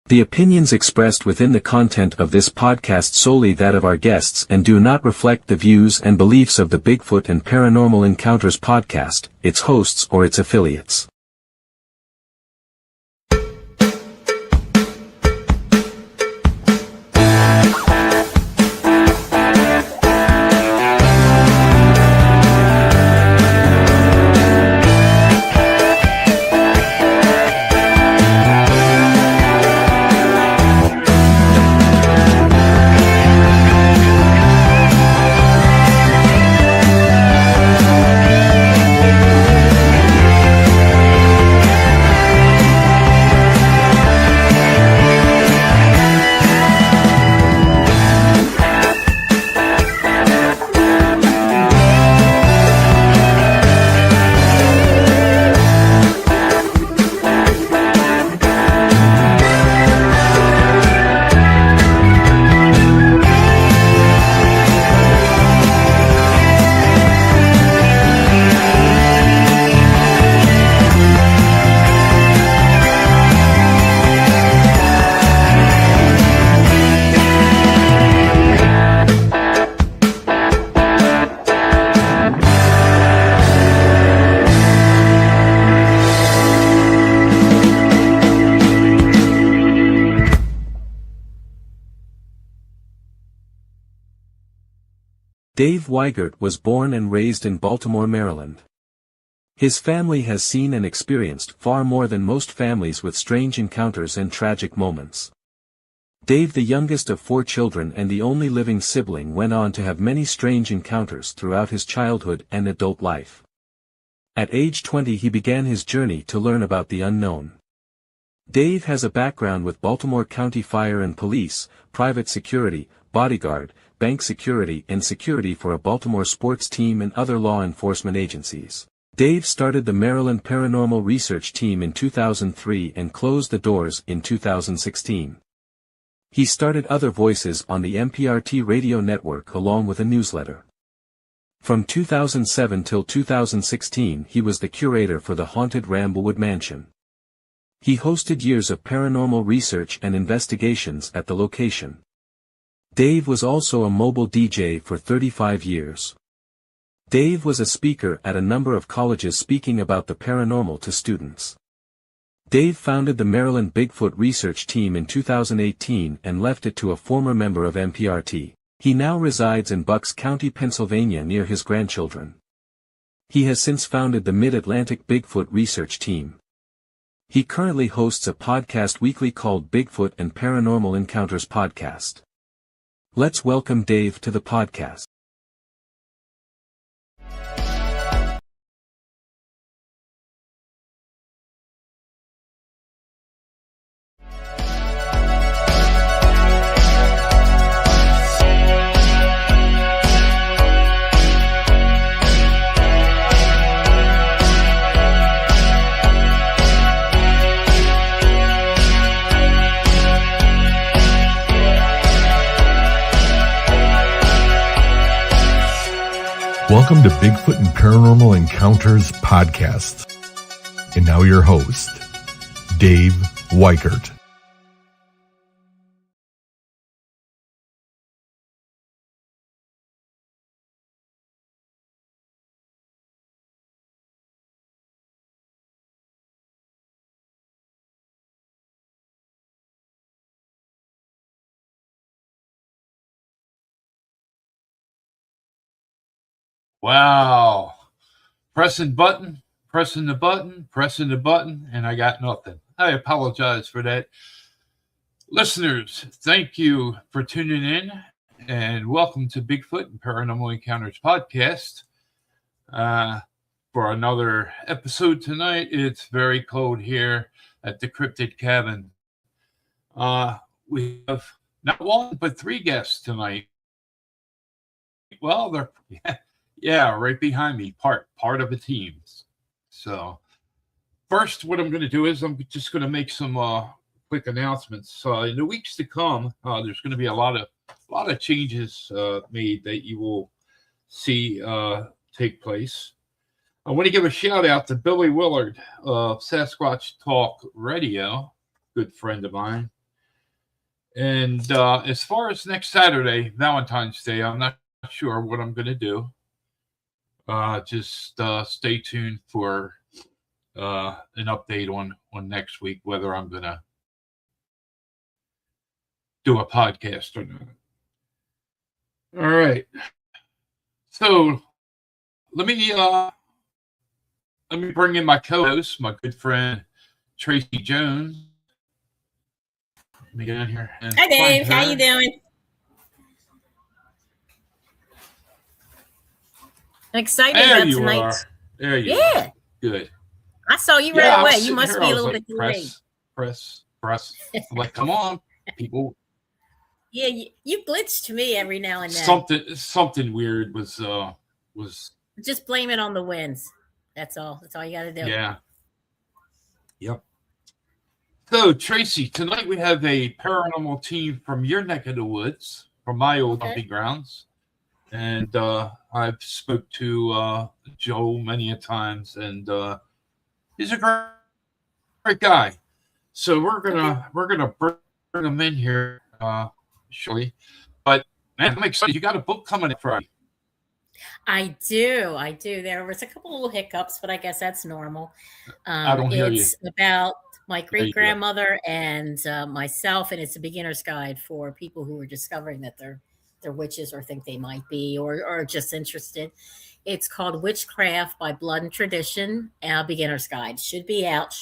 The opinions expressed within the content of this podcast solely that of our guests and do not reflect the views and beliefs of the Bigfoot and Paranormal Encounters podcast, its hosts or its affiliates. Dave Weigert was born and raised in Baltimore, Maryland. His family has seen and experienced far more than most families with strange encounters and tragic moments. Dave, the youngest of 4 children and the only living sibling, went on to have many strange encounters throughout his childhood and adult life. At age 20 he began his journey to learn about the unknown. Dave has a background with Baltimore County Fire and Police, private security, bodyguard, bank security and security for a Baltimore sports team and other law enforcement agencies. Dave started the Maryland Paranormal Research Team in 2003 and closed the doors in 2016. He started Other Voices on the MPRT radio network along with a newsletter. From 2007 till 2016 he was the curator for the haunted Ramblewood Mansion. He hosted years of paranormal research and investigations at the location. Dave was also a mobile DJ for 35 years. Dave was a speaker at a number of colleges speaking about the paranormal to students. Dave founded the Maryland Bigfoot Research Team in 2018 and left it to a former member of MPRT. He now resides in Bucks County, Pennsylvania near his grandchildren. He has since founded the Mid-Atlantic Bigfoot Research Team. He currently hosts a podcast weekly called Bigfoot and Paranormal Encounters Podcast. Let's welcome Dave to the podcast. Welcome to Bigfoot and Paranormal Encounters Podcast. And now your host, Dave Weigert. Wow. Pressing the button, and I got nothing. I apologize for that. Listeners, thank you for tuning in, and welcome to Bigfoot and Paranormal Encounters Podcast. For another episode tonight. It's very cold here at the Cryptid Cabin. We have not one, but 3 guests tonight. Well, they're... Yeah, right behind me, part of a team. So first, what I'm going to do is I'm just going to make some quick announcements. In the weeks to come, there's going to be a lot of changes made that you will see take place. I want to give a shout out to Billy Willard of Sasquatch Talk Radio, good friend of mine. And as far as next Saturday, Valentine's Day, I'm not sure what I'm going to do. Just stay tuned for an update on next week, whether I'm going to do a podcast or not. All right. So let me bring in my co-host, my good friend Tracy Jones. Let me get in here. Hi, Dave. How you doing? I'm excited about tonight. There you are. Good. I saw you right away. You must be a little bit delayed. Press. I'm like, come on, people. Yeah, you glitch to me every now and then. Something weird was. Just blame it on the winds. That's all. That's all you got to do. Yeah. Yep. So, Tracy, tonight we have a paranormal team from your neck of the woods, from my old dumping grounds. And I've spoke to Joe many a times, and he's a great guy. So we're gonna bring him in here shortly. But man, I'm excited. You got a book coming in Friday. I do. There was a couple little hiccups, but I guess that's normal. I don't hear you. It's about my great-grandmother and myself, and it's a beginner's guide for people who are discovering that they're witches or think they might be or just interested. It's called Witchcraft by Blood and Tradition, beginner's guide. Should be out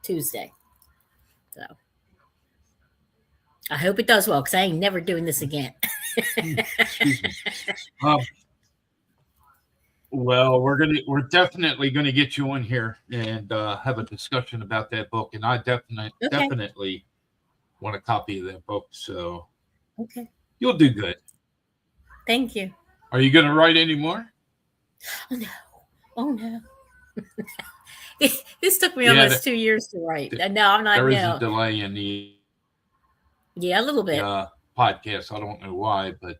Tuesday. So I hope it does well, because I ain't never doing this again. Excuse me. Well, we're definitely gonna get you on here and have a discussion about that book, and I definitely want a copy of that book. So you'll do good. Thank you. Are you gonna write any more? Oh no. This took me almost 2 years to write. No, I'm not. There is a delay in the a little bit podcast. I don't know why, but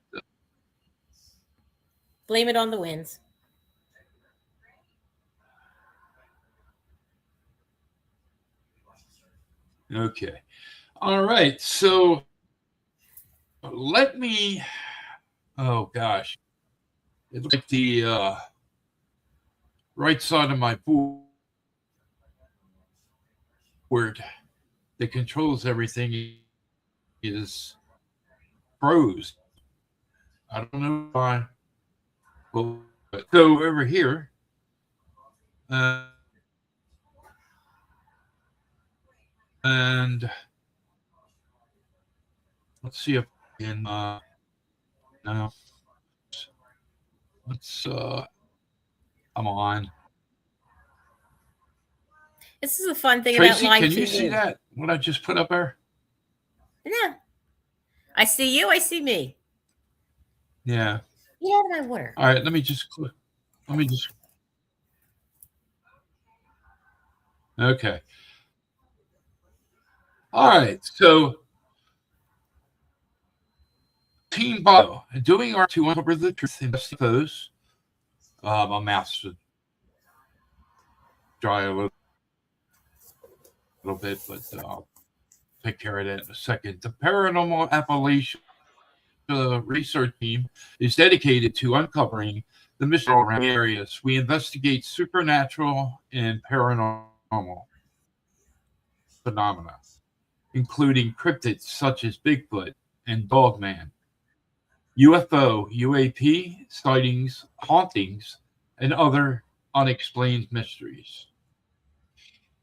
blame it on the winds. Okay. All right. So let me. Oh gosh, it's like the right side of my board that controls everything is froze. I don't know why. Well, so over here, and let's see if I can. No, let's. I'm on. This is a fun thing Tracy, about live can TV. you see that? What I just put up there? Yeah. I see you. I see me. Yeah. Yeah, my water. All right. Let me just. Okay. All right. So, Team Bio doing our to uncover the truth and suppose. My mouth should dry a little bit, but I'll take care of that in a second. The Paranormal Appalachia research team is dedicated to uncovering the mystery around areas. We investigate supernatural and paranormal phenomena, including cryptids such as Bigfoot and Dogman, UFO, UAP sightings, hauntings, and other unexplained mysteries.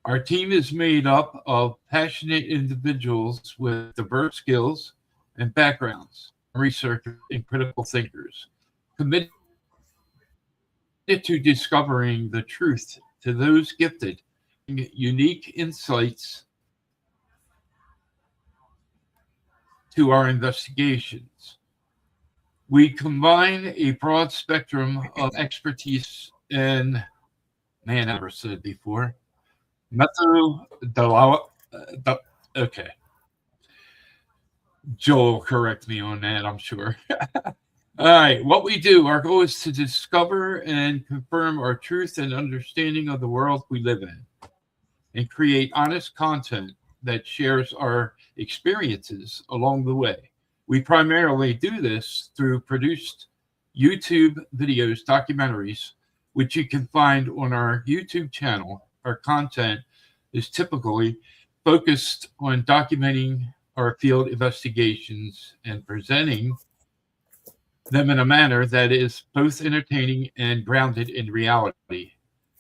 Our team is made up of passionate individuals with diverse skills and backgrounds, researchers and critical thinkers, committed to discovering the truth to those gifted, unique insights to our investigations. We combine a broad spectrum of expertise in, man, I never said it before, okay. Joel will correct me on that, I'm sure. All right, what we do, our goal is to discover and confirm our truth and understanding of the world we live in, and create honest content that shares our experiences along the way. We primarily do this through produced YouTube videos, documentaries, which you can find on our YouTube channel. Our content is typically focused on documenting our field investigations and presenting them in a manner that is both entertaining and grounded in reality.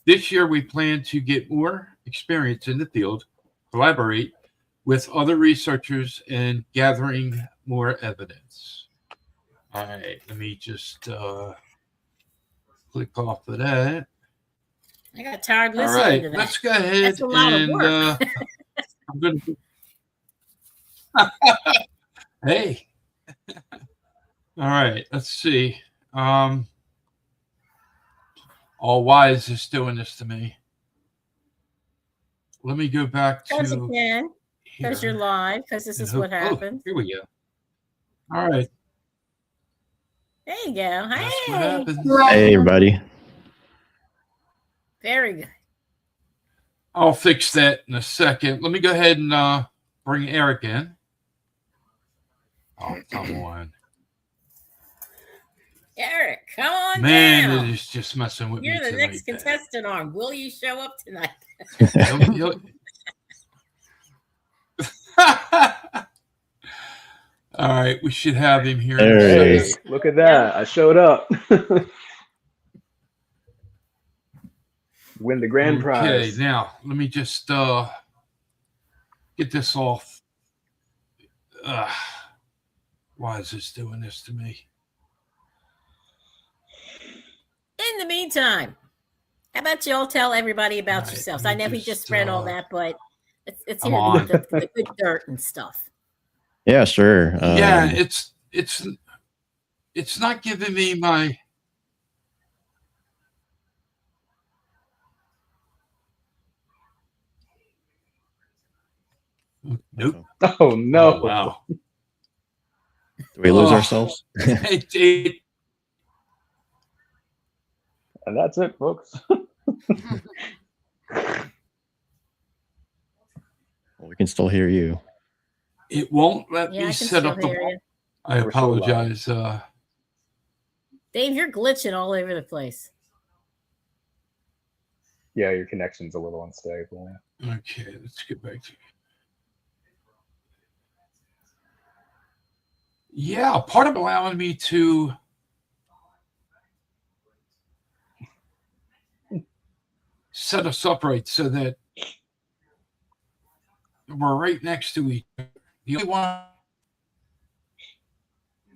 This year, we plan to get more experience in the field, collaborate with other researchers, and gathering more evidence. All right, let me just click off of that. I got tired All listening right, to that. let's go ahead That's a lot of work. I'm going to. Hey. All right, let's see. All Wise is doing this to me. Let me go back to. Because you can. Because you're live. Because this is what happened. Here we go. All right. There you go. That's what Hey. happens. Hey, everybody. Very good. I'll fix that in a second. Let me go ahead and bring Eric in. Oh, come on. Eric, come on Man, down. it is just messing with You're me the tonight. next contestant on Will You Show Up Tonight? All right, we should have him here. There he Hey, is. look at that. I showed up. Win the grand prize. Okay, now let me just get this off. Why is this doing this to me? In the meantime, how about you all tell everybody about All right, yourselves? let I me know we just, just read all that, but it's come here on. the good dirt and stuff. Yeah, sure. Yeah, it's not giving me my. Nope. Oh no! Oh, wow. Do we lose Oh. ourselves? It- And that's it, folks. Well, we can still hear you. It won't let Yeah, I me can set still up the. hear you. I We're so loud. apologize. Dave, you're glitching all over the place. Yeah, your connection's a little unstable. Okay, let's get back to. Yeah, part of allowing me to set us up right so that we're right next to each other. The only one. All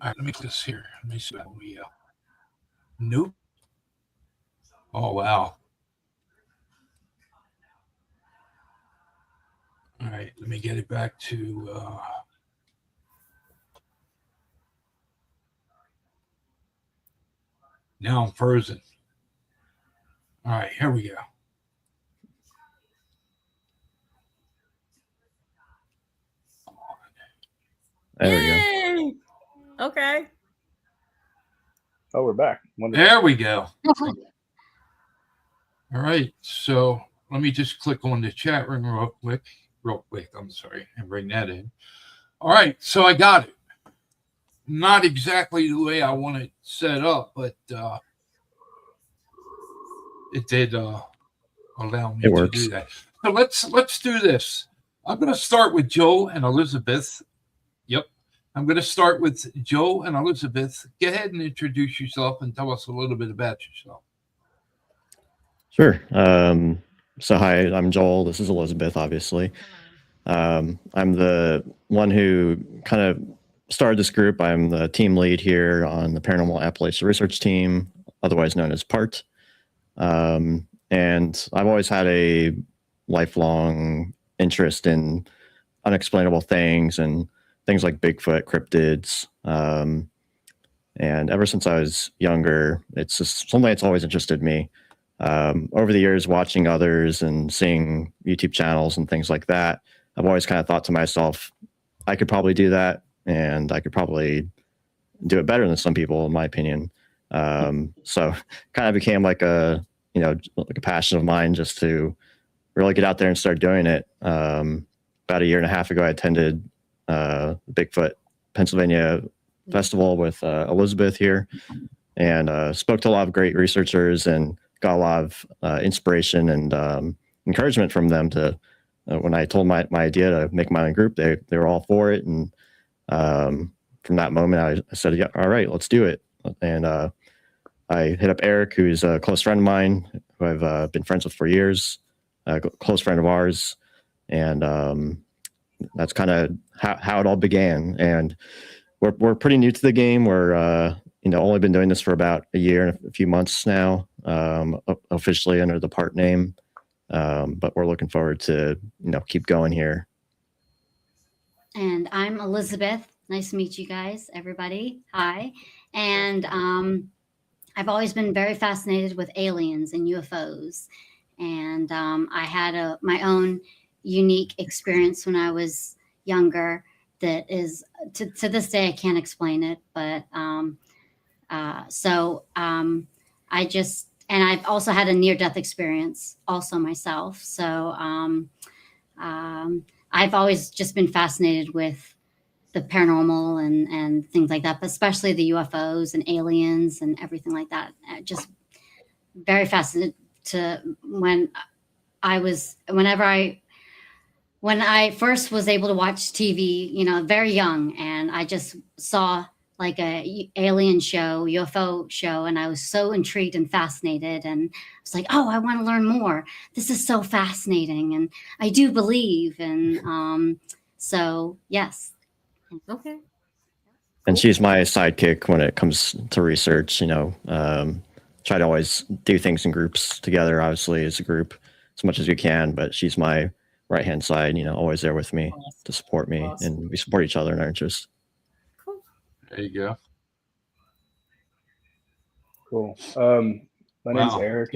right, let me put this here. Let me see how we. Nope. Oh wow. All right, let me get it back to. Now I'm frozen. All right, here we go. There we go. Yay! Okay. Oh, we're back. Wonderful. There we go. All right, so let me just click on the chat room real quick. I'm sorry, and bring that in. All right, so I got it. Not exactly the way I want it set up, but it did allow me It to works. do that. So let's do this. I'm going to start with Joe and Elizabeth. Yep, I'm going to start with Joe and Elizabeth. Go ahead and introduce yourself and tell us a little bit about yourself. Sure. So hi, I'm Joel. This is Elizabeth, obviously. I'm the one who kind of started this group. I'm the team lead here on the Paranormal Appalachia Research Team, otherwise known as PART. And I've always had a lifelong interest in unexplainable things and things like Bigfoot, cryptids. And ever since I was younger, it's just something that's always interested me. Over the years, watching others and seeing YouTube channels and things like that, I've always kind of thought to myself, I could probably do that, and I could probably do it better than some people, in my opinion. So kind of became like a passion of mine just to really get out there and start doing it. about a year and a half ago, I attended Bigfoot Pennsylvania Festival with Elizabeth here, and spoke to a lot of great researchers and got a lot of inspiration and encouragement from them to when I told my idea to make my own group, they were all for it. And from that moment, I said, yeah, all right, let's do it. And I hit up Eric, who's a close friend of mine, who I've been friends with for years, a close friend of ours. And that's kind of how it all began. And we're pretty new to the game. We're only been doing this for about a year and a few months now, officially under the part name. But we're looking forward to keep going here. And I'm Elizabeth. Nice to meet you guys, everybody. Hi. And I've always been very fascinated with aliens and UFOs. And I had my own unique experience when I was younger that is, to this day, I can't explain it. But and I've also had a near-death experience also myself. So I've always just been fascinated with the paranormal and things like that, but especially the UFOs and aliens and everything like that. Just very fascinated when I first was able to watch TV, very young, and I just saw like a alien show, UFO show, and I was so intrigued and fascinated, and I was like, oh, I want to learn more. This is so fascinating, and I do believe, and so yes. Okay. And she's my sidekick when it comes to research. Try to always do things in groups together, obviously as a group, as much as we can. But she's my right hand side, always there with me to support me, and we support each other in our interests. There you go. Cool. My name's Eric.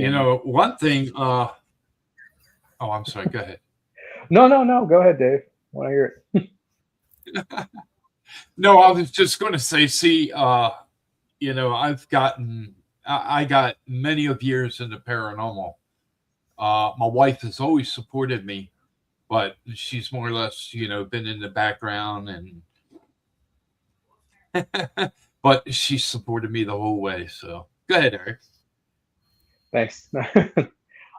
One thing. Oh, I'm sorry. Go ahead. No. Go ahead, Dave. I want to hear it. No, I was just going to say, I got many of years in the paranormal. My wife has always supported me, but she's more or less, been in the background, and but she supported me the whole way. So go ahead, Eric. Thanks.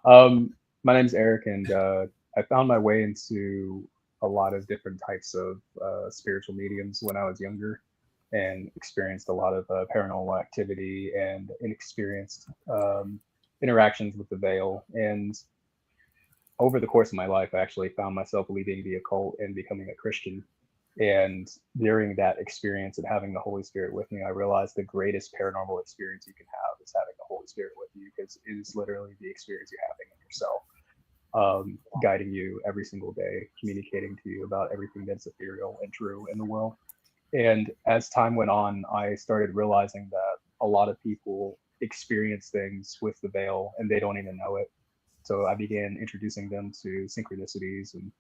My name's Eric, and I found my way into a lot of different types of spiritual mediums when I was younger, and experienced a lot of paranormal activity and inexperienced interactions with the veil. And over the course of my life, I actually found myself leaving the occult and becoming a Christian. And during that experience and having the Holy Spirit with me, I realized the greatest paranormal experience you can have is having the Holy Spirit with you, because it is literally the experience you're having in yourself. Guiding you every single day, communicating to you about everything that's ethereal and true in the world. And as time went on, I started realizing that a lot of people experience things with the veil and they don't even know it. So I began introducing them to synchronicities and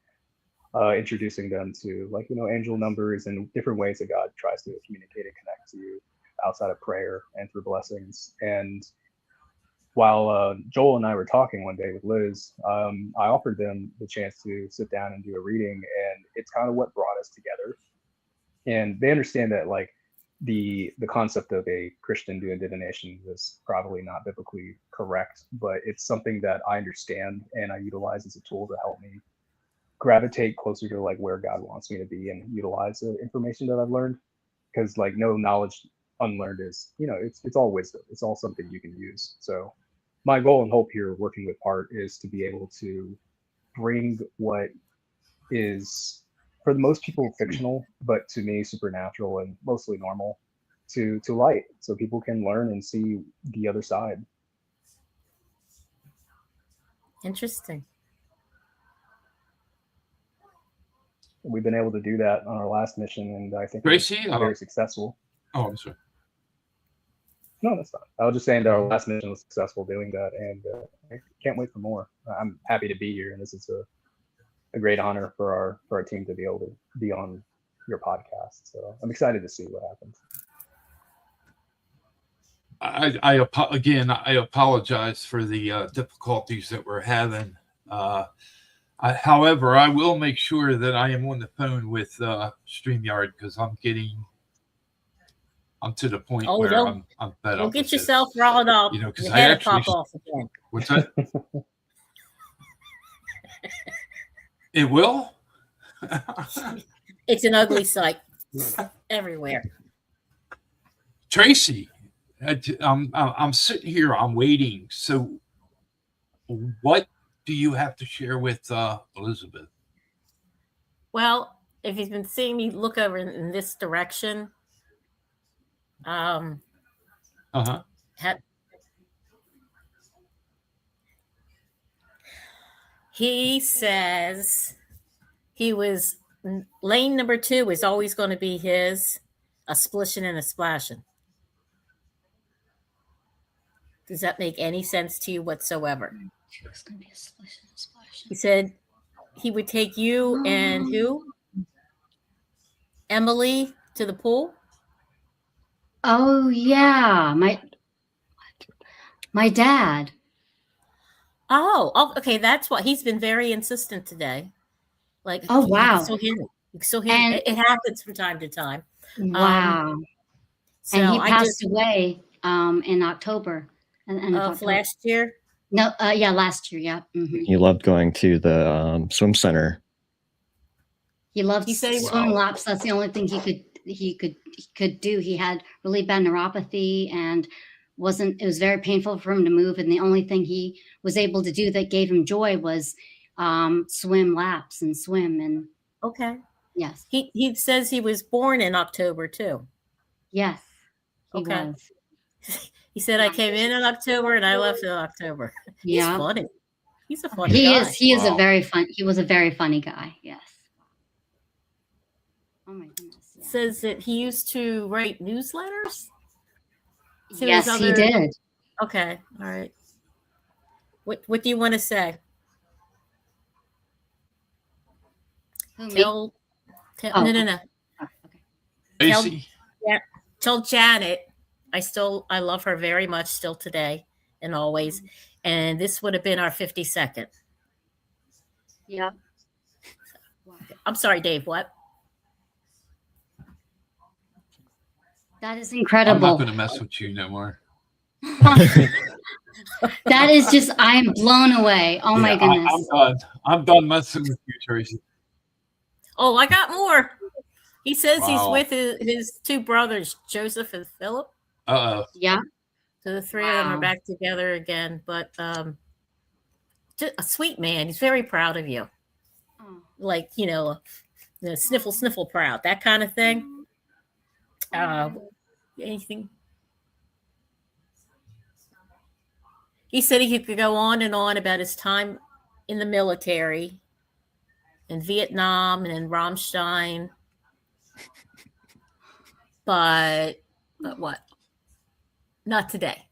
introducing them to angel numbers and different ways that God tries to communicate and connect to you outside of prayer and through blessings. And while Joel and I were talking one day with Liz, I offered them the chance to sit down and do a reading, and it's kind of what brought us together. And they understand that the concept of a Christian doing divination is probably not biblically correct, but it's something that I understand and I utilize as a tool to help me gravitate closer to where God wants me to be and utilize the information that I've learned. Because no knowledge unlearned is, it's all wisdom. It's all something you can use. So my goal and hope here working with Part is to be able to bring what is, for the most people, fictional, but to me, supernatural and mostly normal, to light, so people can learn and see the other side. Interesting. We've been able to do that on our last mission, and I think Gracie, we're very successful. Oh, I'm sorry. No, that's not. I was just saying that our last mission was successful doing that, and I can't wait for more. I'm happy to be here, and this is a great honor for our team to be able to be on your podcast. So I'm excited to see what happens. I apologize for the difficulties that we're having. However, I will make sure that I am on the phone with StreamYard because I'm to the point where I'm fed Don't up. get with yourself this. riled up. Because Your I head will actually pop off again. What's that? It will. It's an ugly sight everywhere. Tracy, I'm sitting here. I'm waiting. So, what do you have to share with Elizabeth? Well, if he's been seeing me look over in this direction, he says he was lane number 2 is always going to be his, a splishing and a splashing. Does that make any sense to you whatsoever? He said he would take you and who? Emily to the pool. Oh yeah, my dad. Oh, okay. That's what he's been very insistent today. Like, oh wow, you can still hear it. It happens from time to time. Wow. So and he passed away in October. Of last year? No, last year. Yeah. Mm-hmm. He loved going to the swim center. He loved swimming laps. That's the only thing he could do. He had really bad neuropathy and it was very painful for him to move. And the only thing he was able to do that gave him joy was swim laps and swim. And okay. Yes. He says he was born in October too. Yes. He was. He said I came in October and I left in October. He's funny. He's a funny guy. He was a very funny guy. Yes. Oh my goodness. Yeah. Says that he used to write newsletters. So yes, he did. Okay. All right. What do you want to say? No. Okay. Tell Janet I love her very much still today and always. And this would have been our 52nd. Yeah. I'm sorry, Dave. What? That is incredible. I'm not going to mess with you no more. That is just, I am blown away. Oh my goodness. I'm done messing with you, Tracy. Oh, I got more. He says he's with his 2 brothers, Joseph and Philip. Yeah. So the 3 of them are back together again. But just a sweet man. He's very proud of you. Oh. Like, sniffle proud, that kind of thing. Anything? He said he could go on and on about his time in the military, in Vietnam and in Rammstein. But what? Not today.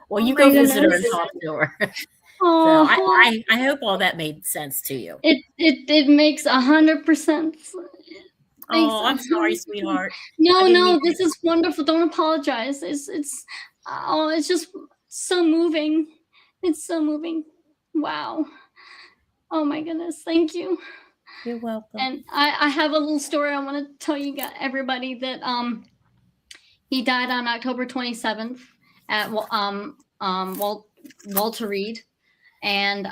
Well, you go visit her and talk to her. So I hope all that made sense to you. It makes 100%. Oh, I'm sorry, sweetheart. No, this is wonderful. Don't apologize. It's just so moving. It's so moving. Wow. Oh my goodness. Thank you. You're welcome. And I have a little story I want to tell you everybody that he died on October 27th at Walter Reed, and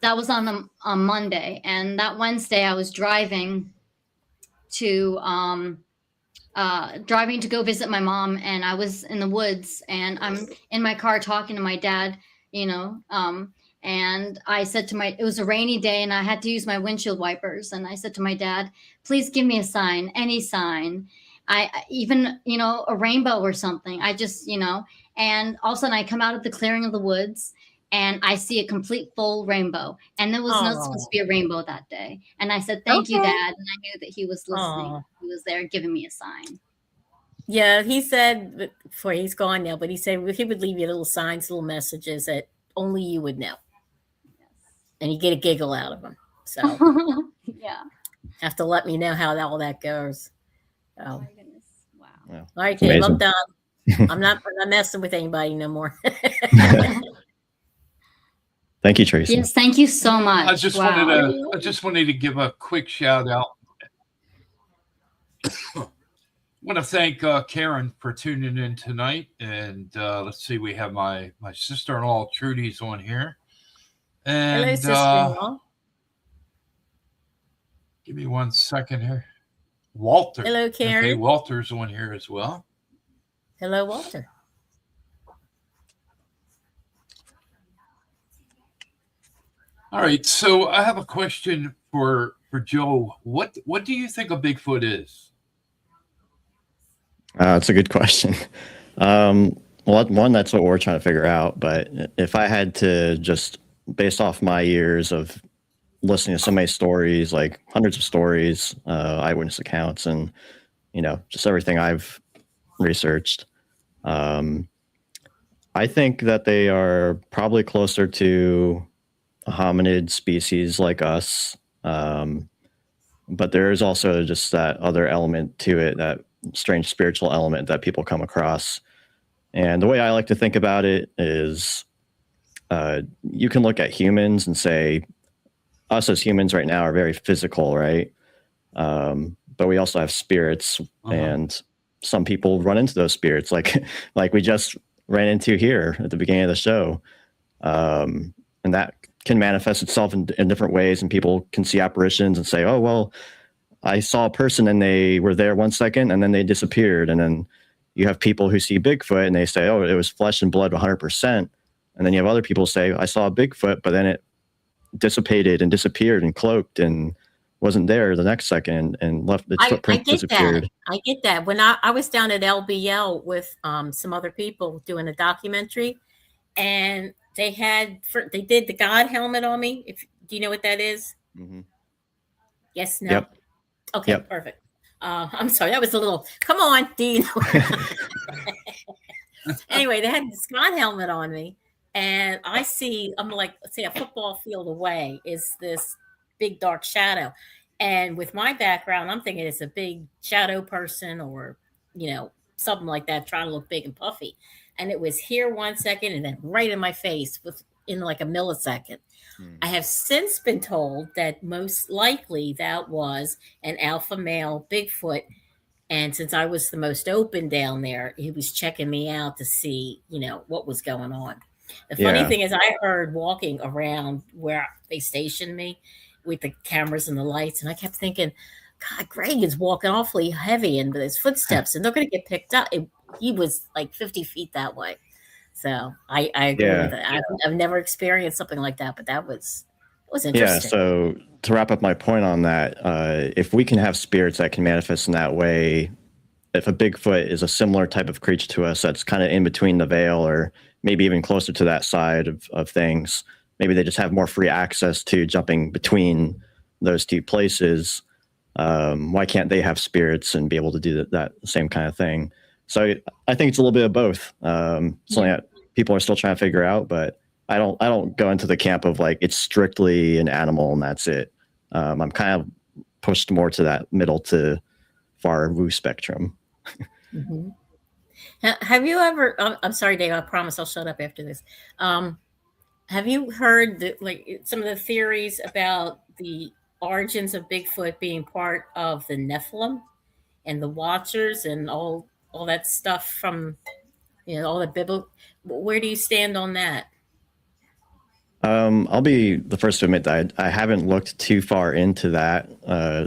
that was on a Monday. And that Wednesday, I was driving to go visit my mom, and I was in the woods, and I'm in my car talking to my dad, and I said it was a rainy day and I had to use my windshield wipers. And I said to my dad, please give me a sign, any sign. Even a rainbow or something. I just, and all of a sudden I come out of the clearing of the woods and I see a complete full rainbow. And there was not supposed to be a rainbow that day. And I said, thank you, Dad. And I knew that he was listening. He was there giving me a sign. Yeah, he said, before he's gone now, but he said he would leave you little signs, little messages that only you would know. And you get a giggle out of them. So yeah, have to let me know how all that goes. Oh my goodness! Wow. Yeah, all right, Dave, I'm done. I'm not messing with anybody no more. Thank you, Tracy. Yes, thank you so much. I just wanted to give a quick shout out. I want to thank Karen for tuning in tonight, and let's see, we have my sister-in-law Trudy's on here, and Hello, sister-in-law. give me 1 second here. Walter. Hello, Karen. Okay, Walter's on here as well. Hello, Walter. All right, so I have a question for Joe. What do you think a Bigfoot is? It's a good question. Well, one, that's what we're trying to figure out. But if I had to just, based off my years of listening to so many stories, like hundreds of stories, eyewitness accounts, and just everything I've researched, I think that they are probably closer to a hominid species like us. But there is also just that other element to it, that strange spiritual element that people come across. And the way I like to think about it is you can look at humans and say, us as humans right now are very physical, right? But we also have spirits, and some people run into those spirits, like we just ran into here at the beginning of the show. And that can manifest itself in different ways, and people can see apparitions and say, oh, well, I saw a person and they were there 1 second and then they disappeared. And then you have people who see Bigfoot and they say, oh, it was flesh and blood 100%. And then you have other people say, I saw a Bigfoot, but then it dissipated and disappeared and cloaked and wasn't there the next second and left its footprint disappeared. I get that. When I was down at LBL with some other people doing a documentary, and they did the God helmet on me. Do you know what that is? Mm-hmm. Yes, no. Yep. Okay, Yep. Perfect. I'm sorry, that was a little. Come on, Dean. Anyway, they had this God helmet on me, and I'm like, let's say a football field away is this big dark shadow, and with my background, I'm thinking it's a big shadow person or something like that, trying to look big and puffy, and it was here 1 second and then right in my face within like a millisecond. I have since been told that most likely that was an alpha male Bigfoot. And since I was the most open down there, he was checking me out to see, what was going on. The funny thing is, I heard walking around where they stationed me with the cameras and the lights. And I kept thinking, God, Greg is walking awfully heavy and with his footsteps, and they're going to get picked up. He was like 50 feet that way. So I agree with it. I've never experienced something like that, but it was interesting. Yeah. So to wrap up my point on that, if we can have spirits that can manifest in that way, if a Bigfoot is a similar type of creature to us, that's kind of in between the veil or maybe even closer to that side of things, maybe they just have more free access to jumping between those two places. Why can't they have spirits and be able to do that same kind of thing? So I think it's a little bit of both. Something that people are still trying to figure out, but I don't go into the camp of like it's strictly an animal and that's it. I'm kind of pushed more to that middle to far woo spectrum. Mm-hmm. Have you ever? I'm sorry, Dave. I promise I'll shut up after this. Have you heard some of the theories about the origins of Bigfoot being part of the Nephilim and the Watchers and all that stuff from all the biblical? Where do you stand on that? I'll be the first to admit that I haven't looked too far into that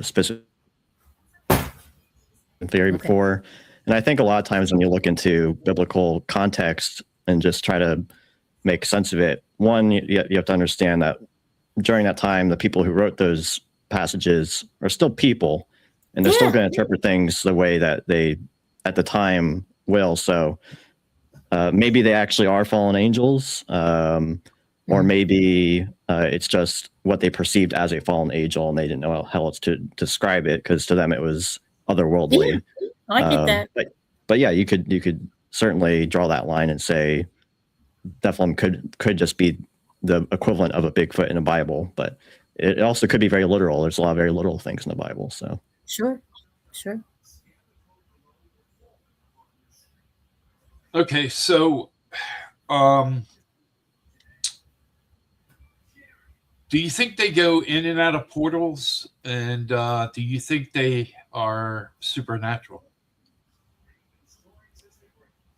specific theory before. And I think a lot of times when you look into biblical context and just try to make sense of it, one, you have to understand that during that time, the people who wrote those passages are still people, and they're still going to interpret things the way that they at the time will. So maybe they actually are fallen angels, or maybe it's just what they perceived as a fallen angel, and they didn't know how else to describe it because to them it was otherworldly. Yeah, I get that. But yeah, you could certainly draw that line and say Nephilim could just be the equivalent of a Bigfoot in the Bible, but it also could be very literal. There's a lot of very literal things in the Bible. So sure. Okay, so Do you think they go in and out of portals? And do you think they are supernatural?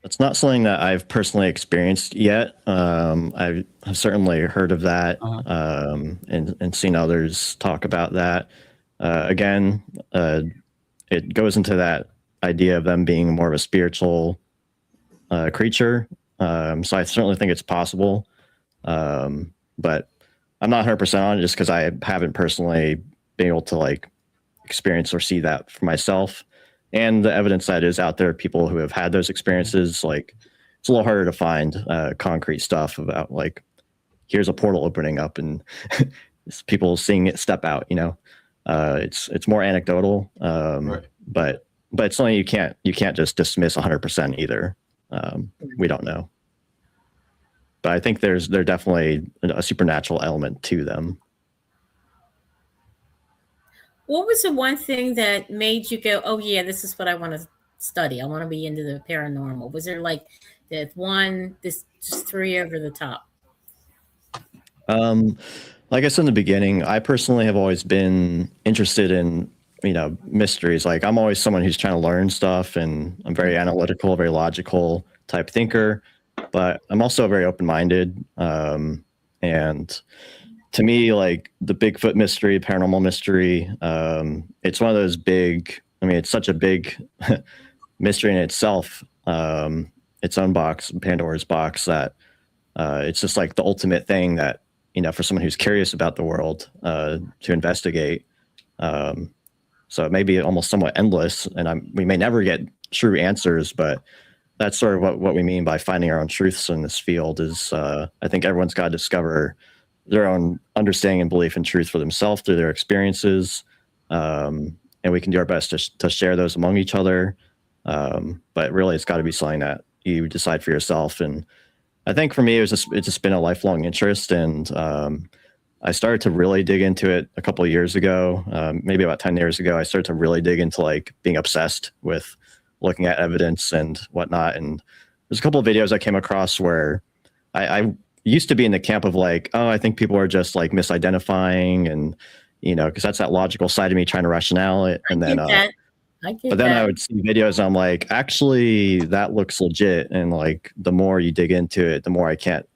It's not something that I've personally experienced yet. I've certainly heard of that, and seen others talk about that. Again, it goes into that idea of them being more of a spiritual creature. So I certainly think it's possible, but I'm not 100% on it just because I haven't personally been able to like experience or see that for myself. And the evidence that is out there, people who have had those experiences, like it's a little harder to find concrete stuff about like, here's a portal opening up and people seeing it step out, you know. It's more anecdotal, Right. but it's something you can't just dismiss 100% either. We don't know, but I think there's definitely a supernatural element to them. What was the one thing that made you go, oh yeah, this is what I want to study? I want to be into the paranormal. Was there like just three over the top? Like I said in the beginning, I personally have always been interested in, you know, mysteries. Like I'm always someone who's trying to learn stuff, and I'm very analytical, very logical type thinker, but I'm also very open-minded. And to me, like the Bigfoot mystery, paranormal mystery, it's one of those big, I mean, it's such a big mystery in itself, its own box, Pandora's box, that it's just like the ultimate thing that, you know, for someone who's curious about the world, to investigate. So it may be almost somewhat endless, and we may never get true answers, but that's sort of what we mean by finding our own truths in this field is, I think everyone's got to discover their own understanding and belief in truth for themselves through their experiences. And we can do our best to share those among each other. But really it's got to be something that you decide for yourself. And I think for me, it's just been a lifelong interest. And I started to really dig into it a couple of years ago, maybe about 10 years ago. I started to really dig into like being obsessed with looking at evidence and whatnot. And there's a couple of videos I came across where I used to be in the camp of like, oh, I think people are just like misidentifying, and, you know, because that's that logical side of me trying to rationale it. And then, I would see videos and I'm like, actually, that looks legit. And like, the more you dig into it, the more I can't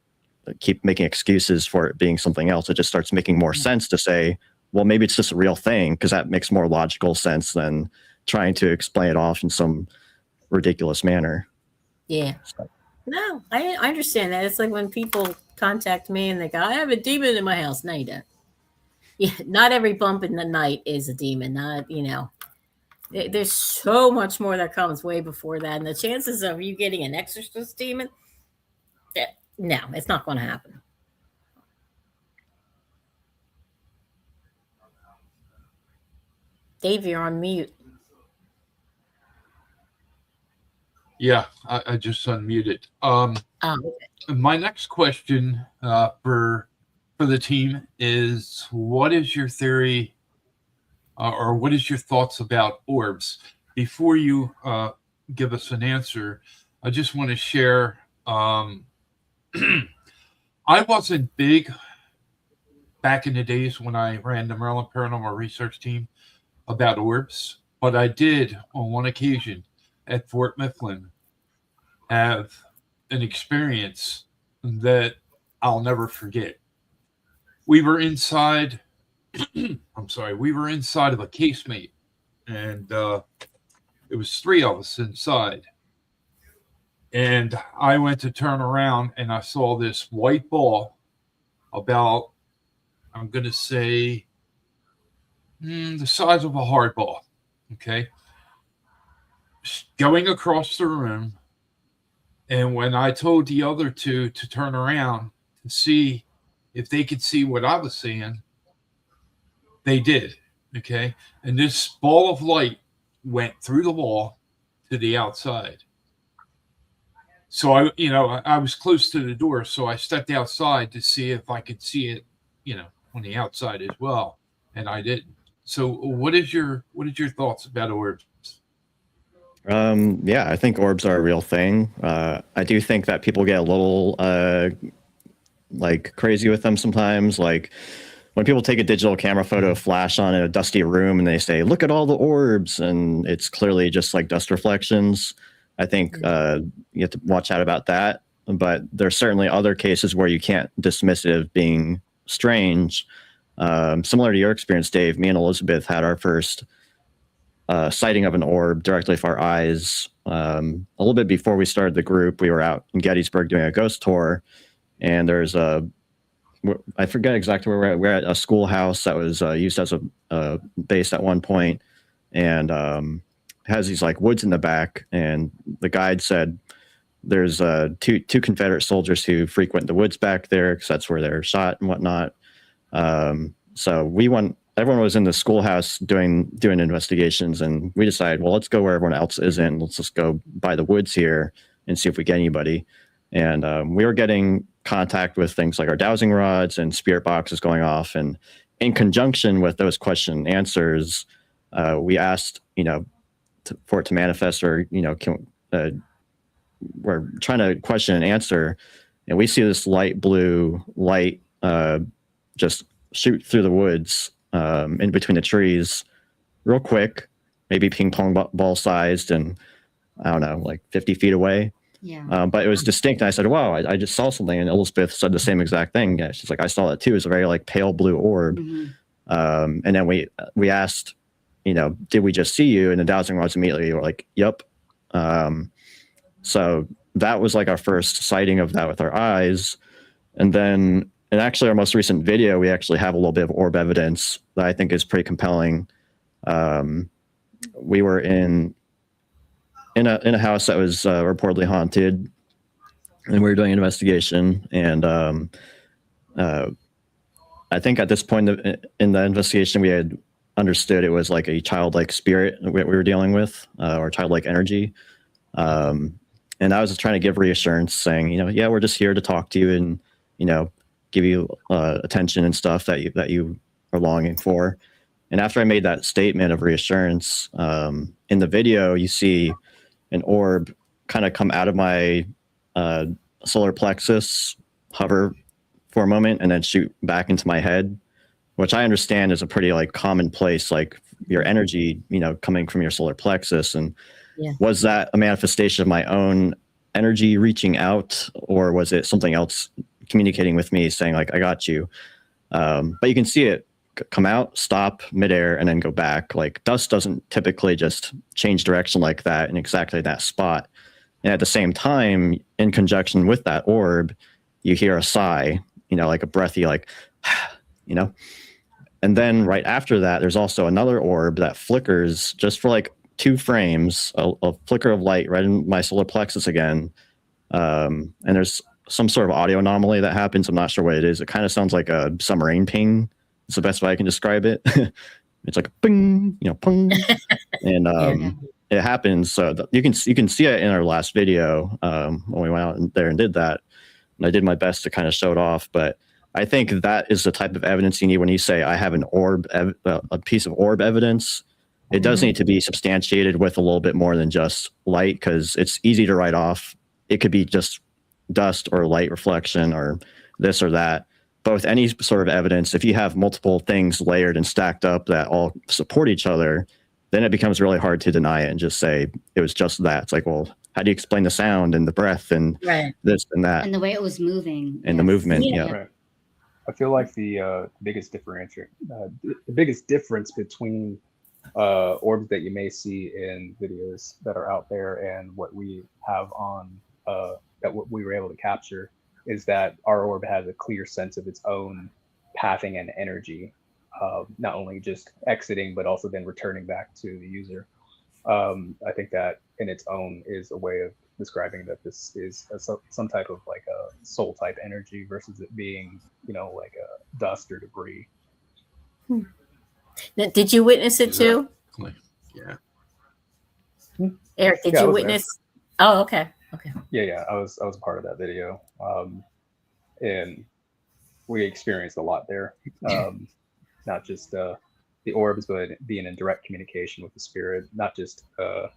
keep making excuses for it being something else. It just starts making more sense to say, well, maybe it's just a real thing, because that makes more logical sense than trying to explain it off in some ridiculous manner. Yeah. So. No, I understand that. It's like when people contact me and they go, I have a demon in my house. No, you don't. Yeah, not every bump in the night is a demon. Not, you know, there's so much more that comes way before that. And the chances of you getting an exorcist demon, no, it's not going to happen. Dave, you're on mute. Yeah, I just unmuted. Okay. My next question for the team is, what is your theory or what is your thoughts about orbs? Before you give us an answer, I just want to share, I wasn't big back in the days when I ran the Maryland Paranormal Research Team about orbs, but I did on one occasion at Fort Mifflin have an experience that I'll never forget. We were inside, we were inside of a casemate, and it was three of us inside. And I went to turn around and I saw this white ball about, I'm going to say, the size of a hard ball, okay, going across the room. And when I told the other two to turn around to see if they could see what I was seeing, they did, okay? And this ball of light went through the wall to the outside. So I was close to the door, so I stepped outside to see if I could see it, on the outside as well, and I didn't. So what is your thoughts about orbs? Yeah, I think orbs are a real thing. I do think that people get a little like crazy with them sometimes. Like when people take a digital camera photo, flash on in a dusty room, and they say, "Look at all the orbs," and it's clearly just like dust reflections. I think you have to watch out about that. But there's certainly other cases where you can't dismiss it as being strange. Similar to your experience, Dave, me and Elizabeth had our first sighting of an orb directly for our eyes. A little bit before we started the group, we were out in Gettysburg doing a ghost tour, and there's I forget exactly where we're at. We're at a schoolhouse that was used as a base at one point, and has these like woods in the back. And the guide said there's two Confederate soldiers who frequent the woods back there because that's where they're shot and whatnot. So we went. Everyone was in the schoolhouse doing investigations, and we decided, well, let's go where everyone else isn't. Let's just go by the woods here and see if we get anybody. And we were getting contact with things like our dowsing rods and spirit boxes going off. And in conjunction with those question and answers, we asked, for it to manifest, or, we're trying to question and answer. And we see this light blue light just shoot through the woods in between the trees real quick, maybe ping pong ball sized, and I don't know, like 50 feet away. Yeah. But it was distinct. And I said, wow, I just saw something. And Elizabeth said the same exact thing. Yeah, she's like, I saw that too. It's a very like pale blue orb. Mm-hmm. And then we asked, did we just see you? And the dowsing rods immediately were like, yep. So that was like our first sighting of that with our eyes. And then in actually our most recent video, we actually have a little bit of orb evidence that I think is pretty compelling. We were in a house that was reportedly haunted, and we were doing an investigation. And I think at this point in the investigation, we had understood it was like a childlike spirit we were dealing with, or childlike energy. And I was just trying to give reassurance, saying, yeah, we're just here to talk to you and, give you attention and stuff that you are longing for. And after I made that statement of reassurance, in the video, you see an orb kind of come out of my solar plexus, hover for a moment, and then shoot back into my head, which I understand is a pretty like commonplace, like your energy, coming from your solar plexus. And was that a manifestation of my own energy reaching out, or was it something else communicating with me, saying like, I got you? But you can see it come out, stop midair, and then go back. Like dust doesn't typically just change direction like that in exactly that spot. And at the same time, in conjunction with that orb, you hear a sigh, like a breathy, like, and then right after that, there's also another orb that flickers just for like 2 frames, a flicker of light right in my solar plexus again. And there's some sort of audio anomaly that happens. I'm not sure what it is. It kind of sounds like a submarine ping. It's the best way I can describe it. It's like a ping, ping. And it happens. So you can see it in our last video when we went out there and did that. And I did my best to kind of show it off. But I think that is the type of evidence you need when you say I have an orb, a piece of orb evidence. It does need to be substantiated with a little bit more than just light, because it's easy to write off. It could be just dust or light reflection or this or that. But with any sort of evidence, if you have multiple things layered and stacked up that all support each other, then it becomes really hard to deny it and just say it was just that. It's like, well, how do you explain the sound and the breath and this and that? And the way it was moving. And the movement, Right. I feel like the biggest difference between orbs that you may see in videos that are out there and what we have on that what we were able to capture is that our orb has a clear sense of its own pathing and energy, not only just exiting but also then returning back to the user. I think that in its own is a way of describing that this is some type of like a soul type energy versus it being like a dust or debris. Now, did you witness it too? Yeah. Eric, did you witness? There. Oh, okay. Yeah. I was a part of that video, and we experienced a lot there. Not just the orbs, but being in direct communication with the spirit, not just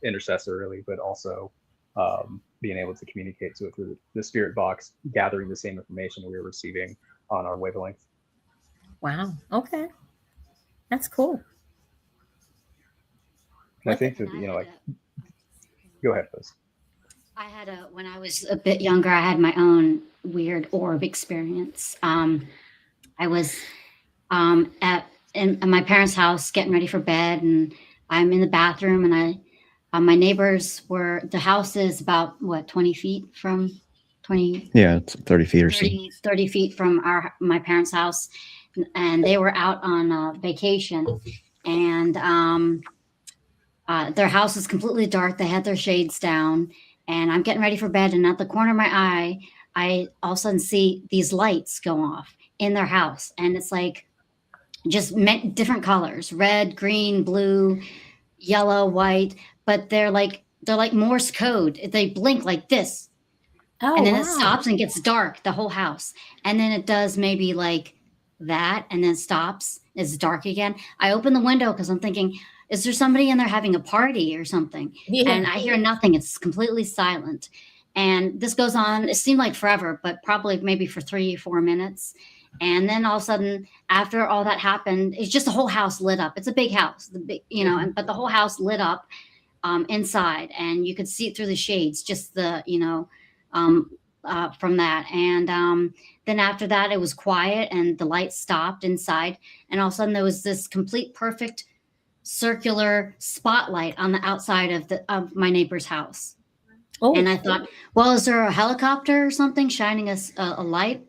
intercessorily, but also being able to communicate to it through the spirit box, gathering the same information we were receiving on our wavelength. Wow. Okay. That's cool. And I think that, go ahead, Liz. When I was a bit younger, I had my own weird orb experience. I was in my parents' house getting ready for bed, and I'm in the bathroom, and my neighbors the house is about 20 feet from 20. Yeah, it's 30 feet or so. 30 feet from my parents' house, and they were out on vacation, and their house is completely dark. They had their shades down, and I'm getting ready for bed, and at the corner of my eye, I all of a sudden see these lights go off in their house, and it's like just different colors: red, green, blue, yellow, white. But they're like Morse code. They blink like this, Oh, and then wow. it stops and gets dark, the whole house, and then it does maybe like that, and then stops. It's dark again. I open the window because I'm thinking, is there somebody in there having a party or something? Yeah. And I hear nothing. It's completely silent. And this goes on. It seemed like forever, but probably maybe for 3 or 4 minutes. And then all of a sudden, after all that happened, it's just the whole house lit up. It's a big house, but the whole house lit up inside, and you could see it through the shades, just from that. And then after that, it was quiet, and the lights stopped inside. And all of a sudden, there was this complete, perfect circular spotlight on the outside of my neighbor's house. Oh, and I thought, well, is there a helicopter or something shining a light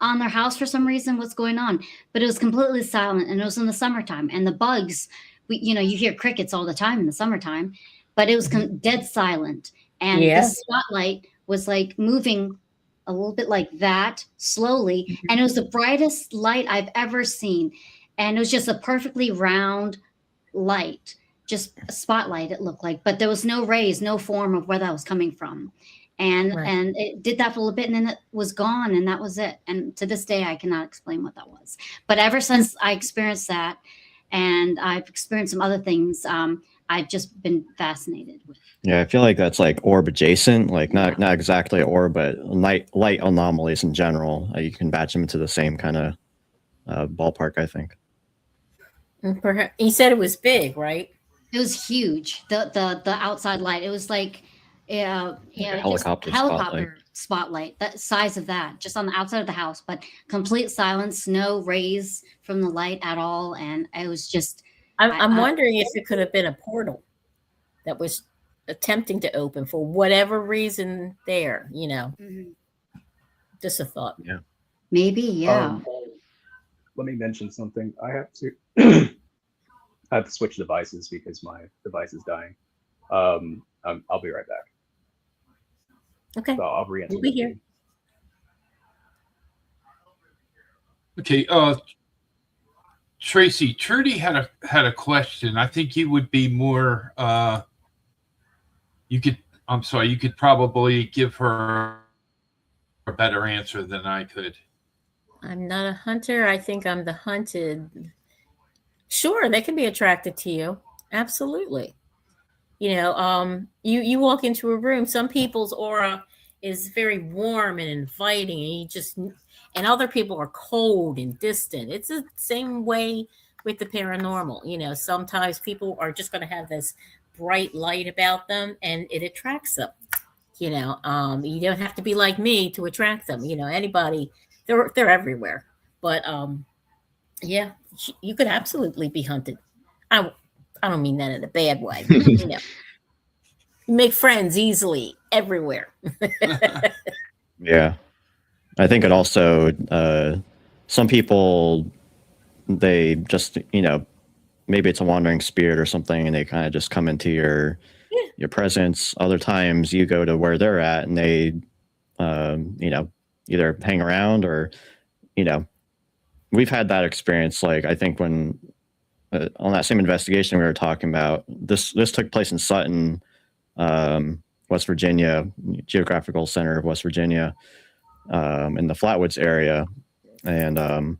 on their house for some reason? What's going on? But it was completely silent, and it was in the summertime, and the bugs, you hear crickets all the time in the summertime, but it was dead silent. And this spotlight was like moving a little bit like that slowly. And it was the brightest light I've ever seen. And it was just a perfectly round light, just a spotlight, it looked like, but there was no rays, no form of where that was coming from. And it did that for a little bit, and then it was gone, and that was it. And to this day, I cannot explain what that was. But ever since I experienced that, and I've experienced some other things, I've just been fascinated with. Yeah, I feel like that's like orb adjacent, like not exactly orb, but light anomalies in general. You can batch them into the same kind of ballpark, I think. Perhaps he said it was big, right? It was huge. The outside light. It was like helicopter spotlight, that size of that, just on the outside of the house, but complete silence, no rays from the light at all. And it was just. I'm wondering if it could have been a portal that was attempting to open for whatever reason there, Mm-hmm. Just a thought. Yeah. Maybe, yeah. Let me mention something. I have to switch devices because my device is dying. I'll be right back. Okay. So I'll re-enter. We'll be here. Okay. Tracy, Trudy had a question. I think you would be more. You could probably give her a better answer than I could. I'm not a hunter. I think I'm the hunted. Sure, they can be attracted to you. Absolutely. You walk into a room, some people's aura is very warm and inviting, and other people are cold and distant. It's the same way with the paranormal. Sometimes people are just going to have this bright light about them, and it attracts them. You don't have to be like me to attract them. Anybody, they're everywhere. But yeah, you could absolutely be hunted. I don't mean that in a bad way. You make friends easily everywhere. Yeah. I think it also, some people, they just, maybe it's a wandering spirit or something, and they kind of just come into your presence. Other times you go to where they're at, and they, either hang around or, we've had that experience. Like, I think when, on that same investigation we were talking about, this took place in Sutton, West Virginia, geographical center of West Virginia, in the Flatwoods area. And all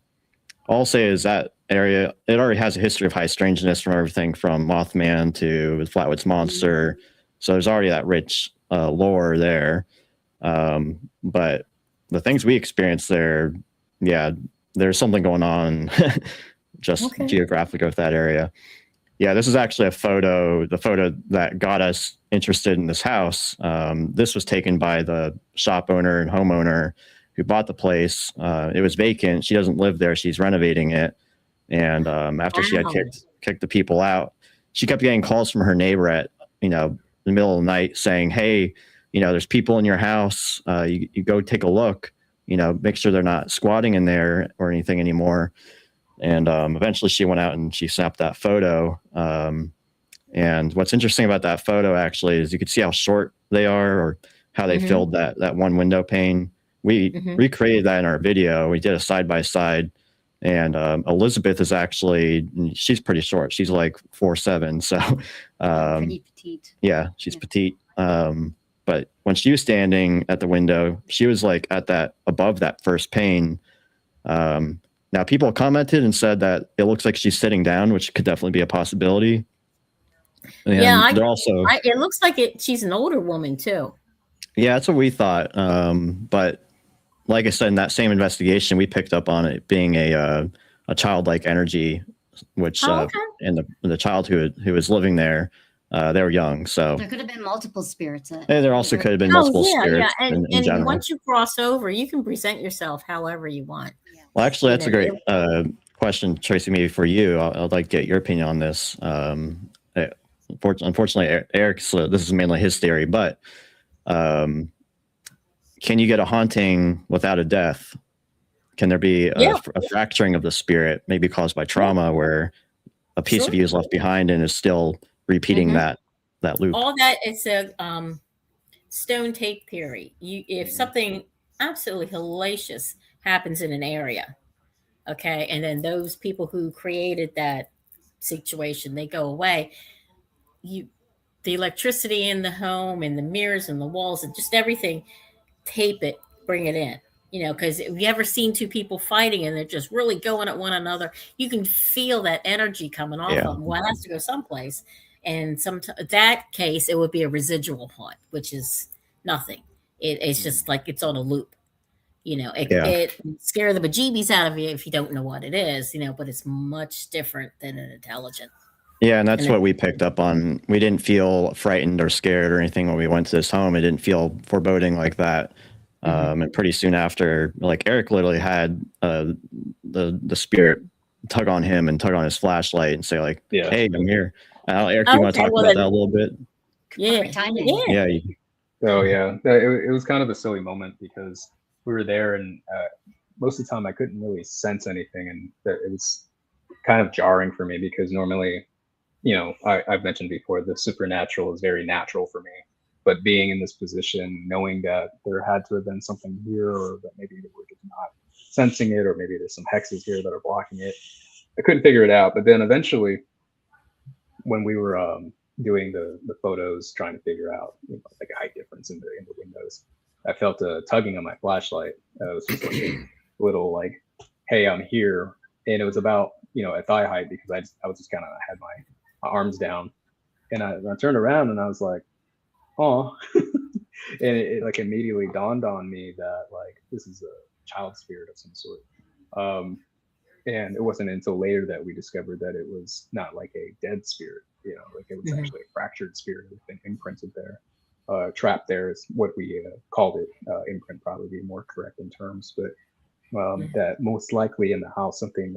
I'll say is that area, it already has a history of high strangeness, from everything from Mothman to the Flatwoods Monster. So there's already that rich lore there. But the things we experienced there, yeah, there's something going on just geographically with that area. Yeah, this is actually the photo that got us interested in this house. This was taken by the shop owner and homeowner who bought the place. It was vacant. She doesn't live there. She's renovating it. And after she had kicked the people out, she kept getting calls from her neighbor at, the middle of the night saying, hey, there's people in your house. You go take a look, make sure they're not squatting in there or anything anymore. And eventually she went out and she snapped that photo. And what's interesting about that photo actually is you could see how short they are or how they filled that one window pane. We recreated that in our video. We did a side-by-side. And Elizabeth is she's pretty short. She's like 4'7". So pretty petite. Yeah, she's petite. But when she was standing at the window, she was like above that first pane. Now, people commented and said that it looks like she's sitting down, which could definitely be a possibility. And they're also. It looks like she's an older woman too. Yeah, that's what we thought. But like I said, in that same investigation, we picked up on it being a childlike energy, which and the child who was living there, they were young, so there could have been multiple spirits. There also could have been multiple spirits. Yeah, in general. Once you cross over, you can present yourself however you want. Well, actually, that's a great question, Tracy. Maybe for you, I'd like to get your opinion on this. Unfortunately, Eric's this is mainly his theory, but can you get a haunting without a death? Can there be a fracturing of the spirit, maybe caused by trauma, where a piece of you is left behind and is still repeating that loop? All that is a stone tape theory. If something absolutely hellacious happens in an area, okay, and then those people who created that situation, they go away, the electricity in the home and the mirrors and the walls and just everything, tape it, bring it in, because if you ever seen two people fighting and they're just really going at one another, you can feel that energy coming off of them. Well, it has to go someplace. And that case, it would be a residual haunt, which is nothing. It's just like it's on a loop. It scare the bejeebies out of you if you don't know what it is, but it's much different than an intelligent. Yeah, and that's what we picked up on. We didn't feel frightened or scared or anything when we went to this home. It didn't feel foreboding like that. And pretty soon after, like Eric literally had the spirit tug on him and tug on his flashlight and say like, hey, I'm here. Eric, you want to talk about that a little bit? Yeah. Oh, yeah. It was kind of a silly moment because we were there and most of the time I couldn't really sense anything. And it was kind of jarring for me because normally, I've mentioned before, the supernatural is very natural for me. But being in this position, knowing that there had to have been something here or that maybe we're just not sensing it or maybe there's some hexes here that are blocking it, I couldn't figure it out. But then eventually, when we were doing the photos, trying to figure out like a height difference in the windows, I felt a tugging on my flashlight. It was just like a little like, hey, I'm here. And it was about, at thigh height because I was just kind of had my arms down. And I turned around and I was like, oh. And it like immediately dawned on me that like this is a child spirit of some sort. And it wasn't until later that we discovered that it was not like a dead spirit, like it was actually a fractured spirit that had been imprinted there. Trapped there is what we called it. Imprint probably be more correct in terms, but that most likely in the house something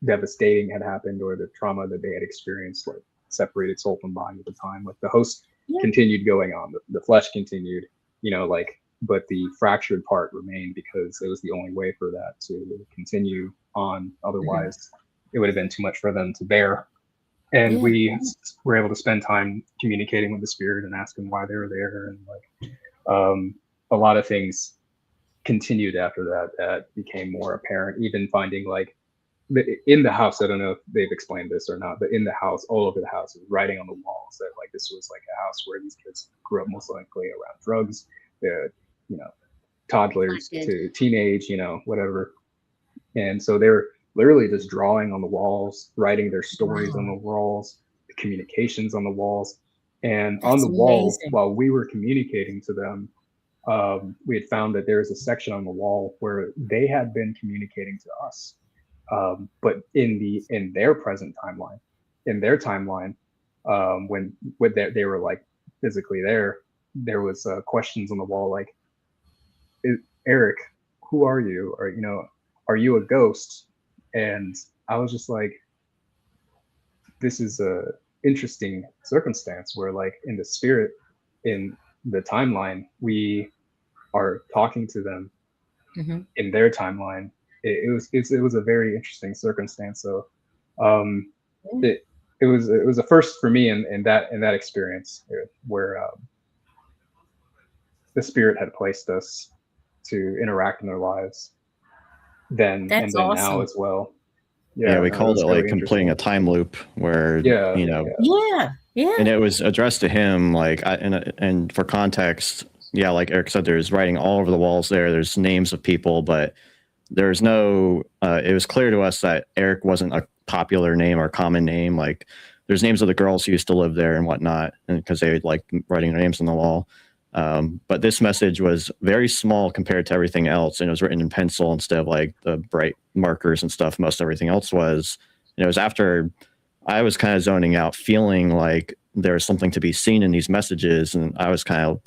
devastating had happened, or the trauma that they had experienced like separated soul from body at the time. Like the host continued going on, the flesh continued, but the fractured part remained because it was the only way for that to continue on. Otherwise, it would have been too much for them to bear. And we were able to spend time communicating with the spirit and asking why they were there. And like a lot of things continued after that became more apparent, even finding like in the house, I don't know if they've explained this or not, but in the house, all over the house, writing on the walls that like this was like a house where these kids grew up most likely around drugs, toddlers to teenage, whatever. And so they're literally just drawing on the walls, writing their stories on the walls, the communications on the walls. And on the wall, while we were communicating to them, we had found that there's a section on the wall where they had been communicating to us. But in their present timeline, when they were like physically there was questions on the wall like, Eric, who are you? Or, are you a ghost? And I was just like, this is a interesting circumstance where, like, in the spirit, in the timeline, we are talking to them in their timeline. It was a very interesting circumstance. So it was a first for me in that experience where the spirit had placed us to interact in their lives then. That's and then awesome. Now as well. Yeah, we called it like completing a time loop where, Yeah. And it was addressed to him, like, and for context, yeah, like Eric said, there's writing all over the walls there. There's names of people, but there's no, it was clear to us that Eric wasn't a popular name or common name. Like, there's names of the girls who used to live there and whatnot, and because they like writing their names on the wall. But this message was very small compared to everything else, and it was written in pencil instead of like the bright markers and stuff most everything else was. And it was after I was kind of zoning out, feeling like there was something to be seen in these messages, and I was kind of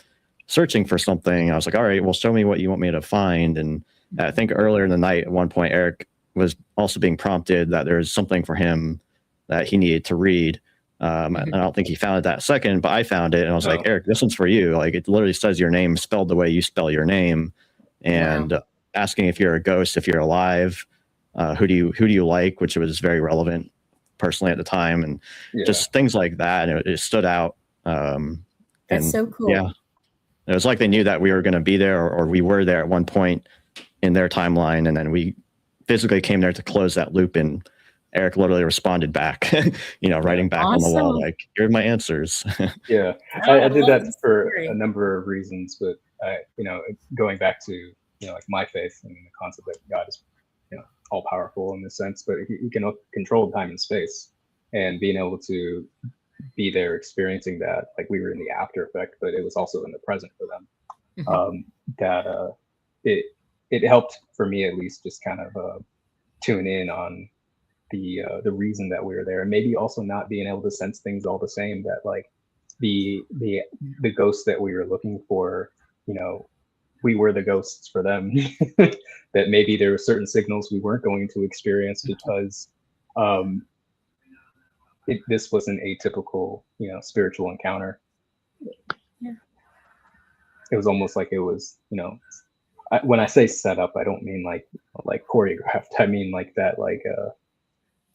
searching for something. I was like, all right, well, show me what you want me to find. And I think earlier in the night, at one point, Eric was also being prompted that there was something for him that he needed to read. I don't think he found it that second, but I found it, and I was like, Eric, this one's for you. Like, it literally says your name spelled the way you spell your name, and asking if you're a ghost, if you're alive, who do you like, which was very relevant personally at the time, and just things like that. And it stood out. That's so cool. Yeah, it was like they knew that we were going to be there, or we were there at one point in their timeline, and then we physically came there to close that loop. And Eric literally responded back, writing back on the wall, like, here are my answers. Yeah, I did that for a number of reasons, but going back to, like my faith and the concept that God is, all powerful in this sense, but he can control time and space, and being able to be there experiencing that, like we were in the after effect, but it was also in the present for them. It helped for me, at least, just kind of tune in on the reason that we were there, and maybe also not being able to sense things all the same, that like the ghosts that we were looking for, we were the ghosts for them. That maybe there were certain signals we weren't going to experience because this was an atypical, spiritual encounter. Yeah. It was almost like it was, when I say set up, I don't mean like choreographed. I mean like that, like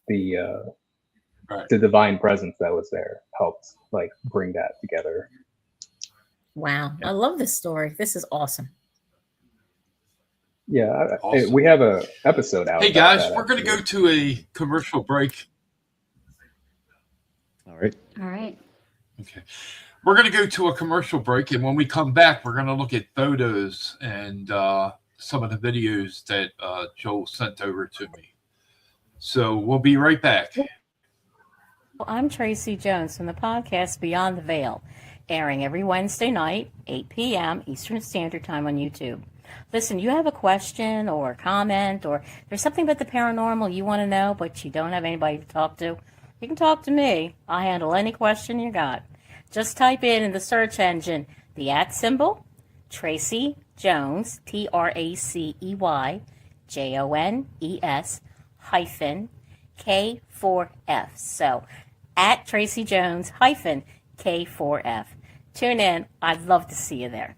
the divine presence that was there helped like bring that together. Wow. I love this story. This is awesome. Yeah. Awesome. We have a episode out. Hey guys, we're going to go to a commercial break. All right. Okay. We're going to go to a commercial break, and when we come back, we're going to look at photos and some of the videos that Joel sent over to me. So we'll be right back. I'm Tracy Jones from the podcast Beyond the Veil, airing every Wednesday night, 8 p.m. Eastern Standard Time on YouTube. Listen, you have a question or a comment, or there's something about the paranormal you want to know, but you don't have anybody to talk to, you can talk to me. I'll handle any question you got. Just type in the search engine the @ symbol, Tracy Jones, TracyJones -K4F. So, @ Tracy Jones -K4F. Tune in. I'd love to see you there.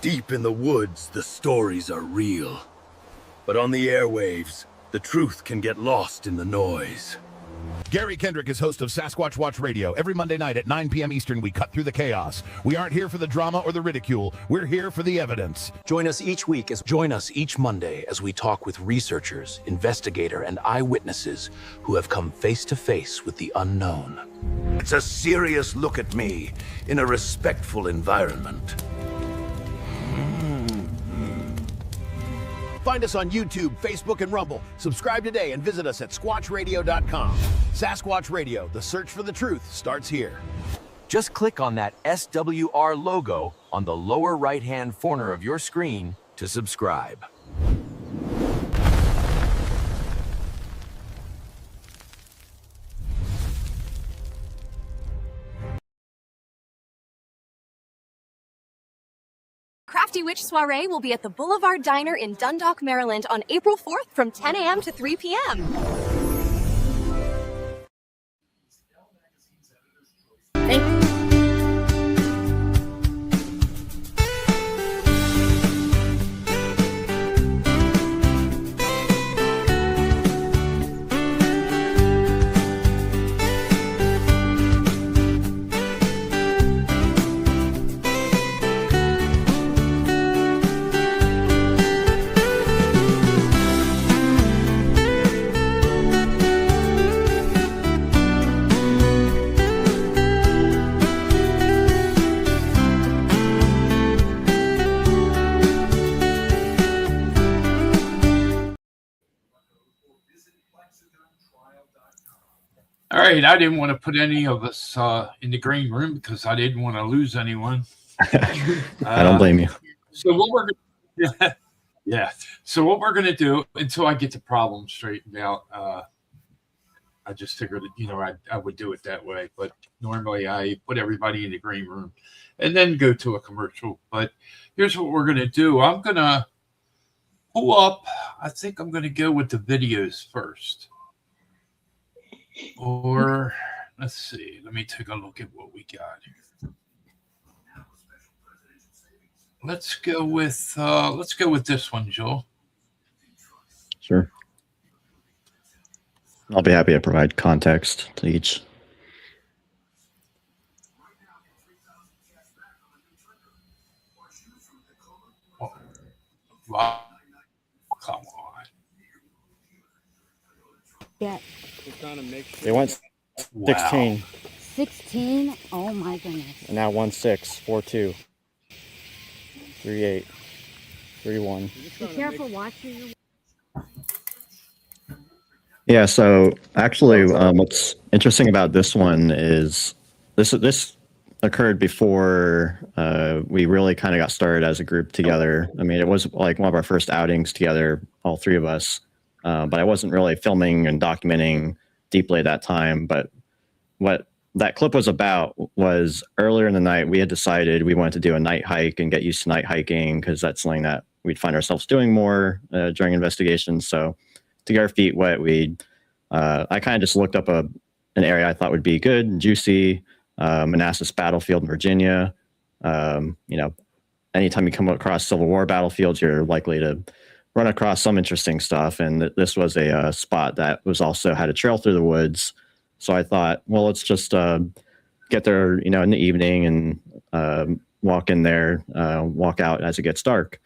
Deep in the woods, the stories are real. But on the airwaves, the truth can get lost in the noise. Gary Kendrick is host of Sasquatch Watch Radio. Every Monday night at 9 p.m. Eastern, we cut through the chaos. We aren't here for the drama or the ridicule. We're here for the evidence. Join us each Monday as we talk with researchers, investigator, and eyewitnesses who have come face to face with the unknown. It's a serious look at me in a respectful environment. Find us on YouTube, Facebook, and Rumble. Subscribe today and visit us at squatchradio.com. Sasquatch Radio, the search for the truth starts here. Just click on that SWR logo on the lower right-hand corner of your screen to subscribe. Crafty Witch Soiree will be at the Boulevard Diner in Dundalk, Maryland on April 4th from 10 a.m. to 3 p.m. All right, I didn't want to put any of us in the green room because I didn't want to lose anyone. I don't blame you. So what we're gonna, yeah. So what we're gonna do until I get the problem straightened out, I just figured that I would do it that way. But normally I put everybody in the green room and then go to a commercial. But here's what we're gonna do. I'm gonna pull up. I think I'm gonna go with the videos first. Or let's see. Let me take a look at what we got here. Let's go with this one, Joel. Sure. I'll be happy to provide context to each. Wow. Come on. Yeah. They went 16. Wow. 16? Oh my goodness. And now 1-6, 4-2, 3-8, 3-1. Be careful, watch your... Yeah, so actually what's interesting about this one is this occurred before we really kind of got started as a group together. I mean, it was like one of our first outings together, all three of us. But I wasn't really filming and documenting deeply at that time. But what that clip was about was earlier in the night, we had decided we wanted to do a night hike and get used to night hiking because that's something that we'd find ourselves doing more during investigations. So to get our feet wet, I kind of just looked up an area I thought would be good and juicy, Manassas Battlefield in Virginia. Anytime you come across Civil War battlefields, you're likely to run across some interesting stuff. And this was a spot that was also had a trail through the woods. So I thought, well, let's just get there, in the evening and walk in there, walk out as it gets dark.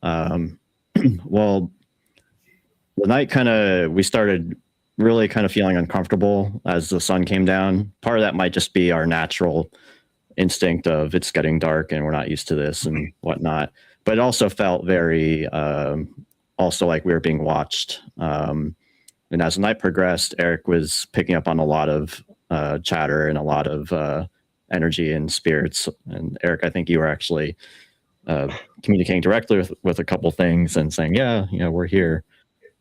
Well, the night we started really kind of feeling uncomfortable as the sun came down. Part of that might just be our natural instinct of it's getting dark and we're not used to this and whatnot. But it also felt very, also like we were being watched. And as the night progressed, Eric was picking up on a lot of chatter and a lot of energy and spirits. And Eric, I think you were actually communicating directly with a couple things and saying, yeah, we're here.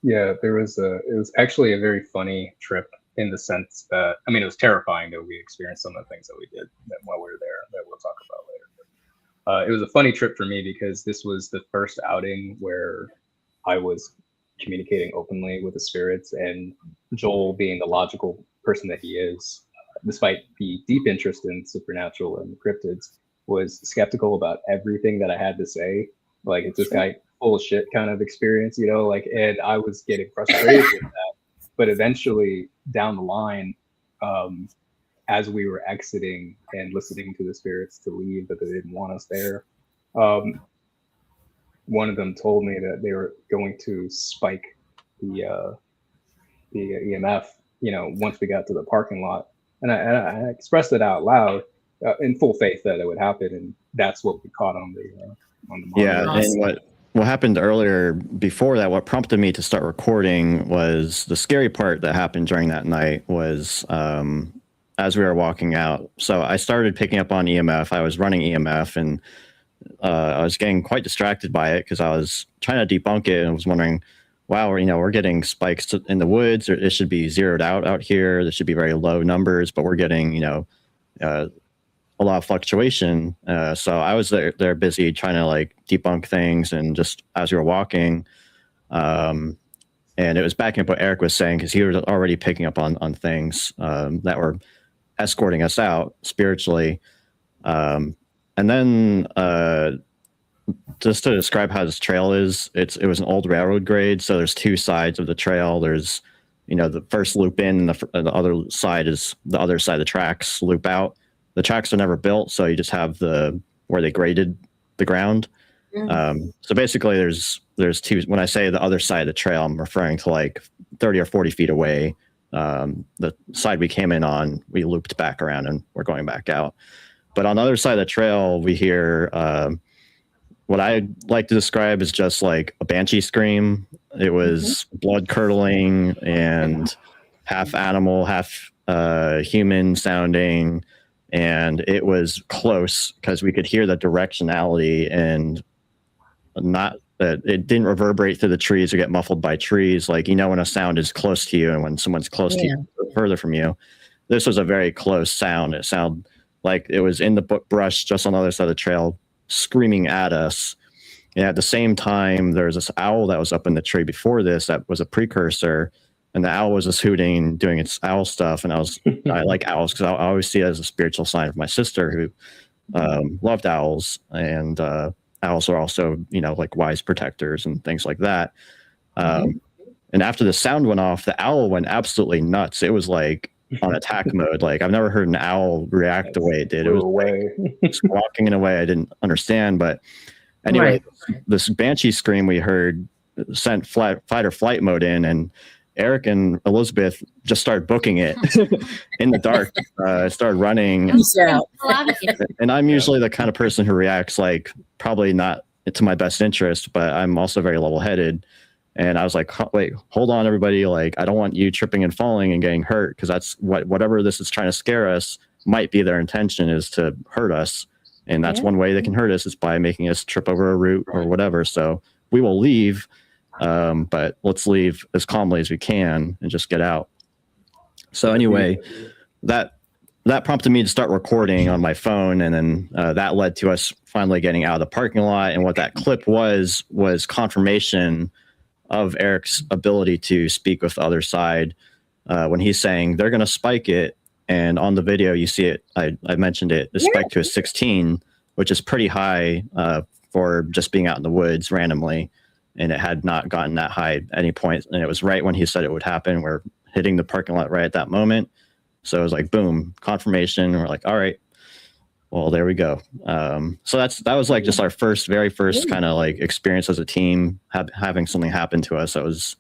Yeah, it was actually a very funny trip in the sense that, I mean, it was terrifying that we experienced some of the things that we did while we were there that we'll talk about later. It was a funny trip for me because this was the first outing where I was communicating openly with the spirits, and Joel, being the logical person that he is, despite the deep interest in supernatural and cryptids, was skeptical about everything that I had to say. Like, it's this guy full of shit kind of experience, and I was getting frustrated with that. But eventually down the line, as we were exiting and listening to the spirits to leave, that they didn't want us there, one of them told me that they were going to spike the EMF, once we got to the parking lot. And I expressed it out loud in full faith that it would happen. And that's what we caught on the monitor. Yeah. And what happened earlier before that, what prompted me to start recording was the scary part that happened during that night was as we were walking out. So I started picking up on EMF. I was running EMF and I was getting quite distracted by it because I was trying to debunk it and I was wondering, wow, we're getting spikes in the woods. It should be zeroed out here. There should be very low numbers, but we're getting, a lot of fluctuation. So I was there busy trying to like debunk things, and just as we were walking, and it was backing up what Eric was saying, because he was already picking up on things that were escorting us out spiritually. And then just to describe how this trail is, it was an old railroad grade, so there's two sides of the trail. There's, you know, the first loop in, and the other side is the other side of the tracks loop out. The tracks are never built, so you just have where they graded the ground. So basically there's two. When I say the other side of the trail, I'm referring to like 30 or 40 feet away. The side we came in on, we looped back around and we're going back out. But on the other side of the trail, we hear what I like to describe as just like a banshee scream. It was blood curdling and half animal, half human sounding. And it was close because we could hear the directionality, and not that it didn't reverberate through the trees or get muffled by trees. Like, you know, when a sound is close to you and when someone's close to you, further from you, this was a very close sound. It sounded like it was in the brush just on the other side of the trail, screaming at us. And at the same time, there was this owl that was up in the tree before this that was a precursor, and the owl was just hooting, doing its owl stuff. And I like owls because I always see it as a spiritual sign of my sister, who loved owls, and owls are also, you know, like wise protectors and things like that. And after the sound went off, the owl went absolutely nuts. It was like on attack mode. Like, I've never heard an owl react the way it did. It was like squawking in a way I didn't understand. But anyway, this banshee scream we heard sent fight or flight mode in, and Eric and Elizabeth just started booking it in the dark. Started running. And I'm usually the kind of person who reacts like probably not to my best interest, but I'm also very level-headed. And I was like, wait, hold on, everybody. Like, I don't want you tripping and falling and getting hurt, because that's whatever this is trying to scare us might be their intention, is to hurt us. And that's one way they can hurt us, is by making us trip over a root or whatever. So we will leave, but let's leave as calmly as we can and just get out. So anyway, that prompted me to start recording on my phone. And then that led to us finally getting out of the parking lot. And what that clip was confirmation of Eric's ability to speak with the other side, when he's saying they're going to spike it. And on the video, you see it. I mentioned it. It's spiked to a 16, which is pretty high for just being out in the woods randomly. And it had not gotten that high at any point. And it was right when he said it would happen. We're hitting the parking lot right at that moment. So it was like, boom, confirmation. We're like, all right, well, there we go. So that was like just our very first kind of like experience as a team, having something happen to us that was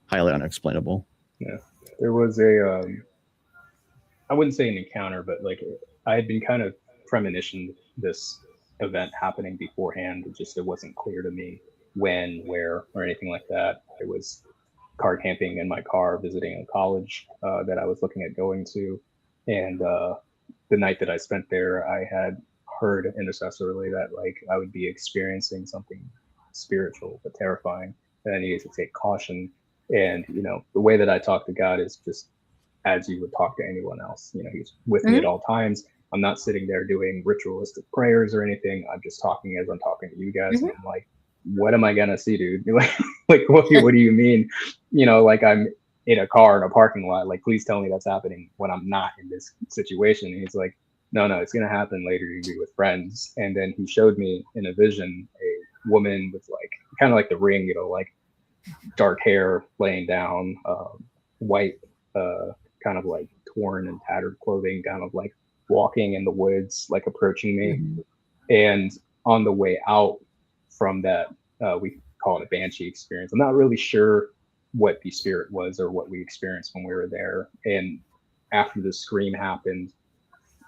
highly unexplainable. Yeah, there was I wouldn't say an encounter, but like I had been kind of premonitioned this event happening beforehand. It wasn't clear to me when, where, or anything like that. I was car camping in my car, visiting a college that I was looking at going to. And the night that I spent there, I had heard intercessorily that like I would be experiencing something spiritual but terrifying, and I needed to take caution. And, you know, the way that I talk to God is just as you would talk to anyone else. You know, he's with me at all times. I'm not sitting there doing ritualistic prayers or anything. I'm just talking as I'm talking to you guys. And I'm like, what am I gonna see, dude? like what do you mean? You know, like I'm in a car in a parking lot. Like, please tell me that's happening when I'm not in this situation. And he's like, no, it's gonna happen later. You'll be with friends. And then he showed me in a vision a woman with like kind of like the Ring, you know, like dark hair laying down, white, kind of like torn and tattered clothing, kind of like walking in the woods, like approaching me. And on the way out from that, we call it a banshee experience. I'm not really sure what the spirit was or what we experienced when we were there. And after the scream happened,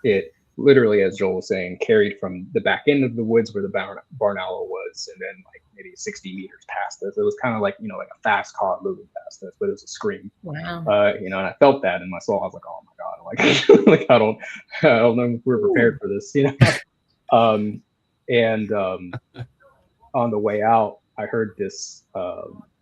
it literally, as Joel was saying, carried from the back end of the woods where the barn owl was, and then like maybe 60 meters past us. It was kind of like, you know, like a fast car moving past us, but it was a scream. Wow. You know, and I felt that in my soul. I was like, oh my God, like I don't know if we're prepared for this, you know. On the way out, I heard this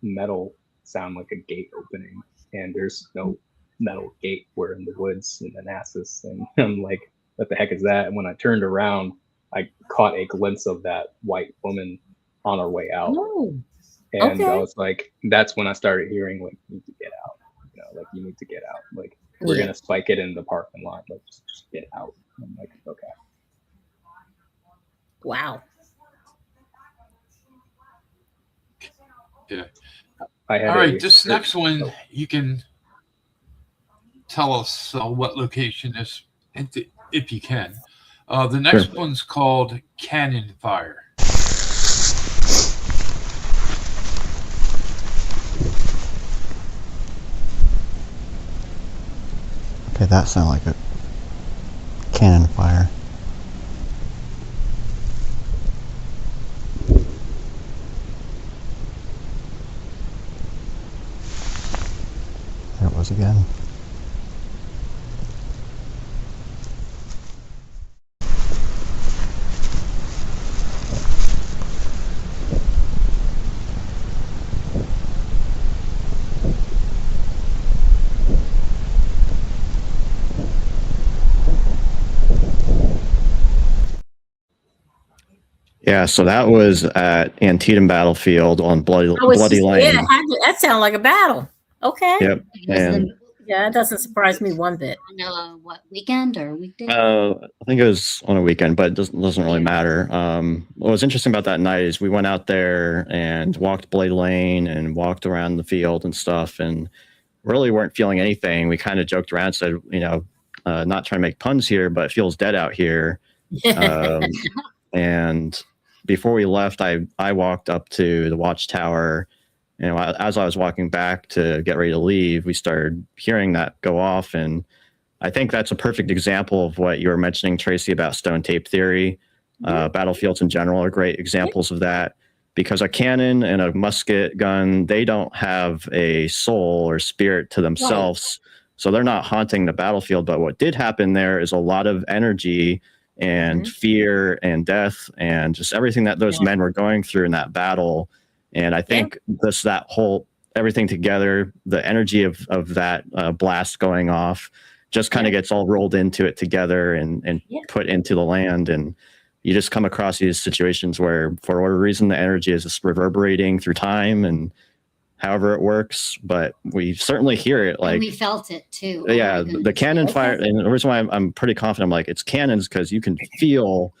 metal sound like a gate opening, and there's no metal gate. We're in the woods in Manassas, and I'm like, what the heck is that? And when I turned around, I caught a glimpse of that white woman on her way out. Oh, And okay. I was like, that's when I started hearing, like, you need to get out. You know, like, you need to get out. Like, we're Yeah. going to spike it in the parking lot. Like, just get out. I'm like, okay. Wow. Yeah. I had All right, this next one, you can tell us what location is, if you can. The next one's called Cannon Fire. Okay, that sounded like a cannon fire. There it was again. Yeah, so that was at Antietam Battlefield on Bloody Lane. Yeah, that sounded like a battle. Okay. Yep. And yeah, it doesn't surprise me one bit. What, weekend or weekday? I think it was on a weekend, but it doesn't really matter. What was interesting about that night is we went out there and walked Bloody Lane and walked around the field and stuff, and really weren't feeling anything. We kind of joked around, said, not trying to make puns here, but it feels dead out here. And before we left, I walked up to the watchtower, and as I was walking back to get ready to leave, we started hearing that go off. And I think that's a perfect example of what you were mentioning, Tracy, about stone tape theory. Battlefields in general are great examples of that, because a cannon and a musket gun, they don't have a soul or spirit to themselves. Right. So they're not haunting the battlefield. But what did happen there is a lot of energy and fear and death and just everything that those men were going through in that battle. And I think that whole, everything together, the energy of that blast going off just kind of gets all rolled into it together and put into the land. And you just come across these situations where, for whatever reason, the energy is just reverberating through time and however it works, but we certainly hear it. Like, and we felt it too. Yeah, the cannon fire, and the reason why I'm pretty confident, I'm like, it's cannons, because you can feel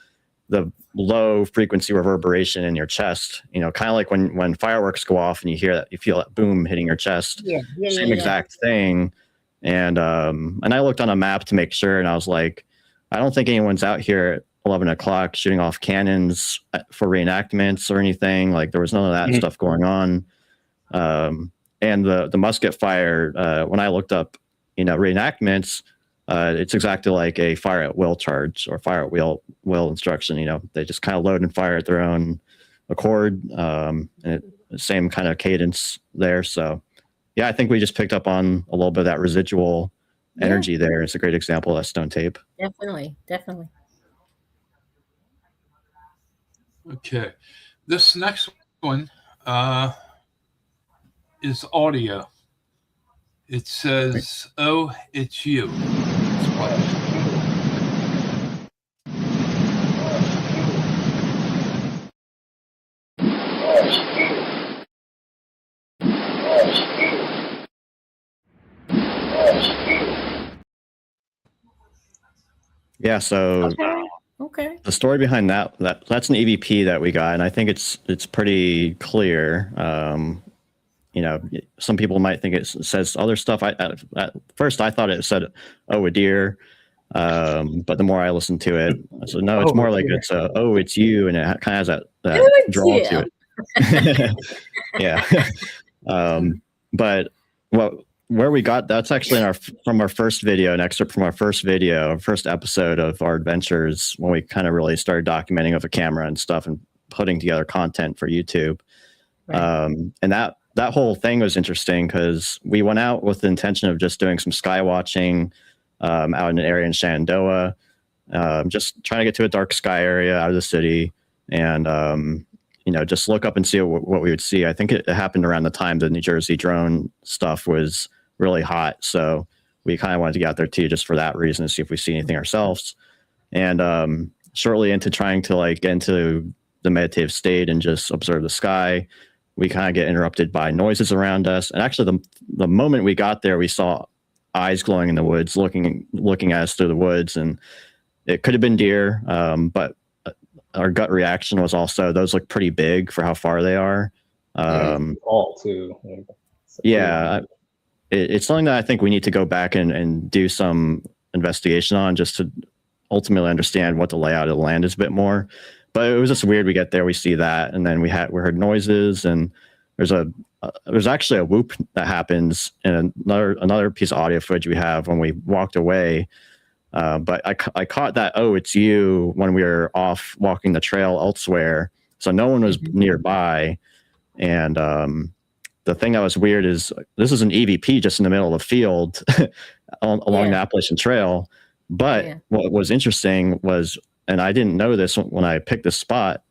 the low frequency reverberation in your chest. Kind of like when fireworks go off and you hear that, you feel that boom hitting your chest. Same exact thing. And I looked on a map to make sure, and I was like, I don't think anyone's out here at 11 o'clock shooting off cannons for reenactments or anything. Like, there was none of that stuff going on. And the musket fire, when I looked up, reenactments, it's exactly like a fire at will charge or fire at will instruction. They just kind of load and fire at their own accord, and same kind of cadence there. So yeah, I think we just picked up on a little bit of that residual energy there. It's a great example of that stone tape. Definitely. Okay. This next one is audio. It says, "Oh, it's you." Yeah, so Okay. the story behind that's an EVP that we got, and I think it's pretty clear. Some people might think it says other stuff. At first I thought it said, "Oh, a deer," but the more I listened to it, I said, no, it's more like it's "Oh, it's you," and it kind of has that draw to it. Yeah. But where we got, that's actually from our first video, an excerpt from our first episode of our adventures, when we kind of really started documenting with a camera and stuff and putting together content for YouTube. Right. And that whole thing was interesting because we went out with the intention of just doing some sky watching out in an area in Shenandoah, just trying to get to a dark sky area out of the city and, just look up and see what we would see. I think it happened around the time the New Jersey drone stuff was really hot. So we kind of wanted to get out there too, just for that reason, to see if we see anything ourselves. And shortly into trying to like get into the meditative state and just observe the sky, we kind of get interrupted by noises around us. And actually, the moment we got there, we saw eyes glowing in the woods, looking at us through the woods, and it could have been deer, but our gut reaction was also those look pretty big for how far they are. All too. Yeah, it's something that I think we need to go back and do some investigation on, just to ultimately understand what the layout of the land is a bit more. But it was just weird. We get there, we see that, and then we heard noises, and there's actually a whoop that happens in another piece of audio footage we have when we walked away. But I caught that, oh, it's you, when we were off walking the trail elsewhere. So no one was nearby. And the thing that was weird is this is an EVP just in the middle of the field along the Appalachian Trail. But what was interesting was, and I didn't know this when I picked this spot,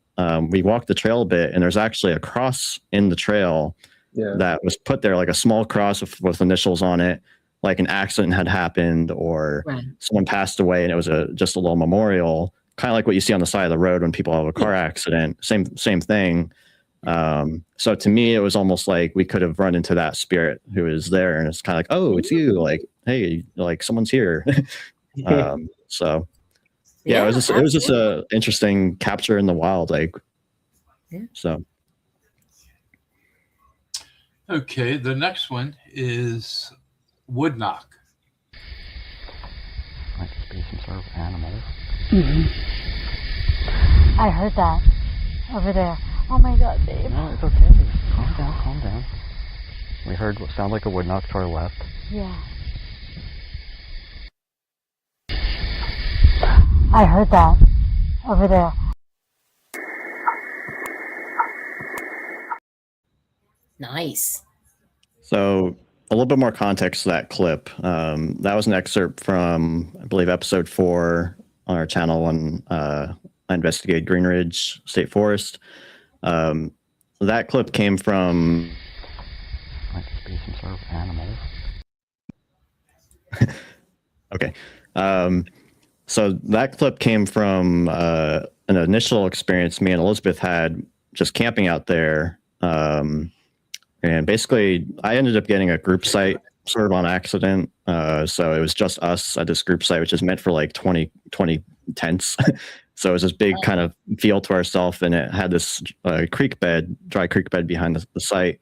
we walked the trail a bit, and there's actually a cross in the trail that was put there, like a small cross with initials on it, like an accident had happened or someone passed away, and it was just a little memorial, kind of like what you see on the side of the road when people have a car accident. Same thing. So to me, it was almost like we could have run into that spirit who is there, and it's kind of like, oh, it's you, like, hey, like someone's here. So it was just a interesting capture in the wild, like. So okay, the next one is wood knock. Might just be some sort of animal. I heard that over there. Oh my God, Dave. No, it's okay. Calm down. We heard what sounded like a wood knock to our left. Yeah. I heard that over there. Nice. So a little bit more context to that clip. That was an excerpt from, I believe, episode 4 on our channel when I investigated Green Ridge State Forest. That clip came from... Might just be some sort of animal. Okay. So that clip came from an initial experience me and Elizabeth had just camping out there. And basically, I ended up getting a group site sort of on accident. So it was just us at this group site, which is meant for like 20 tents. So it was this big kind of field to ourselves, and it had this dry creek bed behind the site.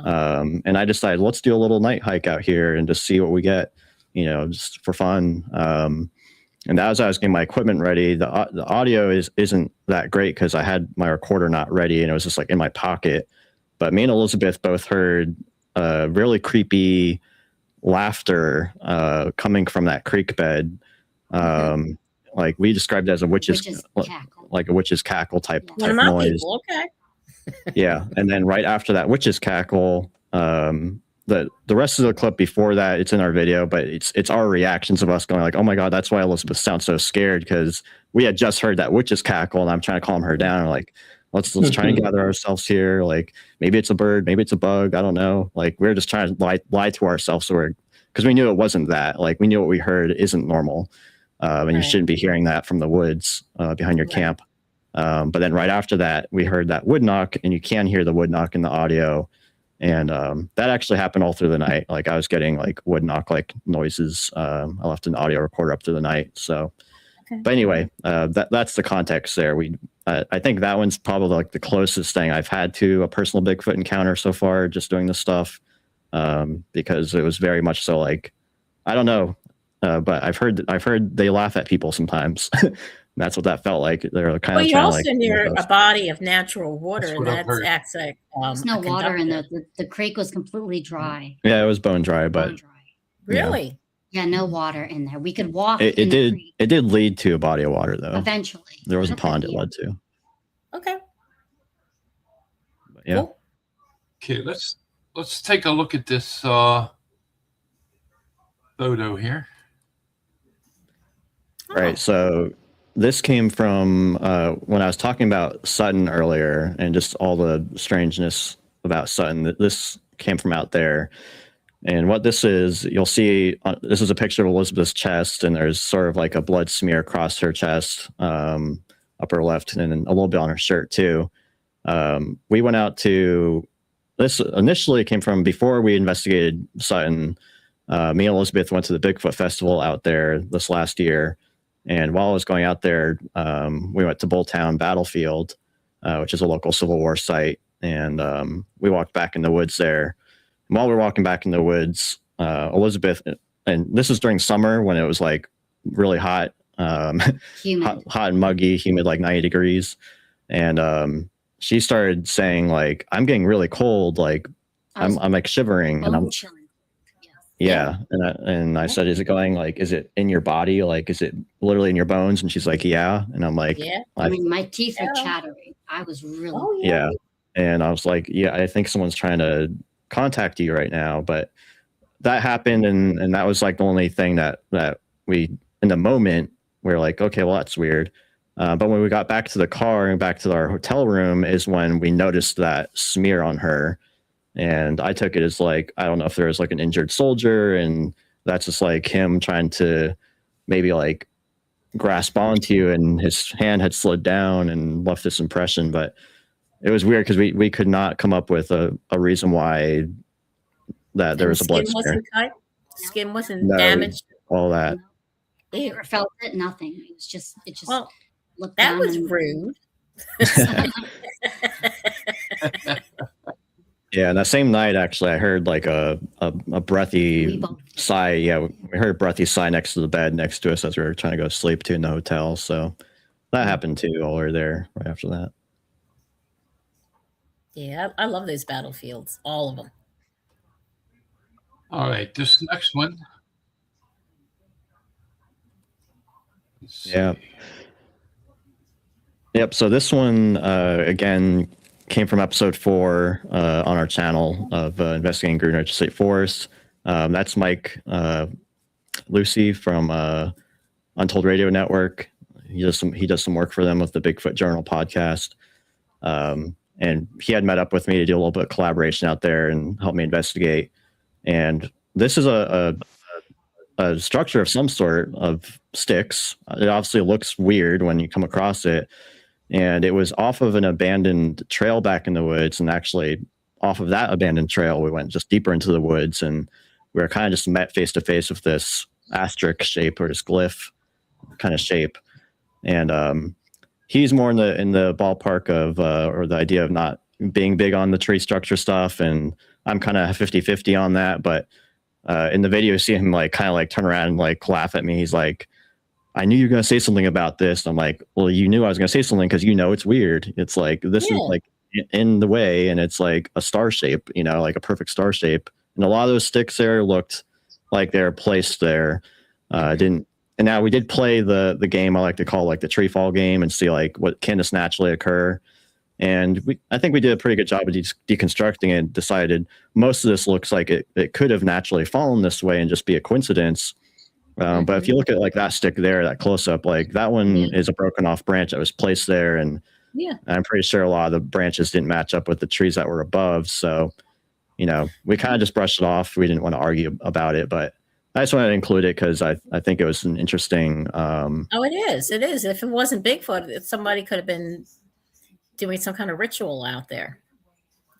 And I decided, let's do a little night hike out here and just see what we get, just for fun. And as I was getting my equipment ready, the audio isn't that great because I had my recorder not ready, and it was just like in my pocket. But me and Elizabeth both heard really creepy laughter coming from that creek bed. Like we described it as a witch's cackle. Like a witch's cackle type noise. People, okay. Yeah, and then right after that witch's cackle, the rest of the clip before that, it's in our video, but it's our reactions of us going like, oh my God, that's why Elizabeth sounds so scared, because we had just heard that witch's cackle, and I'm trying to calm her down. And like, let's try and gather ourselves here. Like maybe it's a bird, maybe it's a bug. I don't know. Like we're just trying to lie to ourselves. So because we knew it wasn't that. Like we knew what we heard isn't normal. And you shouldn't be hearing that from the woods behind your camp. But then right after that, we heard that wood knock, and you can hear the wood knock in the audio. And that actually happened all through the night. Like I was getting like wood knock like noises. I left an audio recorder up through the night. So, but anyway, that's the context there. I think that one's probably like the closest thing I've had to a personal Bigfoot encounter so far, just doing this stuff, because it was very much so like, I don't know, but I've heard they laugh at people sometimes. That's what that felt like. They're kind of. Well, you're also near a body of natural water, and that's actually there's no water in there. The creek was completely dry. Yeah, it was bone dry, but really. Yeah, no water in there. We could walk. It did lead to a body of water, though. Eventually, there was a pond it led to. Okay. But, yeah. Cool. Okay, let's take a look at this photo here. Right. So this came from when I was talking about Sutton earlier, and just all the strangeness about Sutton. This came from out there. And what this is, you'll see, this is a picture of Elizabeth's chest, and there's sort of like a blood smear across her chest, upper left, and then a little bit on her shirt too. We went out to, this initially came from before we investigated Sutton. Me and Elizabeth went to the Bigfoot Festival out there this last year. And while I was going out there, we went to Bulltown Battlefield, which is a local Civil War site. And we walked back in the woods there. And while we were walking back in the woods, Elizabeth, and this is during summer when it was like really hot, hot and muggy, humid, like 90 degrees. And she started saying like, I'm getting really cold. Like I'm like shivering, and I'm chilling. yeah. And I said, is it going like, is it in your body? Like, is it literally in your bones? And she's like, yeah. And I'm like, Yeah. I mean, my teeth are chattering. I was really, yeah. And I was like, yeah, I think someone's trying to contact you right now. But that happened. And that was like the only thing that we, in the moment, we were like, okay, well, that's weird. But when we got back to the car and back to our hotel room is when we noticed that smear on her. And I took it as like, I don't know if there was like an injured soldier, and that's just like him trying to maybe like grasp onto you, and his hand had slid down and left this impression. But it was weird because we could not come up with a reason why that there was a blood smear. Skin wasn't damaged. All that. I never felt it. Nothing. It was just. It just. Well, looked that down was and- rude. Yeah, and that same night, actually, I heard like a breathy sigh. Yeah, we heard a breathy sigh next to the bed next to us as we were trying to go to sleep too in the hotel. So that happened too while we were there right after that. Yeah, I love those battlefields, all of them. All right, this next one. Yeah. Yep. So this one, again, came from episode 4 on our channel of investigating Green Ridge State Forest. That's Mike Lucy from Untold Radio Network. He does some work for them with the Bigfoot Journal podcast. And he had met up with me to do a little bit of collaboration out there and help me investigate. And this is a structure of some sort of sticks. It obviously looks weird when you come across it. And it was off of an abandoned trail back in the woods. And actually off of that abandoned trail, we went just deeper into the woods, and we were kind of just met face to face with this asterisk shape or this glyph kind of shape. And he's more in the ballpark of, or the idea of not being big on the tree structure stuff. And I'm kind of 50-50 on that. But in the video, you see him like kind of like turn around and like laugh at me. He's like, I knew you were going to say something about this. I'm like, well, you knew I was going to say something because you know it's weird. It's like, this is like in the way, and it's like a star shape, like a perfect star shape. And a lot of those sticks there looked like they're placed there. And now we did play the game I like to call like the tree fall game and see like what can this naturally occur. And I think we did a pretty good job of deconstructing it and decided most of this looks like it could have naturally fallen this way and just be a coincidence. But if you look at like that stick there, that close up, like that one is a broken off branch that was placed there. And I'm pretty sure a lot of the branches didn't match up with the trees that were above. So, we kind of just brushed it off. We didn't want to argue about it, but I just wanted to include it because I think it was an interesting. Oh, it is. It is. If it wasn't Bigfoot, somebody could have been doing some kind of ritual out there.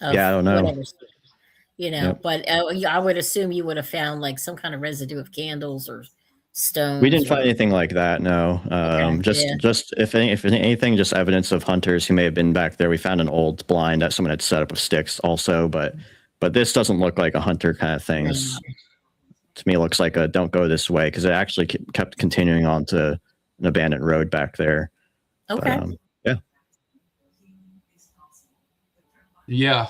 Yeah, I don't know. Whatever, but I would assume you would have found like some kind of residue of candles or stones. We didn't find anything like that. No. Just if anything, just evidence of hunters who may have been back there. We found an old blind that someone had set up with sticks also, but this doesn't look like a hunter kind of thing. To me, it looks like a don't go this way, because it actually kept continuing on to an abandoned road back there. Okay. But, yeah.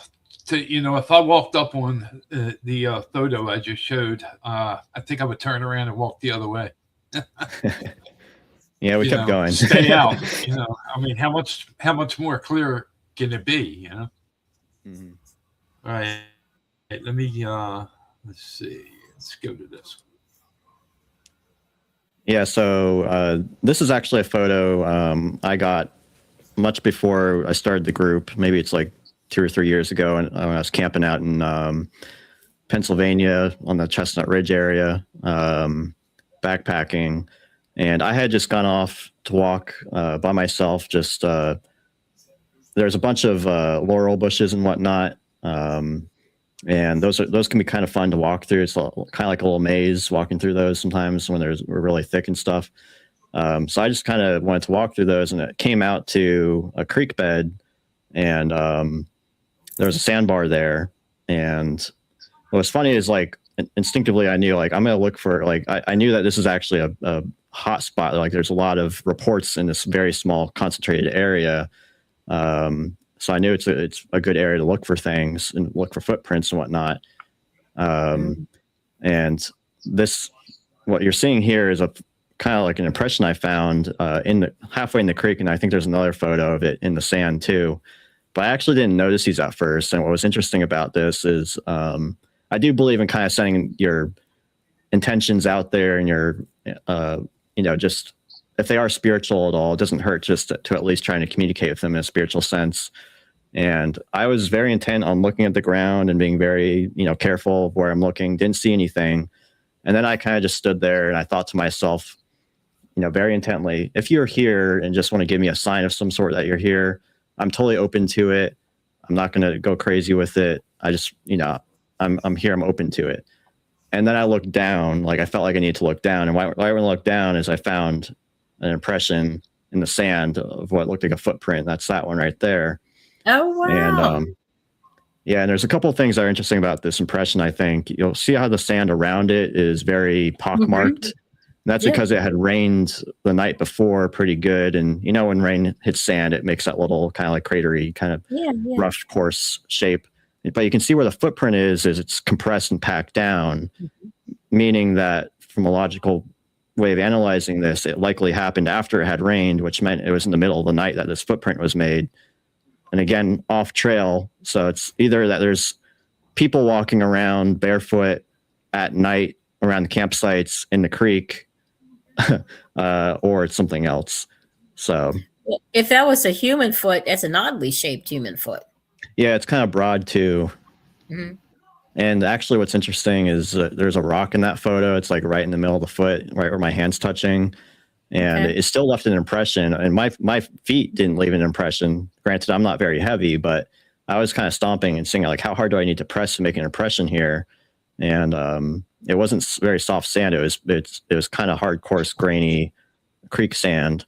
If I walked up on the photo I just showed, I think I would turn around and walk the other way. Yeah, we kept going. Stay out. I mean, how much more clear can it be? Mm-hmm. All right. Let me let's see. Let's go to this. Yeah. So this is actually a photo I got much before I started the group. Maybe it's like 2 or 3 years ago, and I was camping out in Pennsylvania on the Chestnut Ridge area, backpacking. And I had just gone off to walk by myself. Just there's a bunch of laurel bushes and whatnot. And those can be kind of fun to walk through. It's kind of like a little maze walking through those sometimes when we're really thick and stuff. So I just kind of wanted to walk through those, and it came out to a creek bed, and there was a sandbar there. And what was funny is, like, instinctively I knew, like, I'm going to look for, like, I knew that this is actually a hot spot. Like, there's a lot of reports in this very small concentrated area. So I knew it's a good area to look for things and look for footprints and whatnot. And this, what you're seeing here is a kind of like an impression I found halfway in the creek. And I think there's another photo of it in the sand too, but I actually didn't notice these at first. And what was interesting about this is, I do believe in kind of setting your intentions out there, and your, just if they are spiritual at all, it doesn't hurt just to at least trying to communicate with them in a spiritual sense. And I was very intent on looking at the ground and being very, careful of where I'm looking, didn't see anything. And then I kind of just stood there and I thought to myself, very intently, if you're here and just want to give me a sign of some sort that you're here, I'm totally open to it. I'm not going to go crazy with it. I just, I'm here, I'm open to it. And then I looked down, like I felt like I needed to look down. And why I went to look down is I found an impression in the sand of what looked like a footprint. That's that one right there. Oh, wow. And and there's a couple of things that are interesting about this impression. I think you'll see how the sand around it is very pockmarked. That's because it had rained the night before pretty good. And, when rain hits sand, it makes that little kind of like cratery, kind of rough, coarse shape. But you can see where the footprint is it's compressed and packed down, meaning that from a logical way of analyzing this, it likely happened after it had rained, which meant it was in the middle of the night that this footprint was made. And again, off trail. So it's either that there's people walking around barefoot at night around the campsites in the creek, or it's something else. So if that was a human foot, that's an oddly shaped human foot. Yeah, it's kind of broad too. And actually what's interesting is there's a rock in that photo. It's like right in the middle of the foot, right where my hand's touching. And it still left an impression. And my feet didn't leave an impression. Granted, I'm not very heavy, but I was kind of stomping and seeing, like, how hard do I need to press to make an impression here? And it wasn't very soft sand. It was kind of hard, coarse, grainy creek sand.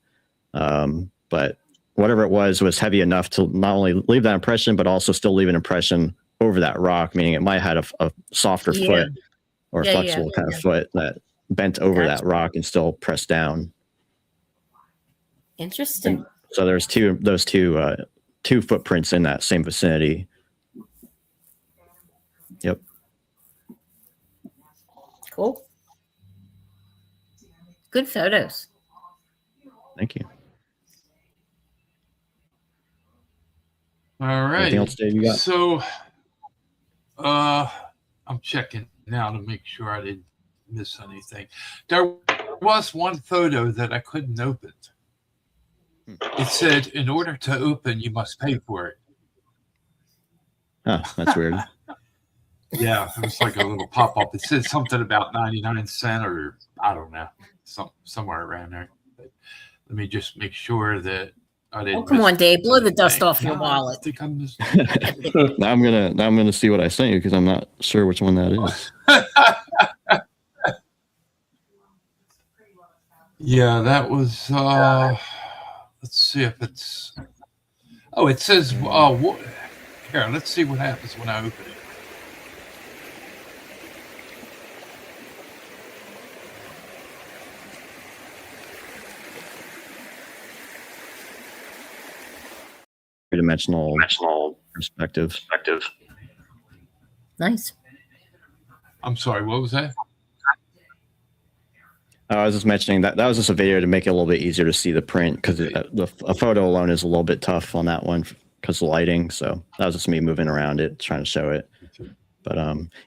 But whatever it was heavy enough to not only leave that impression, but also still leave an impression over that rock, meaning it might have had a softer foot or a flexible kind of foot that bent over that rock and still pressed down. Interesting. And so there's those two footprints in that same vicinity. Yep. Cool. Good photos. Thank you. All right. Anything else, Dave, you got? So I'm checking now to make sure I didn't miss anything. There was one photo that I couldn't open. It said, in order to open, you must pay for it. Oh, that's weird. Yeah, it was like a little pop-up. It said something about 99 cents or I don't know, somewhere around there. But let me just make sure that I didn't. Oh, come on, Dave. Blow the dust off your wallet. I think I'm just... Now I'm gonna see what I sent you because I'm not sure which one that is. Yeah, that was. Let's see if it's. Oh, it says. Here, let's see what happens when I open it. Three-dimensional perspective. Nice. I'm sorry, what was that? I was just mentioning that was just a video to make it a little bit easier to see the print because a photo alone is a little bit tough on that one because of lighting. So that was just me moving around it, trying to show it. But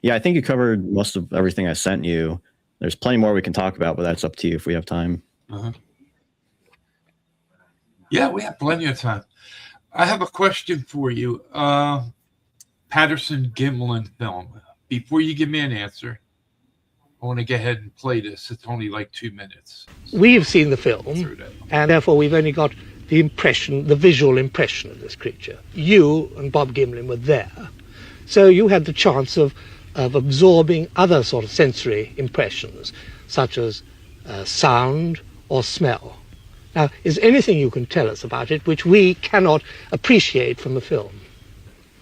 yeah, I think you covered most of everything I sent you. There's plenty more we can talk about, but that's up to you if we have time. Yeah, we have plenty of time. I have a question for you. Patterson Gimlin film. before you give me an answer, I want to go ahead and play this. It's only like 2 minutes. We've seen the film, and therefore we've only got the impression, the visual impression of this creature. You and Bob Gimlin were there, so you had the chance of absorbing other sort of sensory impressions, such as sound or smell. Now, is there anything you can tell us about it which we cannot appreciate from the film?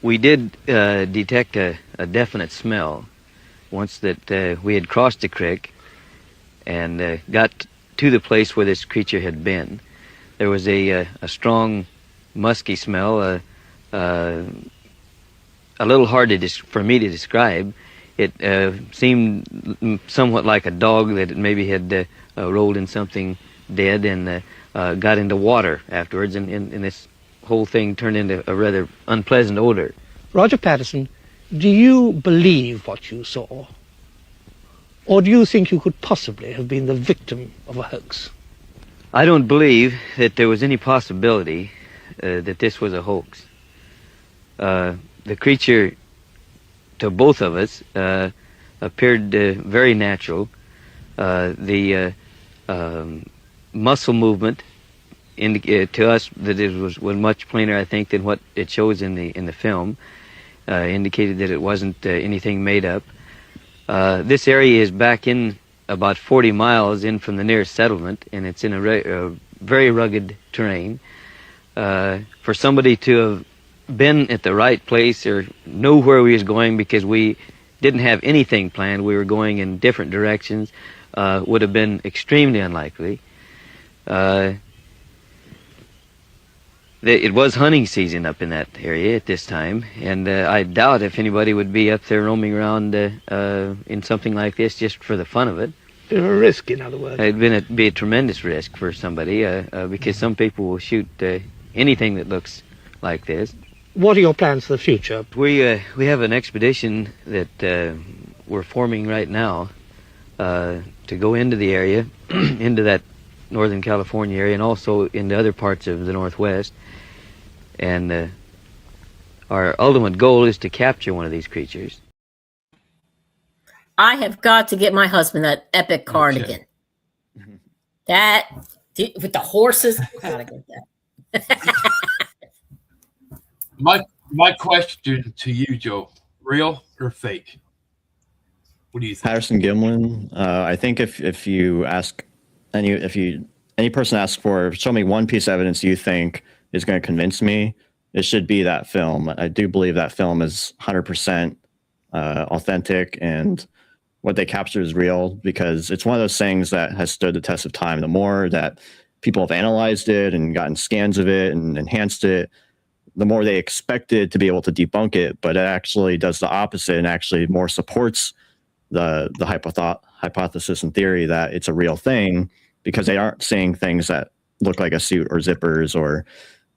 We did detect a definite smell once that we had crossed the creek and got to the place where this creature had been. There was a strong, musky smell, a little hard for me to describe. It seemed somewhat like a dog that maybe had rolled in something dead and got into water afterwards, and this whole thing turned into a rather unpleasant odor. Roger Patterson, do you believe what you saw? Or do you think you could possibly have been the victim of a hoax? I don't believe that there was any possibility that this was a hoax. The creature, to both of us, appeared very natural. The muscle movement to us that it was much plainer, I think, than what it shows in the film. Indicated that it wasn't anything made up. This area is back in about 40 miles in from the nearest settlement, and it's in a very rugged terrain. For somebody to have been at the right place or know where we was going, because we didn't have anything planned, we were going in different directions, would have been extremely unlikely. It was hunting season up in that area at this time, and I doubt if anybody would be up there roaming around in something like this just for the fun of it. Bit of a risk, in other words. It'd be a tremendous risk for somebody, because some people will shoot anything that looks like this. What are your plans for the future? We have an expedition that we're forming right now to go into the area, into that Northern California area, and also into other parts of the Northwest. And our ultimate goal is to capture one of these creatures. I have got to get my husband that epic cardigan. Okay. That with the horses. Gotta get that. My question to you, Joe: real or fake? What do you think? Patterson Gimlin. I think if you ask any person asks for, show me one piece of evidence you think is going to convince me, it should be that film. I do believe that film is 100% authentic, and what they capture is real, because it's one of those things that has stood the test of time. The more that people have analyzed it and gotten scans of it and enhanced it, the more they expected to be able to debunk it, but it actually does the opposite and actually more supports the hypothesis and theory that it's a real thing, because they aren't seeing things that look like a suit or zippers or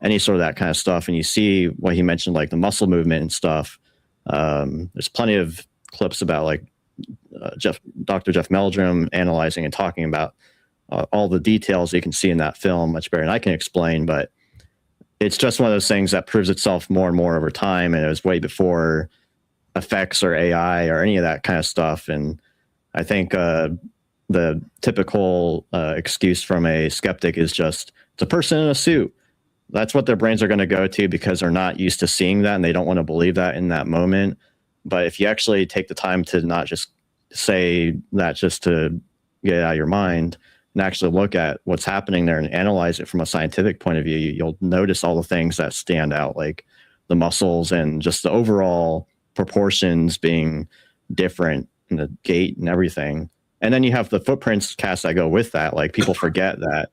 any sort of that kind of stuff. And you see what he mentioned, like the muscle movement and stuff. There's plenty of clips about like Dr. Jeff Meldrum analyzing and talking about all the details you can see in that film much better than I can explain, but it's just one of those things that proves itself more and more over time. And it was way before effects or AI or any of that kind of stuff. And I think the typical excuse from a skeptic is just, it's a person in a suit. That's what their brains are going to go to, because they're not used to seeing that and they don't want to believe that in that moment. But if you actually take the time to not just say that just to get it out of your mind and actually look at what's happening there and analyze it from a scientific point of view, you'll notice all the things that stand out, like the muscles and just the overall proportions being different and the gait and everything. And then you have the footprints cast that go with that. Like, people forget that.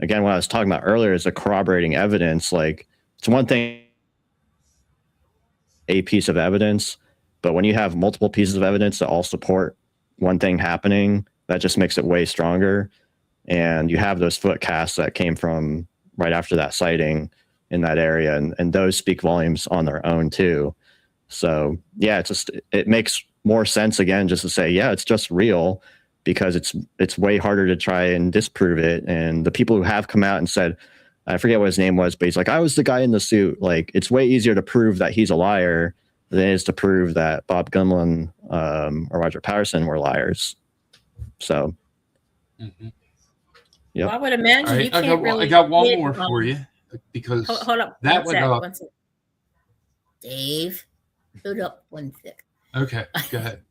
Again, what I was talking about earlier is the corroborating evidence. Like, it's one thing, a piece of evidence, but when you have multiple pieces of evidence that all support one thing happening, that just makes it way stronger. And you have those foot casts that came from right after that sighting in that area, and those speak volumes on their own too. So yeah, it makes more sense, again, just to say, yeah, it's just real, because it's way harder to try and disprove it. And the people who have come out and said, I forget what his name was, but he's like, I was the guy in the suit. Like, it's way easier to prove that he's a liar than it is to prove that Bob Gimlin or Roger Patterson were liars. So, Well, I would imagine you can't really. I got one more for you because hold up. That one sec. Dave, hold up one sec. Okay, go ahead.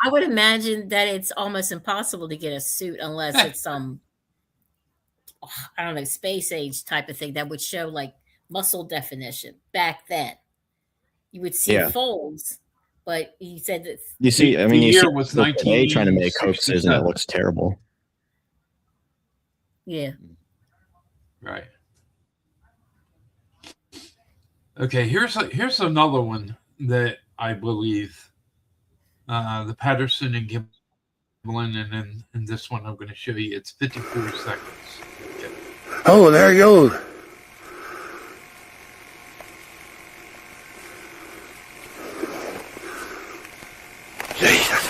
I would imagine that it's almost impossible to get a suit unless it's some, I don't know, space age type of thing that would show like muscle definition. Back then, you would see folds, but he said that you see. I mean, the you year see was today trying to make hoaxes, and it 1967. looks terrible. Yeah. Right. Okay, here's another one that I believe the Patterson and Gimlin, and then in this one I'm going to show you. It's 54 seconds. Okay. Oh, there he goes. Jesus.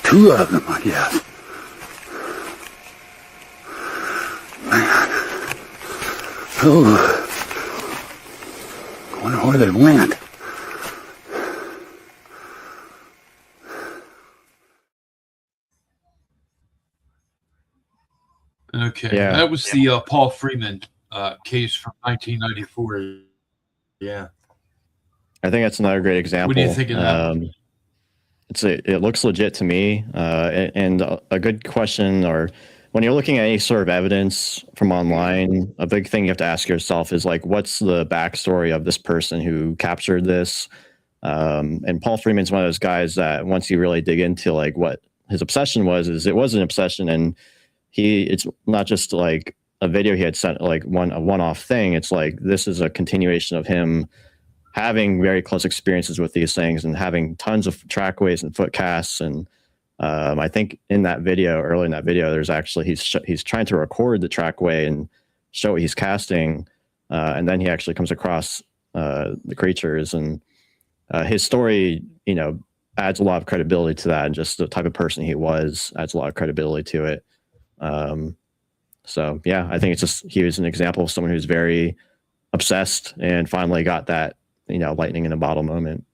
Two of them, I guess. Man. Oh. I wonder where they went. Okay, Yeah. that was the Paul Freeman case from 1994. Yeah. I think that's another great example. What do you think of that? It looks legit to me, and a good question, or when you're looking at any sort of evidence from online, a big thing you have to ask yourself is like, what's the backstory of this person who captured this? And Paul Freeman's one of those guys that once you really dig into like what his obsession was, is it was an obsession, and it's not just like a video he had sent, like a one-off thing. It's like this is a continuation of him having very close experiences with these things and having tons of trackways and foot casts. And I think early in that video, there's actually, he's trying to record the trackway and show what he's casting. And then he actually comes across the creatures, and his story, adds a lot of credibility to that. And just the type of person he was adds a lot of credibility to it. So yeah, I think he was an example of someone who's very obsessed and finally got that, lightning in a bottle moment.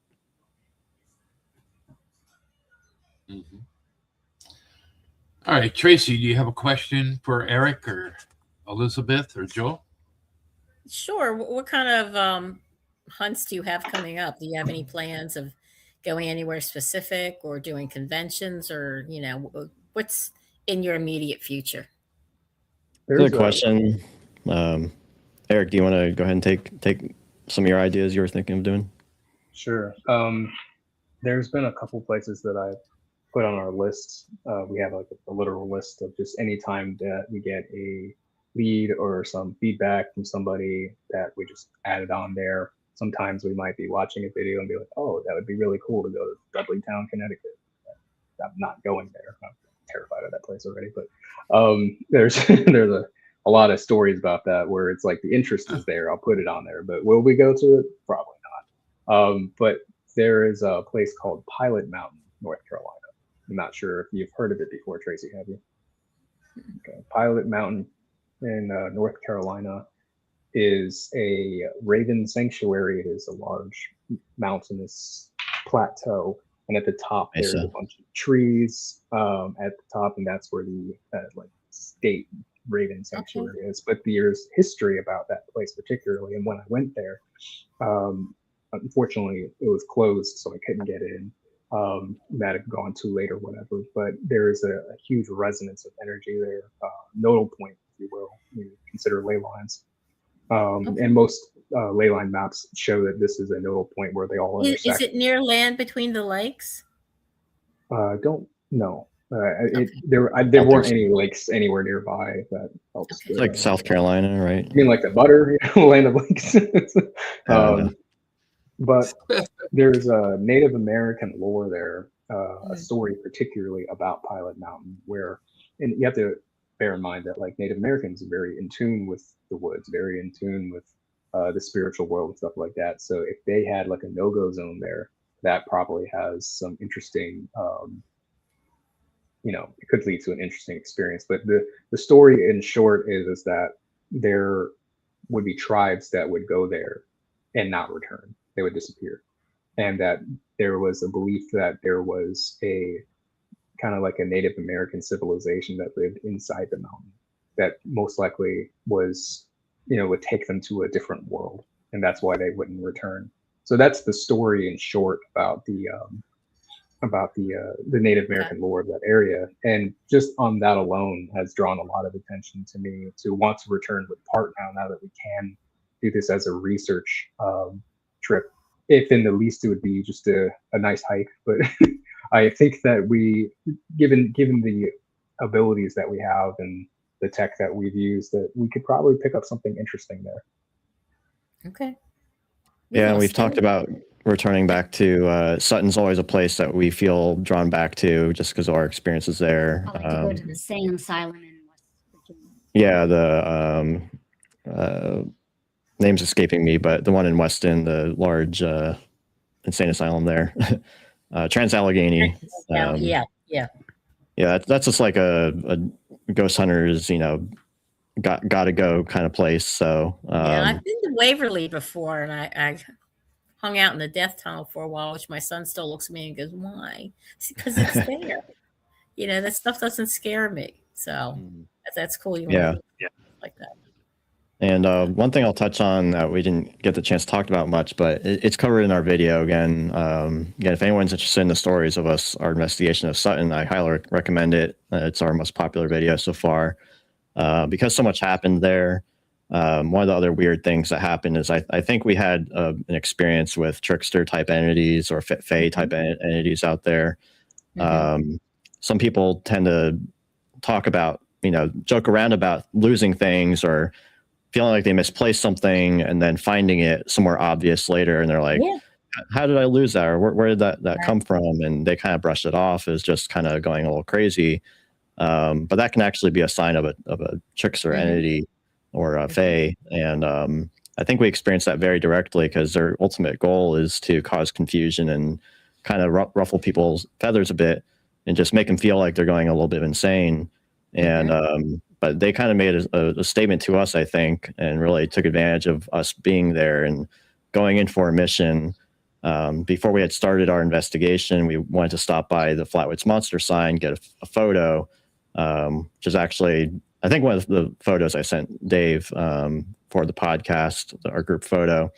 Mm-hmm. All right, Tracy, do you have a question for Eric or Elizabeth or Joel? Sure. What kind of hunts do you have coming up? Do you have any plans of going anywhere specific or doing conventions, or what's in your immediate future? Good question. Eric, do you want to go ahead and take some of your ideas you were thinking of doing? Sure. There's been a couple places that I've put on our list. We have like a literal list of just any time that we get a lead or some feedback from somebody that we just added on there. Sometimes we might be watching a video and be like, oh, that would be really cool to go to Dudleytown, Connecticut. I'm not going there. I'm terrified of that place already. But there's a lot of stories about that where it's like the interest is there. I'll put it on there. But will we go to it? Probably not. But there is a place called Pilot Mountain, North Carolina. I'm not sure if you've heard of it before, Tracy, have you? Okay. Pilot Mountain in North Carolina is a raven sanctuary. It is a large mountainous plateau, and at the top there's a bunch of trees at the top, and that's where the state raven sanctuary is. But there's history about that place particularly, and when I went there, unfortunately it was closed, so I couldn't get in. That had gone too late or whatever, but there is a huge resonance of energy there, nodal point, if you will, when you consider ley lines. And most ley line maps show that this is a nodal point where they all intersect. Is it near land between the lakes? Don't know. There weren't any lakes anywhere nearby. If that helps. It's like South Carolina, right? I mean, like the butter, land of lakes. But there's a Native American lore there a story particularly about Pilot Mountain, where, and you have to bear in mind that like Native Americans are very in tune with the woods, very in tune with the spiritual world and stuff like that. So if they had like a no-go zone there, that probably has some interesting, it could lead to an interesting experience. But the story in short is that there would be tribes that would go there and not return. They would disappear. And that there was a belief that there was a kind of like a Native American civilization that lived inside the mountain that most likely was, would take them to a different world. And that's why they wouldn't return. So that's the story in short about the Native American lore of that area. And just on that alone has drawn a lot of attention to me to want to return with part now that we can do this as a research trip. If in the least it would be just a nice hike, but I think that given the abilities that we have and the tech that we've used, that we could probably pick up something interesting there. Okay. Yeah, and we've talked about returning back to Sutton's always a place that we feel drawn back to just because of our experiences there. I like to go to the Salem Asylum in West Virginia. Yeah, the name's escaping me, but the one in Weston, the large insane asylum there, Trans-Allegheny. Yeah. Yeah, that's just like a ghost hunters, gotta go kind of place. So yeah, I've been to Waverly before, and I hung out in the death tunnel for a while, which my son still looks at me and goes, "Why?" Because it's there. That stuff doesn't scare me. So that's cool. Yeah, like that. And one thing I'll touch on that we didn't get the chance to talk about much, but it's covered in our video again. Again, if anyone's interested in the stories of our investigation of Sutton, I highly recommend it. It's our most popular video so far. Because so much happened there. One of the other weird things that happened is I think we had an experience with trickster type entities or fae type entities out there. Some people tend to talk about, joke around about losing things or feeling like they misplaced something and then finding it somewhere obvious later. And they're like, how did I lose that? Or where did that come from? And they kind of brush it off as just kind of going a little crazy. But that can actually be a sign of a trickster entity or a fae. And I think we experienced that very directly because their ultimate goal is to cause confusion and kind of ruffle people's feathers a bit and just make them feel like they're going a little bit insane. And but they kind of made a statement to us, I think, and really took advantage of us being there and going in for a mission. Before we had started our investigation, we wanted to stop by the Flatwoods Monster sign, get a photo, which is actually, I think, one of the photos I sent Dave for the podcast, our group photo.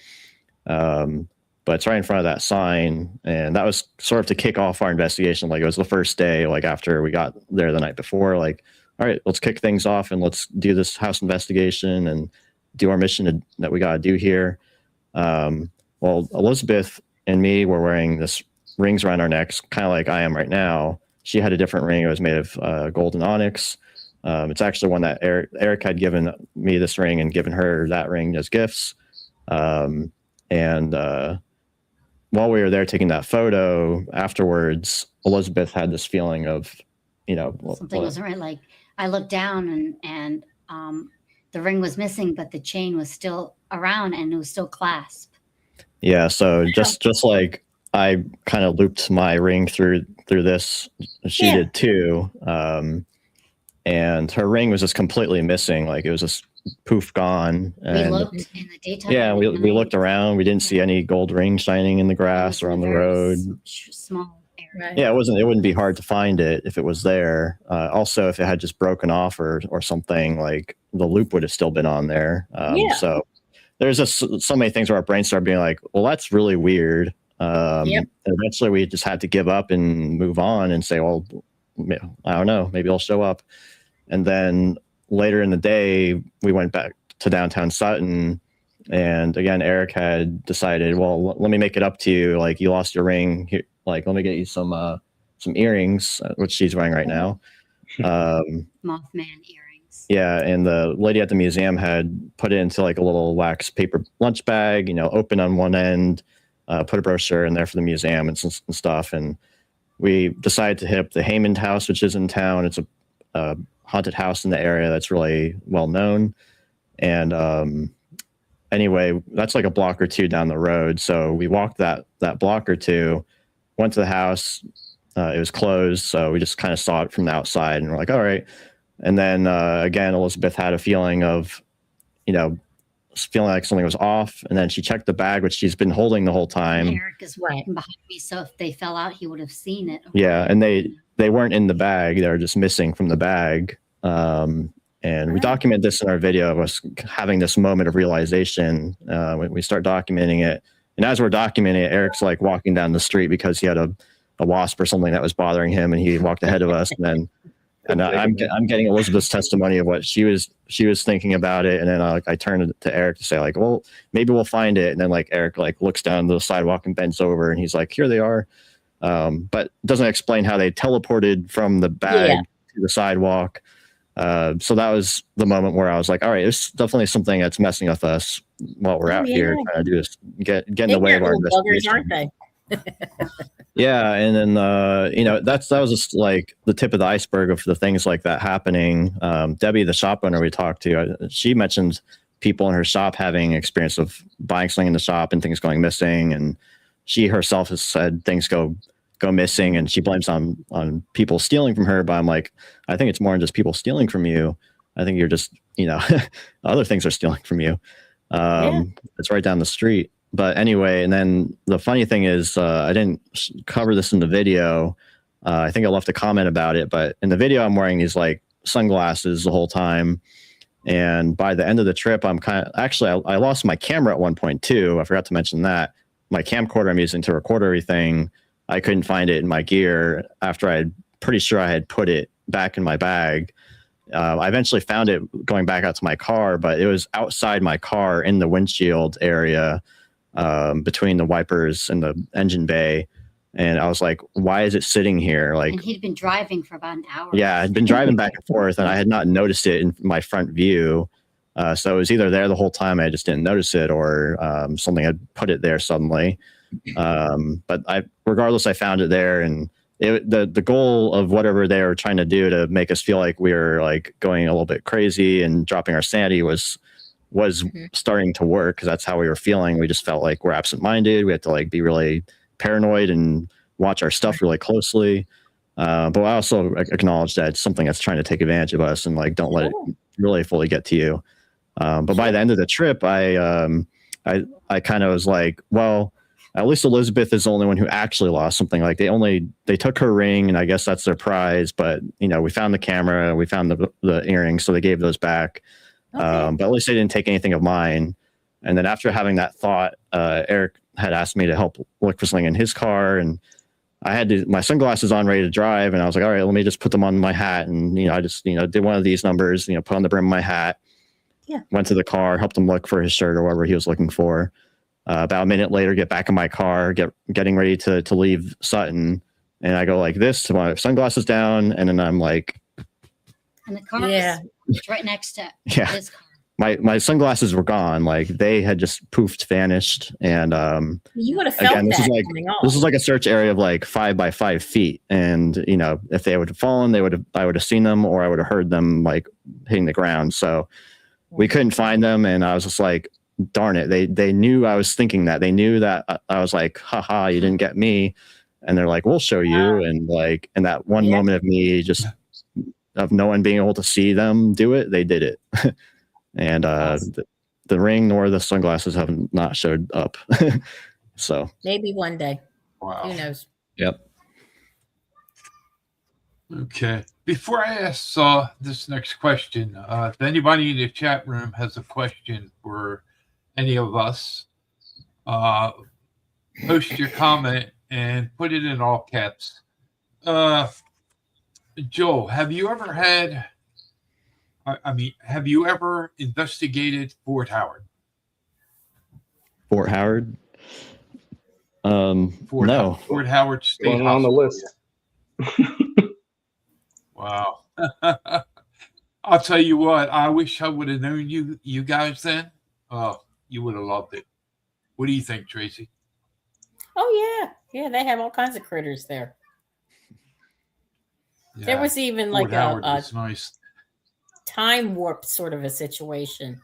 But it's right in front of that sign. And that was sort of to kick off our investigation. Like, it was the first day, like after we got there the night before, like, all right, let's kick things off and let's do this house investigation and do our mission that we got to do here. Well, Elizabeth and me were wearing this rings around our necks, kind of like I am right now. She had a different ring. It was made of gold and onyx. It's actually one that Eric had given me this ring and given her that ring as gifts. And while we were there taking that photo, afterwards, Elizabeth had this feeling of, something wasn't right. Like, I looked down and the ring was missing, but the chain was still around and it was still clasped. Yeah. So just like I kind of looped my ring through this, she did too. And her ring was just completely missing. Like, it was just poof gone. And we looked in the daytime. Yeah. We looked around. We didn't see any gold ring shining in the grass or on the road. Small. Right. Yeah, it wouldn't be hard to find it if it was there. Also, if it had just broken off or something, like, the loop would have still been on there. So there's just so many things where our brains start being like, well, that's really weird. And eventually we just had to give up and move on and say, well, I don't know, maybe it'll show up. And then later in the day, we went back to downtown Sutton. And again, Eric had decided, well, let me make it up to you. Like, you lost your ring. Here, like, let me get you some earrings, which she's wearing right now. Mothman earrings. Yeah, and the lady at the museum had put it into like a little wax paper lunch bag, open on one end, put a brochure in there for the museum and stuff. And we decided to hit up the Haymond House, which is in town. It's a haunted house in the area that's really well known. And anyway, that's like a block or two down the road. So we walked that block or two, went to the house. It was closed, so we just kind of saw it from the outside, and we're like, all right. And then again, Elizabeth had a feeling of, feeling like something was off. And then she checked the bag, which she's been holding the whole time. Eric is walking behind me, so if they fell out, he would have seen it. Yeah, and they weren't in the bag; they were just missing from the bag. And we document this in our video of us having this moment of realization. We start documenting it, and as we're documenting it, Eric's like walking down the street because he had a wasp or something that was bothering him, and he walked ahead of us. And I'm getting Elizabeth's testimony of what she was thinking about it, and then I turned to Eric to say like, well, maybe we'll find it. And then like Eric like looks down the sidewalk and bends over, and he's like, here they are, but doesn't explain how they teleported from the bag to the sidewalk. So that was the moment where I was like, all right, there's definitely something that's messing with us while we're out here trying to do this, get in the way of our investigation. Aren't they? Yeah, and then that was just like the tip of the iceberg of the things like that happening. Debbie, the shop owner we talked to, she mentioned people in her shop having experience of buying something in the shop and things going missing, and she herself has said things go missing, and she blames on people stealing from her. But I'm like, I think it's more than just people stealing from you. I think you're just other things are stealing from you. It's right down the street. But anyway, and then the funny thing is, I didn't cover this in the video. I think I left a comment about it, but in the video, I'm wearing these like sunglasses the whole time. And by the end of the trip, I lost my camera at one point too. I forgot to mention that. My camcorder I'm using to record everything, I couldn't find it in my gear after pretty sure I had put it back in my bag. I eventually found it going back out to my car, but it was outside my car in the windshield area. Between the wipers and the engine bay, and I was like, why is it sitting here? Like, and he'd been driving for about an hour. Yeah, I'd been driving back and forth, and I had not noticed it in my front view. So it was either there the whole time, I just didn't notice it, or something had put it there suddenly. But regardless, I found it there, and the goal of whatever they were trying to do to make us feel like we were like going a little bit crazy and dropping our sanity was starting to work, because that's how we were feeling. We just felt like we're absent-minded. We had to like be really paranoid and watch our stuff really closely. But I also acknowledge that it's something that's trying to take advantage of us, and like don't let it really fully get to you. But by the end of the trip, I kind of was like, well, at least Elizabeth is the only one who actually lost something. Like they took her ring, and I guess that's their prize. But we found the camera, we found the earrings, so they gave those back. But at least they didn't take anything of mine. And then after having that thought, Eric had asked me to help look for something in his car, and I had my sunglasses on ready to drive, and I was like, all right, let me just put them on my hat. And I just did one of these numbers, put on the brim of my hat. Yeah. Went to the car, helped him look for his shirt or whatever he was looking for. About a minute later, get back in my car, getting ready to leave Sutton, and I go like this to my sunglasses down, and then I'm like, and the car is right next to his car. My sunglasses were gone. Like they had just poofed, vanished. And you would have felt again, that this is like a search area of like 5 by 5 feet. And if they would have fallen, I would have seen them, or I would have heard them like hitting the ground. So we couldn't find them, and I was just like, darn it. They knew I was thinking that. They knew that I was like, haha, you didn't get me. And they're like, we'll show you. And like in that one moment of me just of no one being able to see them do it, they did it. And the ring nor the sunglasses have not showed up. So maybe one day. Wow. Who knows? Yep. Okay. Before I ask this next question, if anybody in the chat room has a question for any of us, post your comment and put it in all caps. Joe, have you ever have you ever investigated Fort Howard? Fort Howard? No. Fort Howard State Hospital. On the list. Wow. I'll tell you what, I wish I would have known you guys then. Oh, you would have loved it. What do you think, Tracy? Oh, yeah. Yeah, they have all kinds of critters there. There was even like Fort Howard a was nice. time warp sort of a situation.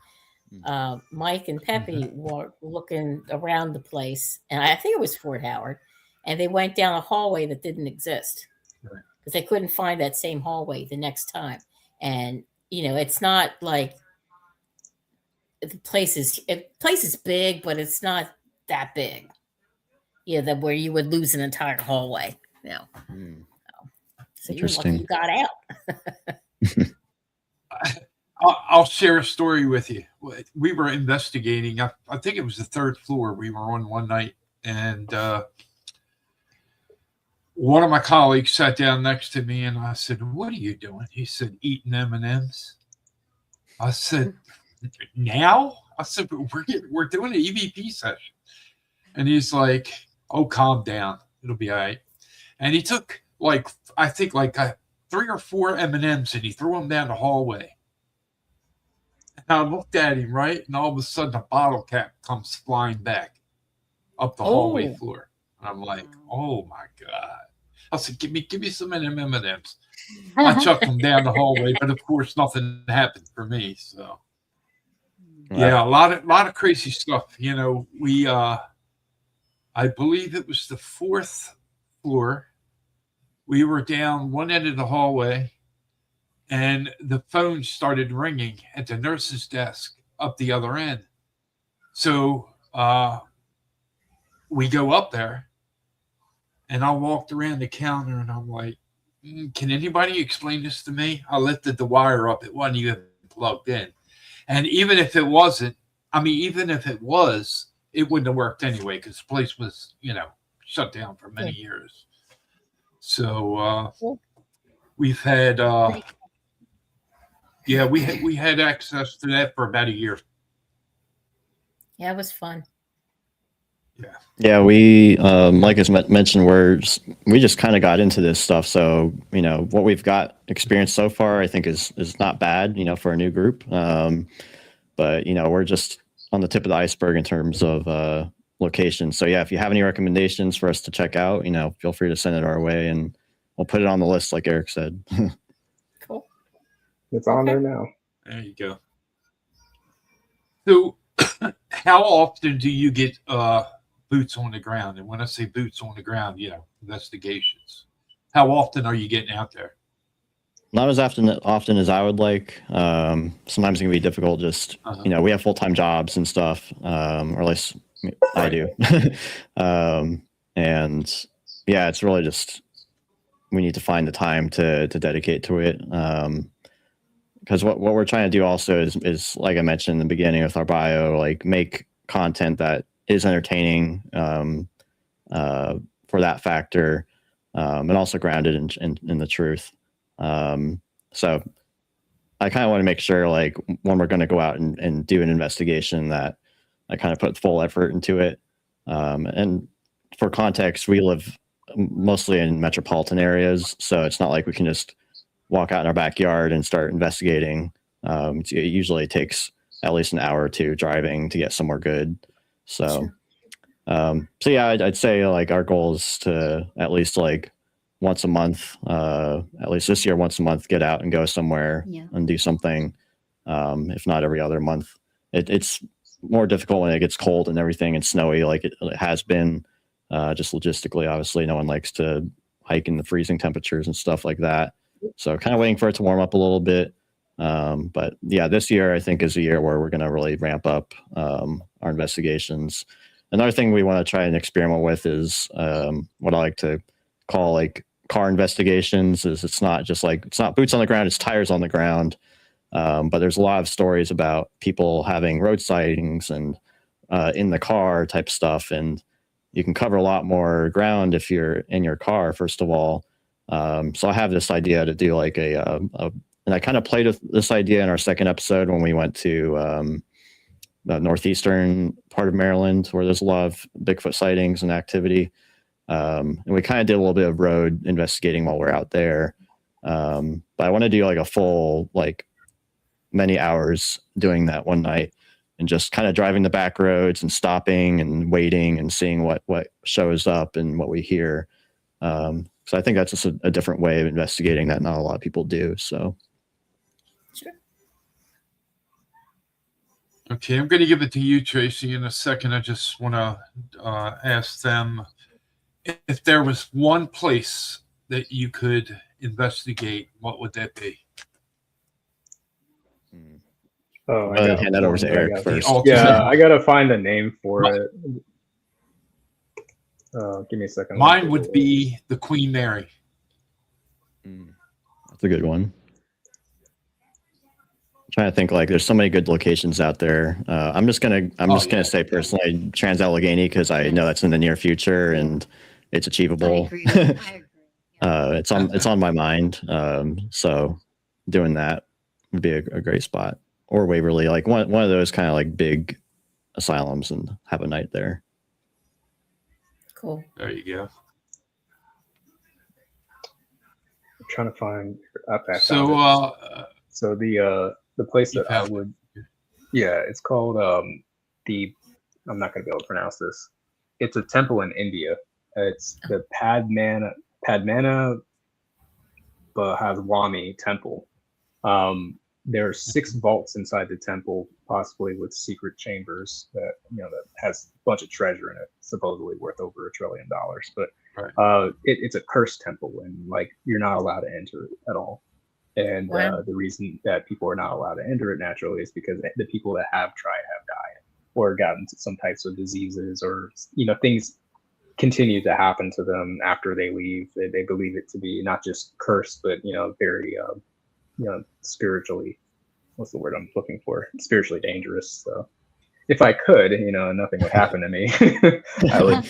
Mike and Peppy were looking around the place, and I think it was Fort Howard, and they went down a hallway that didn't exist Right. because they couldn't find that same hallway the next time. And it's not like the place is big, but it's not that big. That where you would lose an entire hallway. So you're lucky you got out. I'll share a story with you. We were investigating. I think it was the third floor we were on one night, and one of my colleagues sat down next to me, and I said, "What are you doing?" He said, "Eating M&Ms." I said, "Now?" I said, "We're doing an EVP session," and he's like, "Oh, calm down. It'll be all right." And he took I think 3 or 4 M&Ms, and he threw them down the hallway. And I looked at him, right, and all of a sudden a bottle cap comes flying back up the hallway floor. And I'm like, "Oh my God." I said, give me some of them M&Ms. I chucked them down the hallway, but of course nothing happened for me. So yeah, a lot of crazy stuff. We I believe it was the 4th floor. We were down one end of the hallway, and the phone started ringing at the nurse's desk up the other end. So we go up there, and I walked around the counter, and I'm like, "Can anybody explain this to me?" I lifted the wire up. It wasn't even plugged in. And even if it wasn't, even if it was, it wouldn't have worked anyway because the place was, shut down for many years. So we've had, we had access to that for about a year. Yeah, it was fun. Yeah, we like as mentioned, we just kind of got into this stuff. So what we've got experienced so far, I think is not bad. For a new group. But we're just on the tip of the iceberg in terms of location. So yeah, if you have any recommendations for us to check out, feel free to send it our way, and we'll put it on the list, like Eric said. Cool. It's on there now. There you go. So, how often do you get boots on the ground? And when I say boots on the ground, investigations. How often are you getting out there? Not as often as I would like. Sometimes it can be difficult. Just we have full-time jobs and stuff, or at least I do. And yeah, it's really just we need to find the time to dedicate to it. Because what we're trying to do also is like I mentioned in the beginning with our bio, make content that is entertaining for that factor, and also grounded in the truth. So I kind of want to make sure when we're going to go out and do an investigation that I kind of put full effort into it. And for context, we live mostly in metropolitan areas, so it's not like we can just walk out in our backyard and start investigating. It usually takes at least an hour or two driving to get somewhere good. So, yeah, I'd say our goal is to at least once a month, at least this year, once a month, get out and go somewhere and do something. If not every other month. It's more difficult when it gets cold and everything and snowy like it has been. Just logistically, obviously, no one likes to hike in the freezing temperatures and stuff like that. So kind of waiting for it to warm up a little bit. But yeah, this year I think is a year where we're going to really ramp up our investigations. Another thing we want to try and experiment with is what I like to call car investigations. It's not boots on the ground, it's tires on the ground. But there's a lot of stories about people having road sightings and in the car type stuff. And you can cover a lot more ground if you're in your car, first of all. So I have this idea to do and I kind of played with this idea in our second episode when we went to the northeastern part of Maryland, where there's a lot of Bigfoot sightings and activity. And we kind of did a little bit of road investigating while we're out there. But I want to do a full, many hours doing that one night and just kind of driving the back roads and stopping and waiting and seeing what shows up and what we hear. So So I think that's just a different way of investigating that not a lot of people do. So. Sure. Okay, I'm going to give it to you, Tracy, in a second. I just want to ask them if there was one place that you could investigate, what would that be? Oh, I got hand that over to Eric first. Yeah, I gotta find a name for it. Give me a second. Mine would be the Queen Mary. That's a good one. I'm trying to think, like, there's so many good locations out there. I'm just gonna say personally Trans-Allegheny, because I know that's in the near future and it's achievable. It's on my mind. So doing that would be a great spot. Or Waverly, like one of those kind of like big asylums, and have a night there. Cool. There you go. I'm trying to find. So the place that I would, it's called I'm not going to be able to pronounce this. It's a temple in India. It's the Padmana Bhagwani temple. There are 6 vaults inside the temple, possibly with secret chambers that has a bunch of treasure in it, supposedly worth over $1 trillion. But it's a cursed temple, and like you're not allowed to enter it at all. And the reason that people are not allowed to enter it naturally is because the people that have tried have died or gotten some types of diseases, or things continue to happen to them after they leave. They believe it to be not just cursed, but very spiritually, what's the word I'm looking for? Spiritually dangerous. So if I could, nothing would happen to me. I would,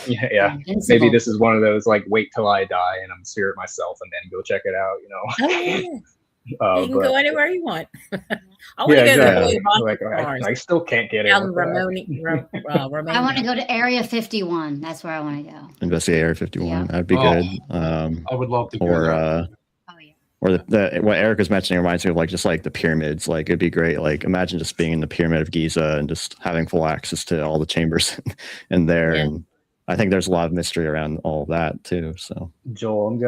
maybe this is one of those, like, wait till I die and I'm spirit myself and then go check it out, Oh, yeah. You can go anywhere you want. I want to go to the I still can't get it. I want to go to Area 51. That's where I want to go. Investigate Area 51. Yeah. That'd be good. I would love to go there. Or what Eric was mentioning reminds me of, like, just like the pyramids. Like, it'd be great. Like, imagine just being in the Pyramid of Giza and just having full access to all the chambers in there. Yeah. And I think there's a lot of mystery around all of that too. So, Joel,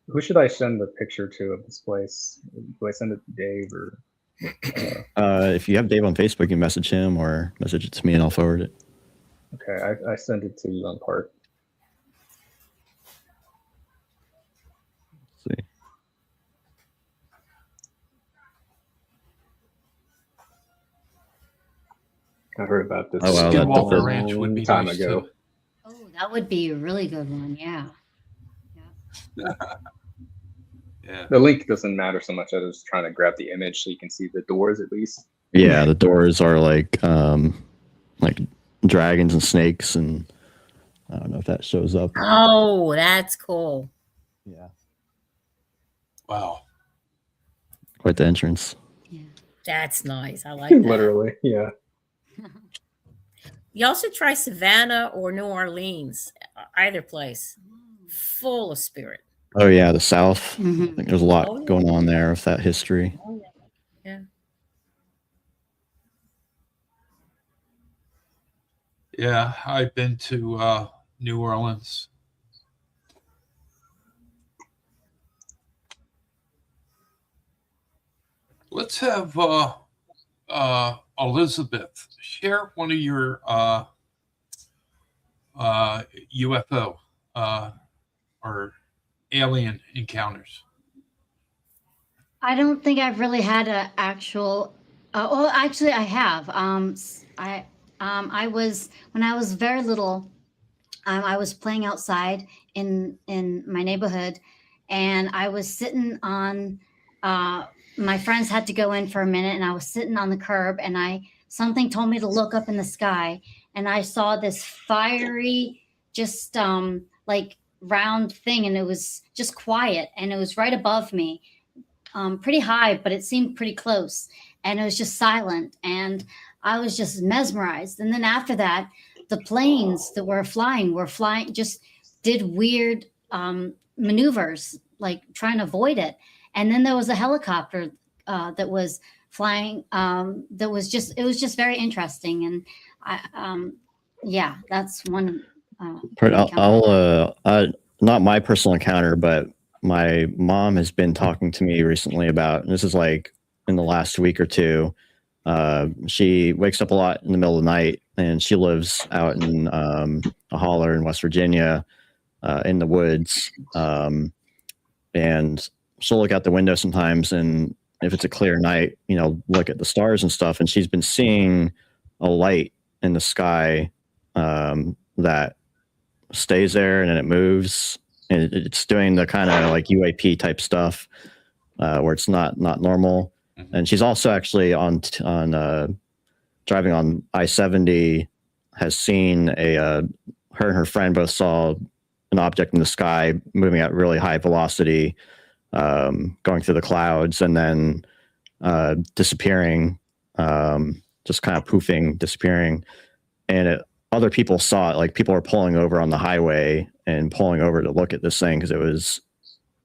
who should I send the picture to of this place? Do I send it to Dave or? If you have Dave on Facebook, you can message him or message it to me and I'll forward it. Okay, I send it to you on part. Let's see. I heard about this. Skinwalker Ranch would be time nice ago. Too. Oh, that would be a really good one. Yeah. Yeah. The link doesn't matter so much. I was trying to grab the image so you can see the doors at least. Yeah, the doors are like dragons and snakes, and I don't know if that shows up. Oh, that's cool. Yeah. Wow. Quite the entrance. Yeah. That's nice. I like that. Literally, yeah. You also try Savannah or New Orleans, either place. Full of spirit. Oh yeah, the South. Mm-hmm. I think there's a lot going on there with that history. Oh, yeah. Yeah, I've been to New Orleans. Let's have Elizabeth share one of your UFO or alien encounters. I don't think I've really had an actual. Well, actually, I have. I was when I was very little. I was playing outside in my neighborhood, and I was sitting on. My friends had to go in for a minute, and I was sitting on the curb, and something told me to look up in the sky, and I saw this fiery, just like round thing, and it was just quiet, and it was right above me, pretty high, but it seemed pretty close, and it was just silent, and I was just mesmerized. And then after that, the planes that were flying, just did weird maneuvers, like trying to avoid it. And then there was a helicopter that was flying. It was just very interesting. And that's one. I'll not my personal encounter, but my mom has been talking to me recently about, and this is like in the last week or two. She wakes up a lot in the middle of the night, and she lives out in a holler in West Virginia, in the woods. And she'll look out the window sometimes, and if it's a clear night, look at the stars and stuff. And she's been seeing a light in the sky that stays there, and then it moves, and it's doing the kind of like UAP type stuff where it's not normal. And she's also actually on driving on I-70, has seen her and her friend both saw an object in the sky moving at really high velocity, going through the clouds, and then disappearing, just kind of poofing, disappearing. And other people saw it, like people were pulling over on the highway and pulling over to look at this thing because it was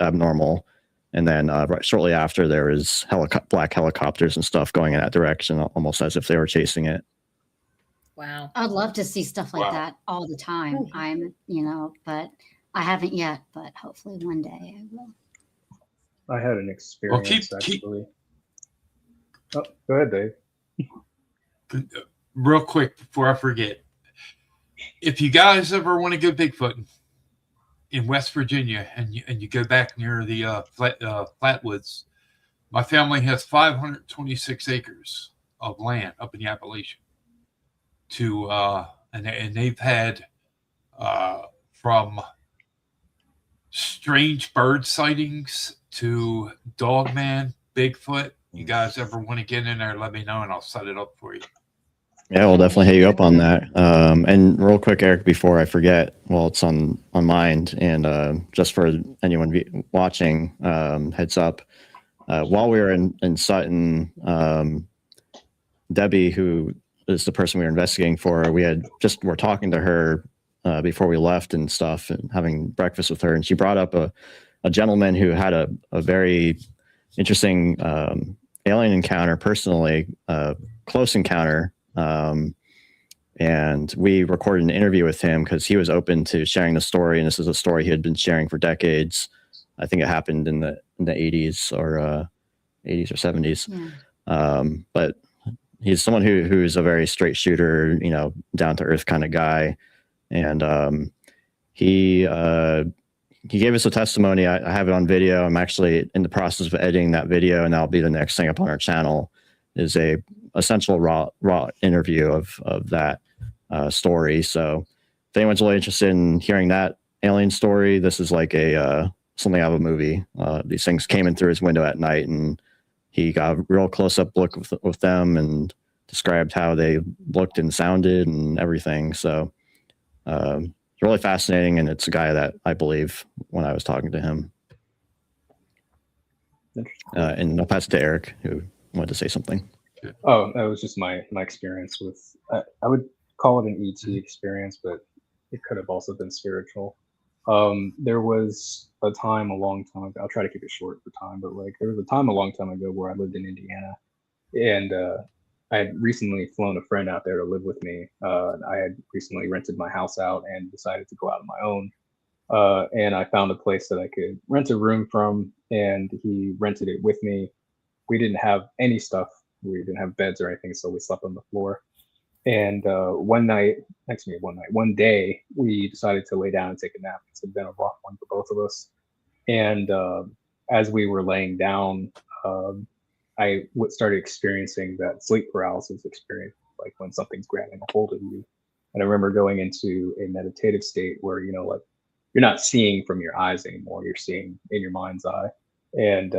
abnormal. And then shortly after, there was black helicopters and stuff going in that direction, almost as if they were chasing it. Wow. I'd love to see stuff like that all the time. But I haven't yet, but hopefully one day I will. I had an experience actually. Oh, go ahead, Dave. Real quick before I forget. If you guys ever want to go Bigfooting in West Virginia and you go back near the Flatwoods, my family has 526 acres of land up in the Appalachian. And they've had from strange bird sightings to Dogman, Bigfoot. You guys ever want to get in there, let me know and I'll set it up for you. Yeah, we'll definitely hit you up on that. And real quick, Eric, before I forget, well, it's on mind, and just for anyone watching, heads up. While we were in Sutton, Debbie, who is the person we were investigating for, we're talking to her before we left and stuff, and having breakfast with her, and she brought up a gentleman who had a very interesting alien encounter, personally, close encounter. And we recorded an interview with him because he was open to sharing the story, and this is a story he had been sharing for decades. I think it happened in the 80s or 80s or 70s. Yeah. But he's someone who's a very straight shooter, down to earth kind of guy. And he gave us a testimony. I have it on video. I'm actually in the process of editing that video, and that'll be the next thing up on our channel, is a essential raw interview of that story. So if anyone's really interested in hearing that alien story, this is like something out of a movie. These things came in through his window at night, and he got a real close-up look with them and described how they looked and sounded and everything. So it's really fascinating, and it's a guy that I believe when I was talking to him. And I'll pass it to Eric, who wanted to say something. Oh, that was just my experience with, I would call it an ET experience, but it could have also been spiritual. There was a time a long time ago, I'll try to keep it short for time, but like there was a time a long time ago where I lived in Indiana, and I had recently flown a friend out there to live with me. I had recently rented my house out and decided to go out on my own. And I found a place that I could rent a room from, and he rented it with me. We didn't have any stuff. We didn't have beds or anything, so we slept on the floor. And one day, we decided to lay down and take a nap. It's been a rough one for both of us. And as we were laying down, I started experiencing that sleep paralysis experience, like when something's grabbing a hold of you. And I remember going into a meditative state where, like you're not seeing from your eyes anymore, you're seeing in your mind's eye. And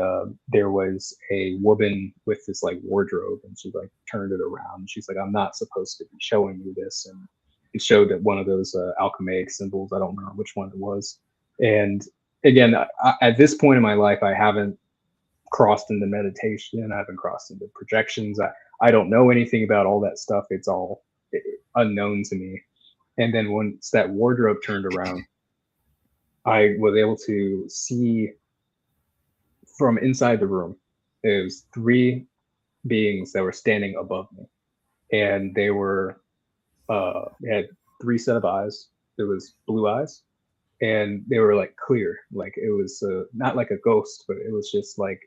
there was a woman with this like wardrobe, and she like turned it around. She's like, I'm not supposed to be showing you this. And it showed that one of those alchemaic symbols. I don't remember which one it was. And again, at this point in my life, I haven't crossed into meditation. I haven't crossed into projections. I don't know anything about all that stuff. It's all unknown to me. And then once that wardrobe turned around, I was able to see from inside the room. It was 3 beings that were standing above me, and they were they had 3 set of eyes. There was blue eyes, and they were like clear, like it was not like a ghost, but it was just like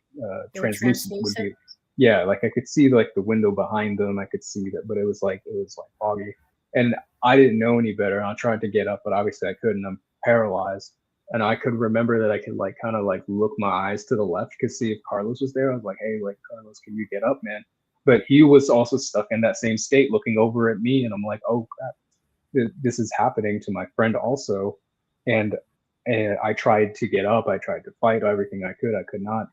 translucent would be. Yeah, like I could see like the window behind them. I could see that, but it was like foggy, and I didn't know any better. And I tried to get up, but obviously I couldn't. I'm paralyzed, and I could remember that I could like kind of like look my eyes to the left to see if Carlos was there. I was like, "Hey, like Carlos, can you get up, man?" But he was also stuck in that same state, looking over at me, and I'm like, "Oh crap, this is happening to my friend also." And I tried to get up. I tried to fight everything I could. I could not.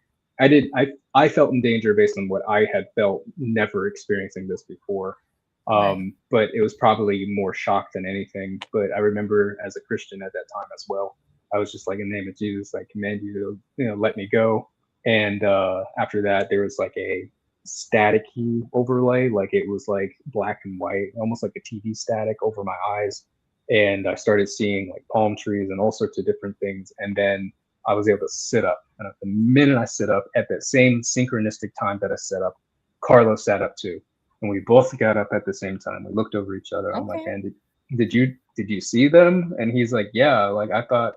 I felt in danger based on what I had felt, never experiencing this before. But it was probably more shock than anything. But I remember as a Christian at that time as well, I was just like, in the name of Jesus, I command you to, let me go. And after that, there was like a staticky overlay, like it was like black and white, almost like a TV static over my eyes. And I started seeing like palm trees and all sorts of different things. And then I was able to sit up. And at the minute I sit up, at that same synchronistic time that I sat up, Carlos sat up too. And we both got up at the same time. We looked over each other. I'm like, "Man, did you see them?" And he's like, "Yeah, like I thought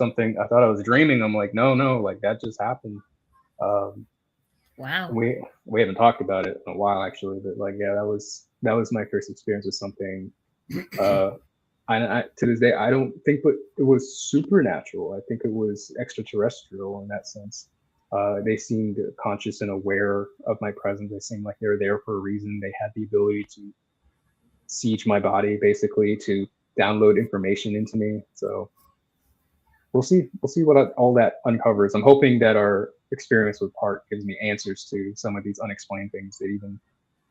I was dreaming." I'm like, no, like that just happened. Wow. We haven't talked about it in a while actually, but like, yeah, that was my first experience with something. I to this day, I don't think it was supernatural. I think it was extraterrestrial in that sense. They seemed conscious and aware of my presence. They seemed like they were there for a reason. They had the ability to siege my body, basically, to download information into me. So we'll see what all that uncovers. I'm hoping that our experience with Park gives me answers to some of these unexplained things that even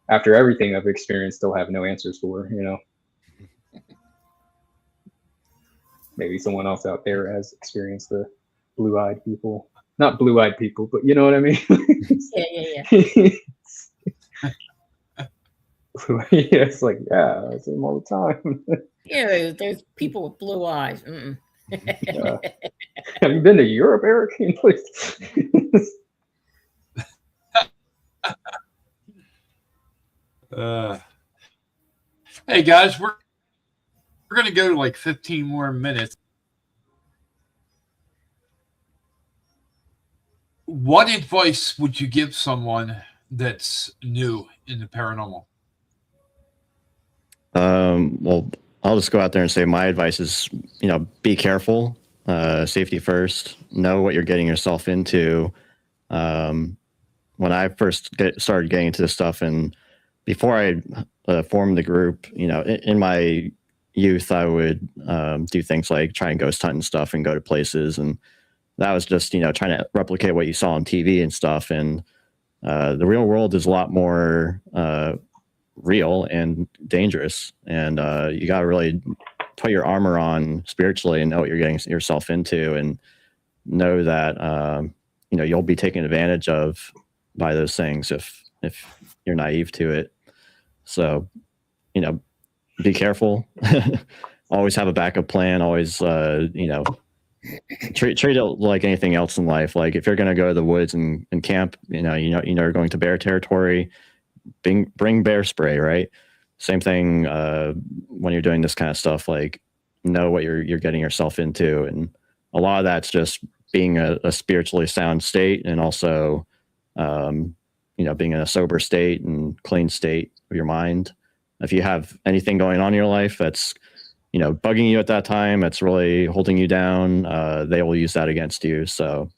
after everything I've experienced, still have no answers for, Maybe someone else out there has experienced the blue-eyed people. Not blue-eyed people, but you know what I mean? Yeah. Yeah, it's like, yeah, I see them all the time. Yeah, there's people with blue eyes. Have you been to Europe, Eric? Please. Hey guys, we're going to go like 15 more minutes. What advice would you give someone that's new in the paranormal? Well, I'll just go out there and say my advice is, be careful, safety first, know what you're getting yourself into. When I first started getting into this stuff, and before I formed the group, in my youth, I would do things like try and ghost hunt and stuff and go to places. And that was just, trying to replicate what you saw on TV and stuff. And the real world is a lot more real and dangerous. And you got to really put your armor on spiritually and know what you're getting yourself into, and know that, you'll be taken advantage of by those things if you're naive to it. So, be careful. Always have a backup plan. Always, treat it like anything else in life. Like if you're going to go to the woods and camp, you're going to bear territory, bring bear spray, right? Same thing when you're doing this kind of stuff. Like, know what you're getting yourself into, and a lot of that's just being a spiritually sound state, and also, being in a sober state and clean state of your mind. If you have anything going on in your life that's, bugging you at that time, that's really holding you down, they will use that against you. So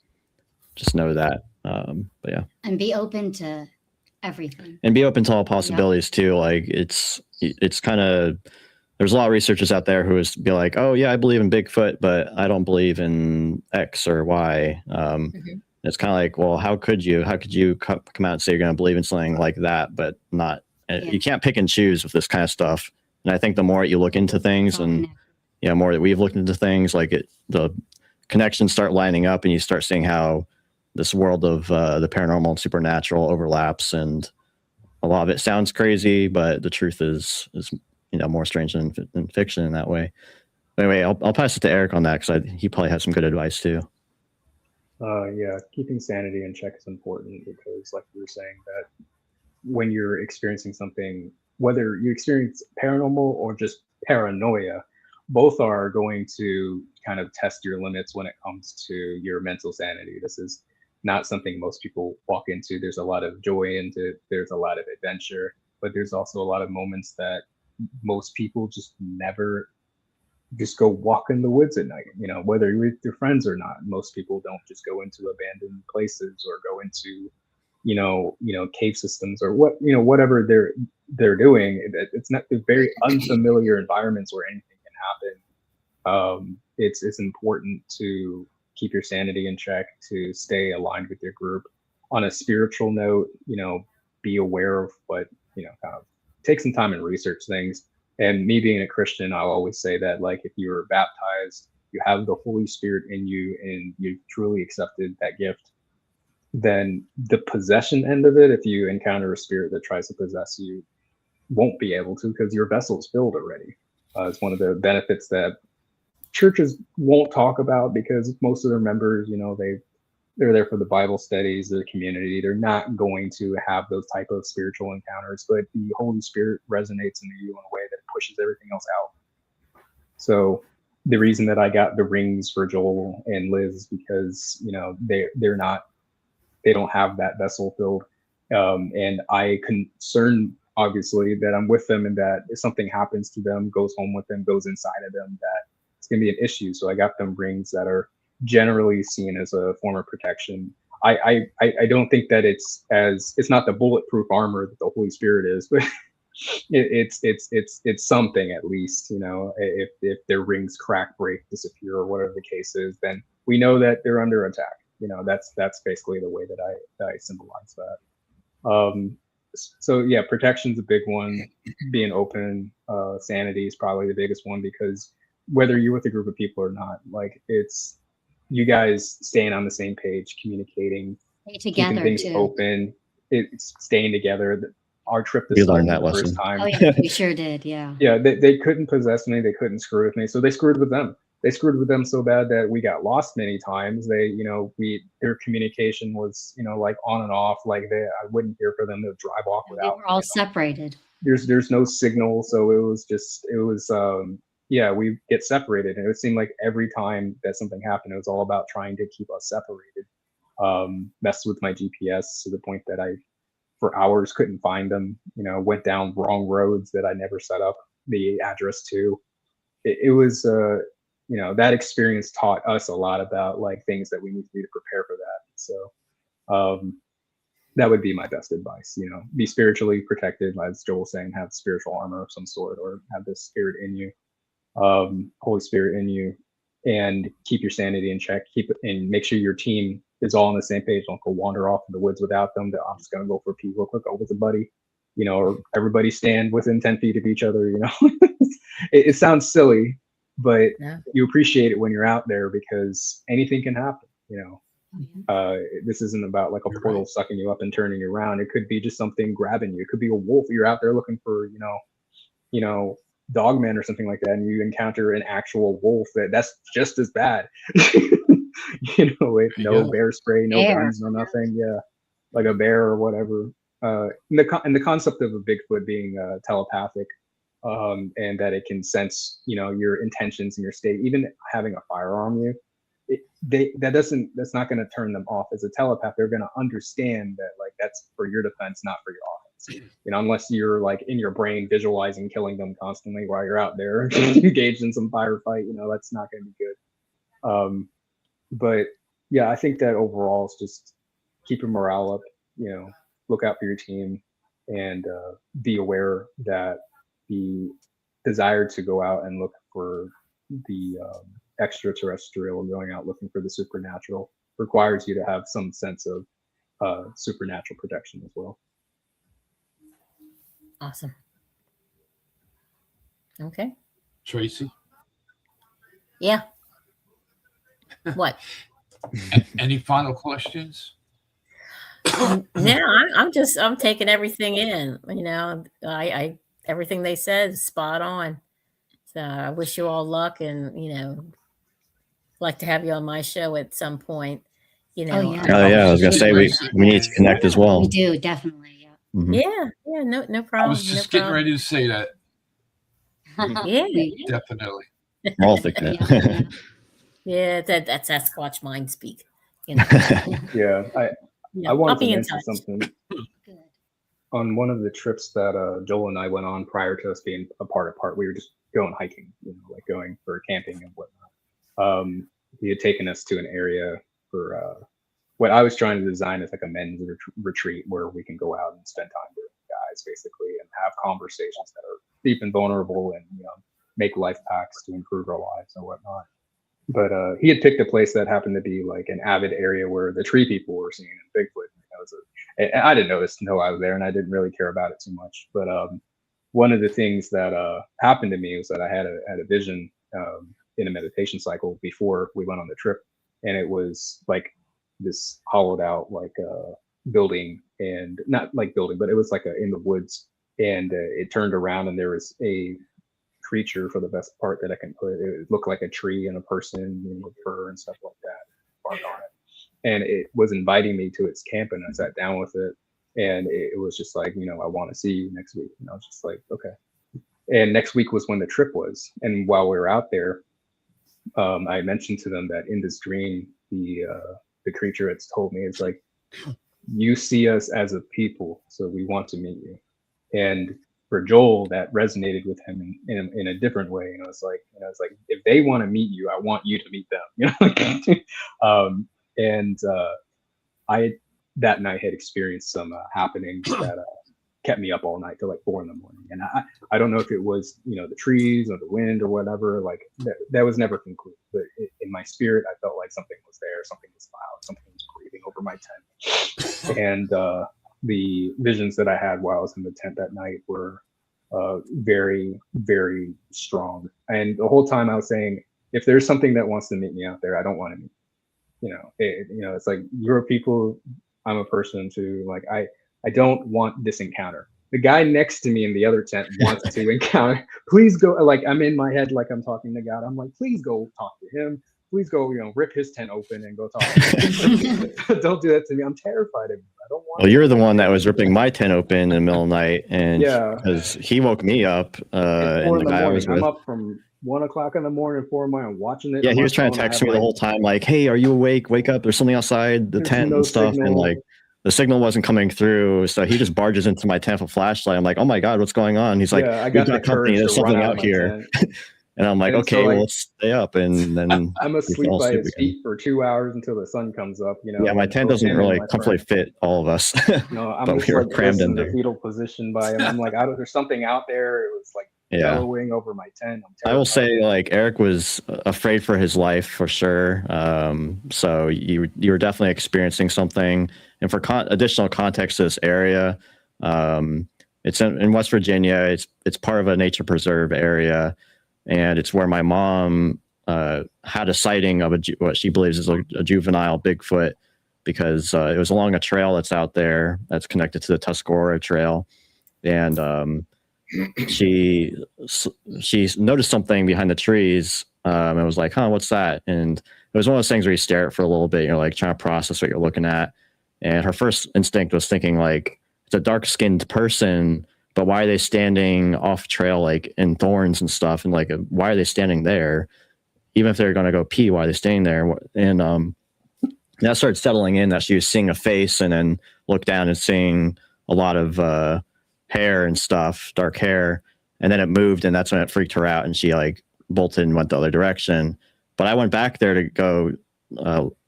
just know that. But yeah. And be open to everything. And be open to all possibilities too. Like it's kind of, there's a lot of researchers out there who is be like, oh yeah, I believe in Bigfoot, but I don't believe in X or Y. It's kind of like, well, how could you come out and say you're going to believe in something like that, but not, you can't pick and choose with this kind of stuff. And I think the more you look into things, and more that we've looked into things, like the connections start lining up, and you start seeing how this world of the paranormal and supernatural overlaps, and a lot of it sounds crazy, but the truth is more strange than fiction in that way. But anyway, I'll pass it to Eric on that, because he probably has some good advice too. Yeah, keeping sanity in check is important, because like we were saying, that when you're experiencing something, whether you experience paranormal or just paranoia, both are going to kind of test your limits when it comes to your mental sanity. This is not something most people walk into. There's a lot of joy into it. There's a lot of adventure, but there's also a lot of moments that most people just never just go walk in the woods at night, you know, whether you're with your friends or not. Most people don't just go into abandoned places or go into, you know, cave systems or what, you know, whatever they're doing. It's not the very unfamiliar environments where anything can happen. It's important to keep your sanity in check, to stay aligned with your group. On a spiritual note, you know, be aware of what, you know, kind of take some time and research things. And me being a Christian, I'll always say that, like, if you were baptized, you have the Holy Spirit in you and you truly accepted that gift, then the possession end of it, if you encounter a spirit that tries to possess you, won't be able to, because your vessel's filled already. It's one of the benefits that churches won't talk about, because most of their members, you know, they're there for the Bible studies, the community. They're not going to have those type of spiritual encounters, but the Holy Spirit resonates in you in a way that pushes everything else out. So the reason that I got the rings for Joel and Liz is because, you know, they don't have that vessel filled. And I concern, obviously, that I'm with them, and that if something happens to them, goes home with them, goes inside of them, that it's going to be an issue. So I got them rings that are generally seen as a form of protection. I don't think that it's not the bulletproof armor that the Holy Spirit is, but it's something, at least, you know. If their rings crack, break, disappear, or whatever the case is, then we know that they're under attack. You know, that's basically the way that I symbolize that. So yeah, protection's a big one. Being open, sanity is probably the biggest one, because whether you're with a group of people or not, like, it's you guys staying on the same page, communicating, keeping things open, it's staying together. Our trip this summer, the first time. Oh yeah, we sure did. Yeah. Yeah, they couldn't possess me. They couldn't screw with me. So they screwed with them. They screwed with them so bad that we got lost many times. Their communication was, you know, like on and off. Like I wouldn't hear for them to drive off without. We were all separated. There's no signal, so it was we get separated, and it seemed like every time that something happened, it was all about trying to keep us separated. Messed with my GPS to the point that I, for hours, couldn't find them. You know, went down wrong roads that I never set up the address to. It was, you know, that experience taught us a lot about, like, things that we need to do to prepare for that. So that would be my best advice. You know, be spiritually protected, as Joel was saying, have spiritual armor of some sort, or have the Spirit in you, Holy Spirit in you, and keep your sanity in check. And make sure your team is all on the same page. Don't go wander off in the woods without them. That I'm just gonna go for a pee real quick. Go with a buddy, you know, or everybody stand within 10 feet of each other. You know, it sounds silly, but you appreciate it when you're out there, because anything can happen. You know, this isn't about like a portal sucking you up and turning you around. It could be just something grabbing you. It could be a wolf. You're out there looking for, you know, dogman or something like that, and you encounter an actual wolf. That's just as bad. You know, with no bear spray, no guns, no nothing. Yeah, like a bear or whatever. And the concept of a Bigfoot being telepathic, and that it can sense, you know, your intentions and your state, even having a firearm on you. That's not going to turn them off. As a telepath, they're going to understand that, like, that's for your defense, not for your offense. You know, unless you're, like, in your brain visualizing killing them constantly while you're out there engaged in some firefight. You know, that's not going to be good. But yeah, I think that overall is just keep your morale up. You know, look out for your team, and be aware that the desire to go out and look for the extraterrestrial, going out looking for the supernatural, requires you to have some sense of supernatural protection as well. Awesome. Okay. Tracy? Yeah. What? Any final questions? No, I'm taking everything in. You know, I everything they said is spot on. So I wish you all luck, and, you know, like to have you on my show at some point. You know. Oh yeah, I was gonna say we need to connect as well. We do, definitely. Yeah. Mm-hmm. Yeah. No problem. I was just getting ready to say that. Yeah. Definitely. We're all thinking Yeah, it. yeah. Yeah, that's Sasquatch mind speak. You know. Yeah, I I'll wanted to be in mention touch. something. Good. On one of the trips that Joel and I went on prior to us being apart, we were just going hiking, like going for camping and whatnot. He had taken us to an area for what I was trying to design as like a men's retreat where we can go out and spend time with guys basically and have conversations that are deep and vulnerable and make life packs to improve our lives and whatnot. But he had picked a place that happened to be like an avid area where the tree people were seeing Bigfoot. And I didn't know this until I was there, and I didn't really care about it too much. But one of the things that happened to me was that I had a vision in a meditation cycle before we went on the trip, and it was like this hollowed out like building, and not like building, but it was like in the woods, and it turned around, and there was a creature, for the best part that I can put it looked like a tree and a person with fur and stuff like that, bark on it, and it was inviting me to its camp, and I sat down with it, and it was just like, I want to see you next week, and I was just like, okay. And next week was when the trip was, and while we were out there, I mentioned to them that in this dream, the creature had told me, it's like, you see us as a people, so we want to meet you. And for Joel, that resonated with him in a different way. It's like, if they want to meet you, I want you to meet them. And I that night had experienced some happenings that kept me up all night till like 4 a.m. And I don't know if it was the trees or the wind or whatever. Like that was never concluded. But in my spirit, I felt like something was there, something was loud, something was breathing over my tent. And the visions that I had while I was in the tent that night were very, very strong. And the whole time I was saying, if there's something that wants to meet me out there, I don't want to meet. It's like, you're a people, I'm a person too. Like I don't want this encounter. The guy next to me in the other tent wants to encounter. Please go. Like I'm in my head, like I'm talking to God. I'm like, please go talk to him. Please go, rip his tent open and go talk to him. Don't do that to me. I'm terrified of you. I don't want. Well, you're the one that was ripping my tent open in the middle of the night, and yeah, because he woke me up, and the guy I was with. I'm up from 1 o'clock in the morning, 4 a.m. watching it. Yeah, he was trying to text me the whole time, like, "Hey, are you awake? Wake up! There's something outside the tent and stuff." Signal. And like, the signal wasn't coming through, so he just barges into my tent with a flashlight. I'm like, "Oh my god, what's going on?" He's like, I got "We've got company. There's something out here." And I'm like, "Okay, well, let's stay up." And then I'm asleep by his feet for 2 hours until the sun comes up. Yeah, my tent doesn't really comfortably fit all of us. No, I'm but just we were like crammed in in the there. fetal position by him. I'm like, there's something out there. It was like bellowing over my tent. I will say, like, Eric was afraid for his life for sure. So you were definitely experiencing something. And for additional context to this area, it's in West Virginia. It's part of a nature preserve area, and it's where my mom had a sighting of what she believes is a juvenile Bigfoot, because it was along a trail that's out there that's connected to the Tuscarora Trail, and she noticed something behind the trees, and was like, "Huh, what's that?" And it was one of those things where you stare at it for a little bit, you're like trying to process what you're looking at, and her first instinct was thinking like, it's a dark-skinned person, but why are they standing off trail, like in thorns and stuff? And like, why are they standing there? Even if they're going to go pee, why are they staying there? And that started settling in, that she was seeing a face, and then looked down and seeing a lot of hair and stuff, dark hair. And then it moved, and that's when it freaked her out, and she like bolted and went the other direction. But I went back there to go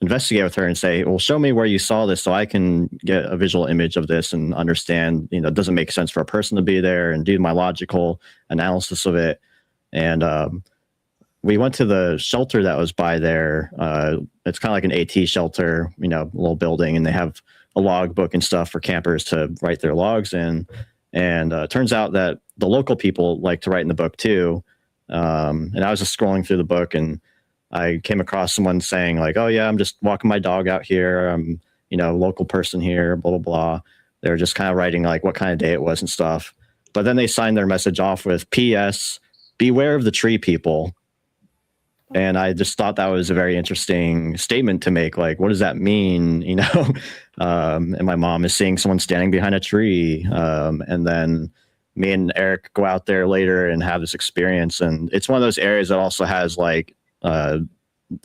investigate with her and say, well, show me where you saw this so I can get a visual image of this and understand, it doesn't make sense for a person to be there, and do my logical analysis of it. And we went to the shelter that was by there. It's kind of like an AT shelter, a little building, and they have a log book and stuff for campers to write their logs in. And it turns out that the local people like to write in the book too. And I was just scrolling through the book, and I came across someone saying like, "Oh yeah, I'm just walking my dog out here. I'm, local person here, blah, blah, blah." They were just kind of writing like what kind of day it was and stuff. But then they signed their message off with "P.S. Beware of the tree people." And I just thought that was a very interesting statement to make. Like, what does that mean? And my mom is seeing someone standing behind a tree. And then me and Eric go out there later and have this experience. And it's one of those areas that also has like,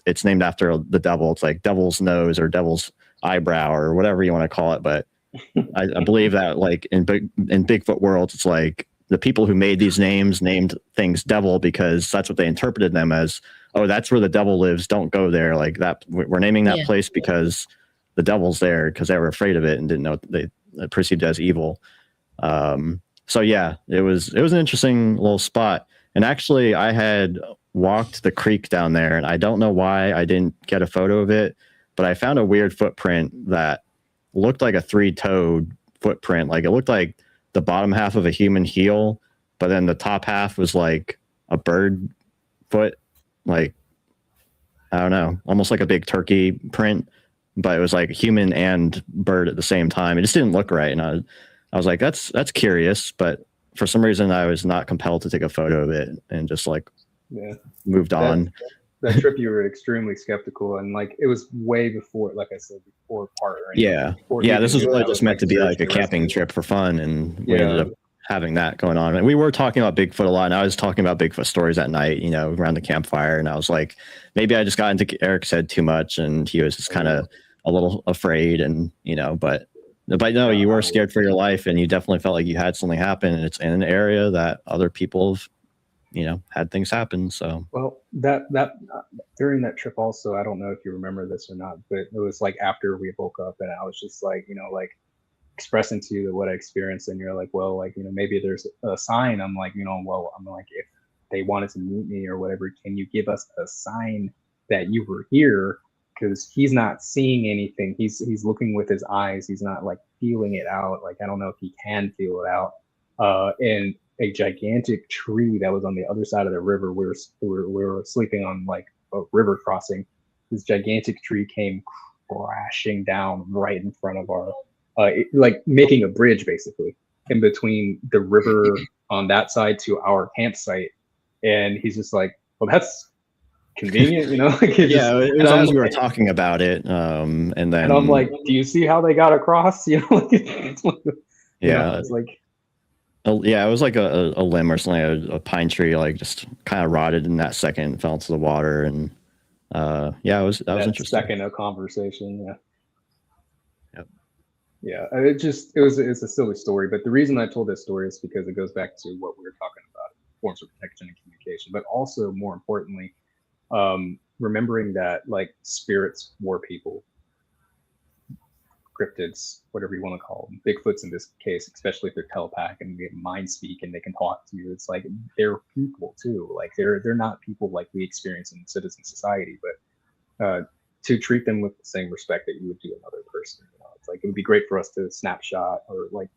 it's named after the devil. It's like devil's nose or devil's eyebrow or whatever you want to call it. But I believe that like in Bigfoot worlds, it's like the people who made these names named things devil because that's what they interpreted them as. Oh, that's where the devil lives. Don't go there. Like that. We're naming that place because the devil's there because they were afraid of it and didn't know they perceived it as evil. So yeah, it was an interesting little spot. And actually I had walked the creek down there and I don't know why I didn't get a photo of it, but I found a weird footprint that looked like a 3-toed footprint. Like it looked like the bottom half of a human heel, but then the top half was like a bird foot, like, I don't know, almost like a big turkey print, but it was like human and bird at the same time. It just didn't look right. And I was like, that's curious, but for some reason I was not compelled to take a photo of it and just like moved on. That trip you were extremely skeptical, and like it was way before, like I said, before part or anything. This was really just meant to be like a camping trip for fun, and we ended up having that going on. And we were talking about Bigfoot a lot, and I was talking about Bigfoot stories at night, you know, around the campfire, and I was like, maybe I just got into Eric's head too much, and he was just kind of a little afraid, and you know, but no, you were scared for your life, and you definitely felt like you had something happen, and it's in an area that other people have, you know, had things happen. So that during that trip also, I don't know if you remember this or not, but it was like after we woke up and I was just like, you know, like expressing to you what I experienced, and you're like, well, like, you know, maybe there's a sign. I'm like, you know, well, I'm like, if they wanted to meet me or whatever, can you give us a sign that you were here? Because he's not seeing anything. He's looking with his eyes. He's not like feeling it out. Like I don't know if he can feel it out. And a gigantic tree that was on the other side of the river. We were sleeping on like a river crossing. This gigantic tree came crashing down right in front of our, like making a bridge basically in between the river on that side to our campsite. And he's just like, well, that's convenient, you know? Like it was as we were talking about it. And I'm like, do you see how they got across? You know, it's like, it was like a limb or something, a pine tree, like just kind of rotted in that second, fell into the water, and that was interesting. Second of conversation, it's a silly story, but the reason I told that story is because it goes back to what we were talking about, forms of protection and communication, but also more importantly, remembering that like spirits were people. Cryptids, whatever you want to call them, Bigfoots in this case, especially if they're telepathic and they mind speak and they can talk to you. It's like they're people too. Like they're not people like we experience in citizen society, but to treat them with the same respect that you would do another person. You know, it's like it would be great for us to snapshot or like,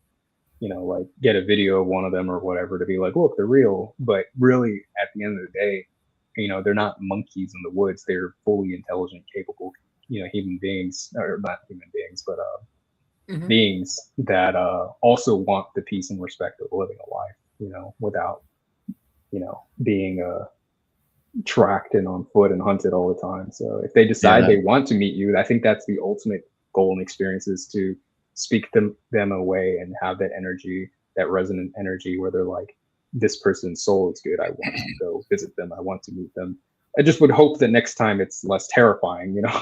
you know, like get a video of one of them or whatever to be like, look, they're real. But really, at the end of the day, you know, they're not monkeys in the woods. They're fully intelligent, capable, you know, human beings, or not human beings, but beings that also want the peace and respect of living a life, you know, without, you know, being tracked and on foot and hunted all the time. So if they decide they want to meet you, I think that's the ultimate goal and experience, is to speak them away and have that energy, that resonant energy where they're like, this person's soul is good. I want to go visit them. I want to meet them. I just would hope that next time it's less terrifying, you know?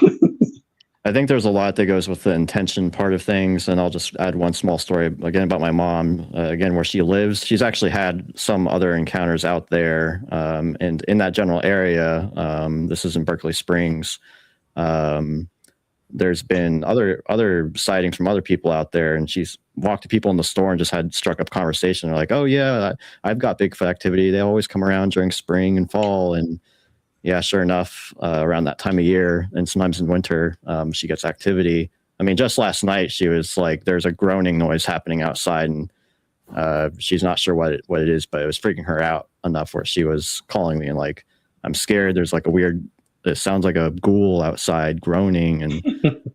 I think there's a lot that goes with the intention part of things. And I'll just add one small story again about my mom, again, where she lives. She's actually had some other encounters out there. And in that general area, this is in Berkeley Springs. There's been other sightings from other people out there, and she's walked to people in the store and just had struck up conversation. They're like, oh yeah, I've got Bigfoot activity. They always come around during spring and fall. And yeah, sure enough, around that time of year, and sometimes in winter, she gets activity. I mean, just last night, she was like, there's a groaning noise happening outside, and she's not sure what it is, but it was freaking her out enough where she was calling me and like, I'm scared. There's like it sounds like a ghoul outside groaning, and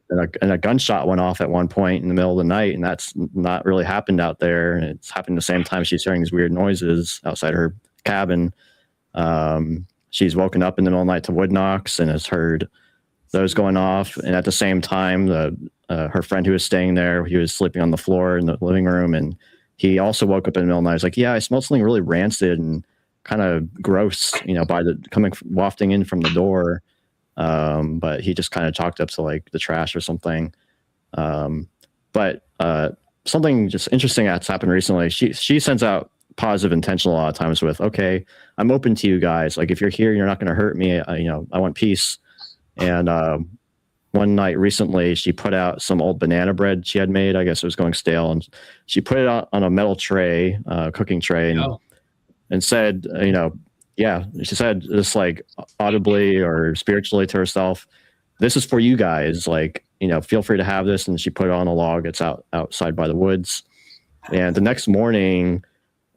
and a gunshot went off at one point in the middle of the night, and that's not really happened out there. And it's happened the same time she's hearing these weird noises outside her cabin. She's woken up in the middle of the night to wood knocks and has heard those going off. And at the same time, her friend who was staying there, he was sleeping on the floor in the living room, and he also woke up in the middle of the night. He's like, yeah, I smelled something really rancid and kind of gross, by the wafting in from the door. But he just kind of chalked up to like the trash or something. But something just interesting that's happened recently. She sends out positive intention a lot of times with, okay, I'm open to you guys. Like if you're here, you're not going to hurt me. I want peace. And one night recently, she put out some old banana bread she had made. I guess it was going stale, and she put it out on a metal tray, cooking tray, and said, she said just like audibly or spiritually to herself, "This is for you guys. Like, feel free to have this." And she put it on a log. It's outside by the woods. And the next morning,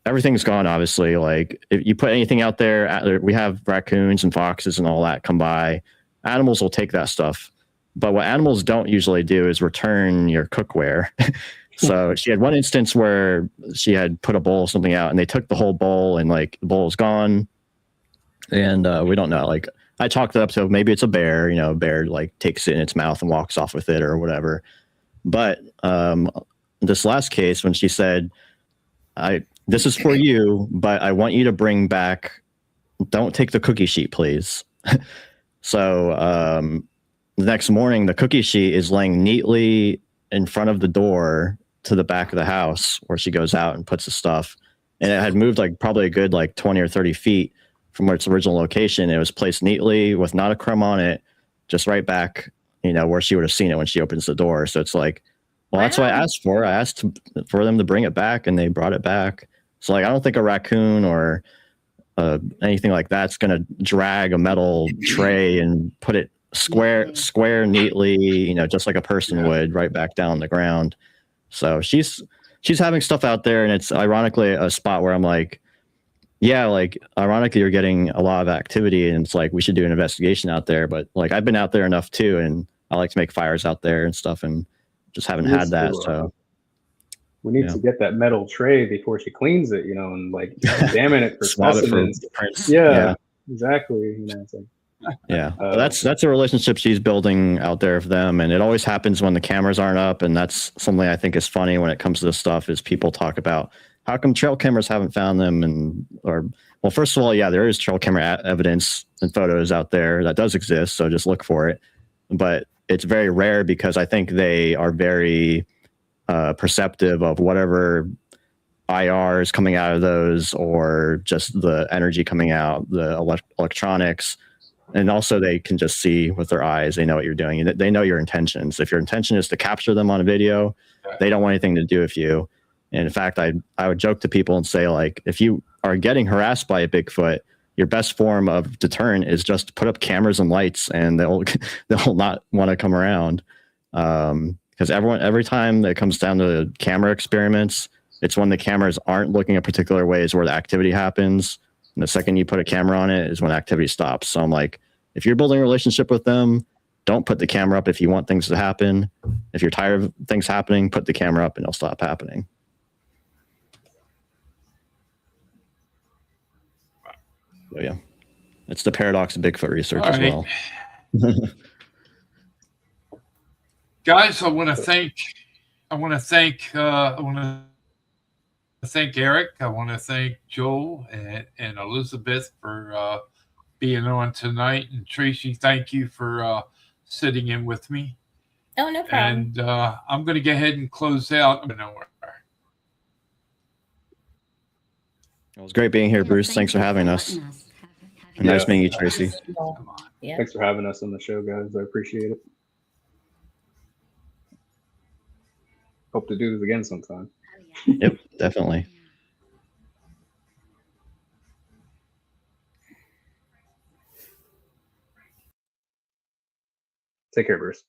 everything's gone. Obviously, like if you put anything out there, we have raccoons and foxes and all that come by. Animals will take that stuff. But what animals don't usually do is return your cookware. So she had one instance where she had put a bowl of something out and they took the whole bowl and like the bowl is gone. And we don't know. Like I chalked it up to maybe it's a bear, a bear like takes it in its mouth and walks off with it or whatever. But this last case when she said, this is for you, but I want you to bring back, don't take the cookie sheet, please. So the next morning, the cookie sheet is laying neatly in front of the door to the back of the house where she goes out and puts the stuff. And it had moved like probably a good like 20 or 30 feet from where its original location. It was placed neatly with not a crumb on it, just right back, where she would have seen it when she opens the door. So it's like, well, that's what I asked for. I asked for them to bring it back and they brought it back. So like, I don't think a raccoon or anything like that's going to drag a metal tray and put it square neatly, just like a person would, right back down the ground. So she's having stuff out there, and it's ironically a spot where I'm like, yeah, like ironically you're getting a lot of activity, and it's like we should do an investigation out there. But like I've been out there enough too, and I like to make fires out there and stuff, and just haven't had that. So we need to get that metal tray before she cleans it, and like examine it for specimens. Yeah, exactly. It's like, yeah, that's a relationship she's building out there for them, and it always happens when the cameras aren't up, and that's something I think is funny when it comes to this stuff. Is people talk about how come trail cameras haven't found them, well, first of all, yeah, there is trail camera evidence and photos out there that does exist, so just look for it. But it's very rare because I think they are very perceptive of whatever IR is coming out of those, or just the energy coming out, the electronics. And also they can just see with their eyes. They know what you're doing. They know your intentions. If your intention is to capture them on a video, they don't want anything to do with you. And in fact, I would joke to people and say, like, if you are getting harassed by a Bigfoot, your best form of deterrent is just put up cameras and lights, and they'll not want to come around. Because every time that it comes down to camera experiments, it's when the cameras aren't looking a particular way is where the activity happens. And the second you put a camera on it is when activity stops. So I'm like, if you're building a relationship with them, don't put the camera up if you want things to happen. If you're tired of things happening, put the camera up and it'll stop happening. So yeah, it's the paradox of Bigfoot research as well. Guys, I want to thank Eric. I want to thank Joel and Elizabeth for being on tonight. And Tracy, thank you for sitting in with me. Oh, no problem. And I'm going to go ahead and close out. It was great being here, Bruce. Thanks for having us. And nice meeting you, Tracy. Yeah. Thanks for having us on the show, guys. I appreciate it. Hope to do this again sometime. Yep, definitely. Take care, Bruce.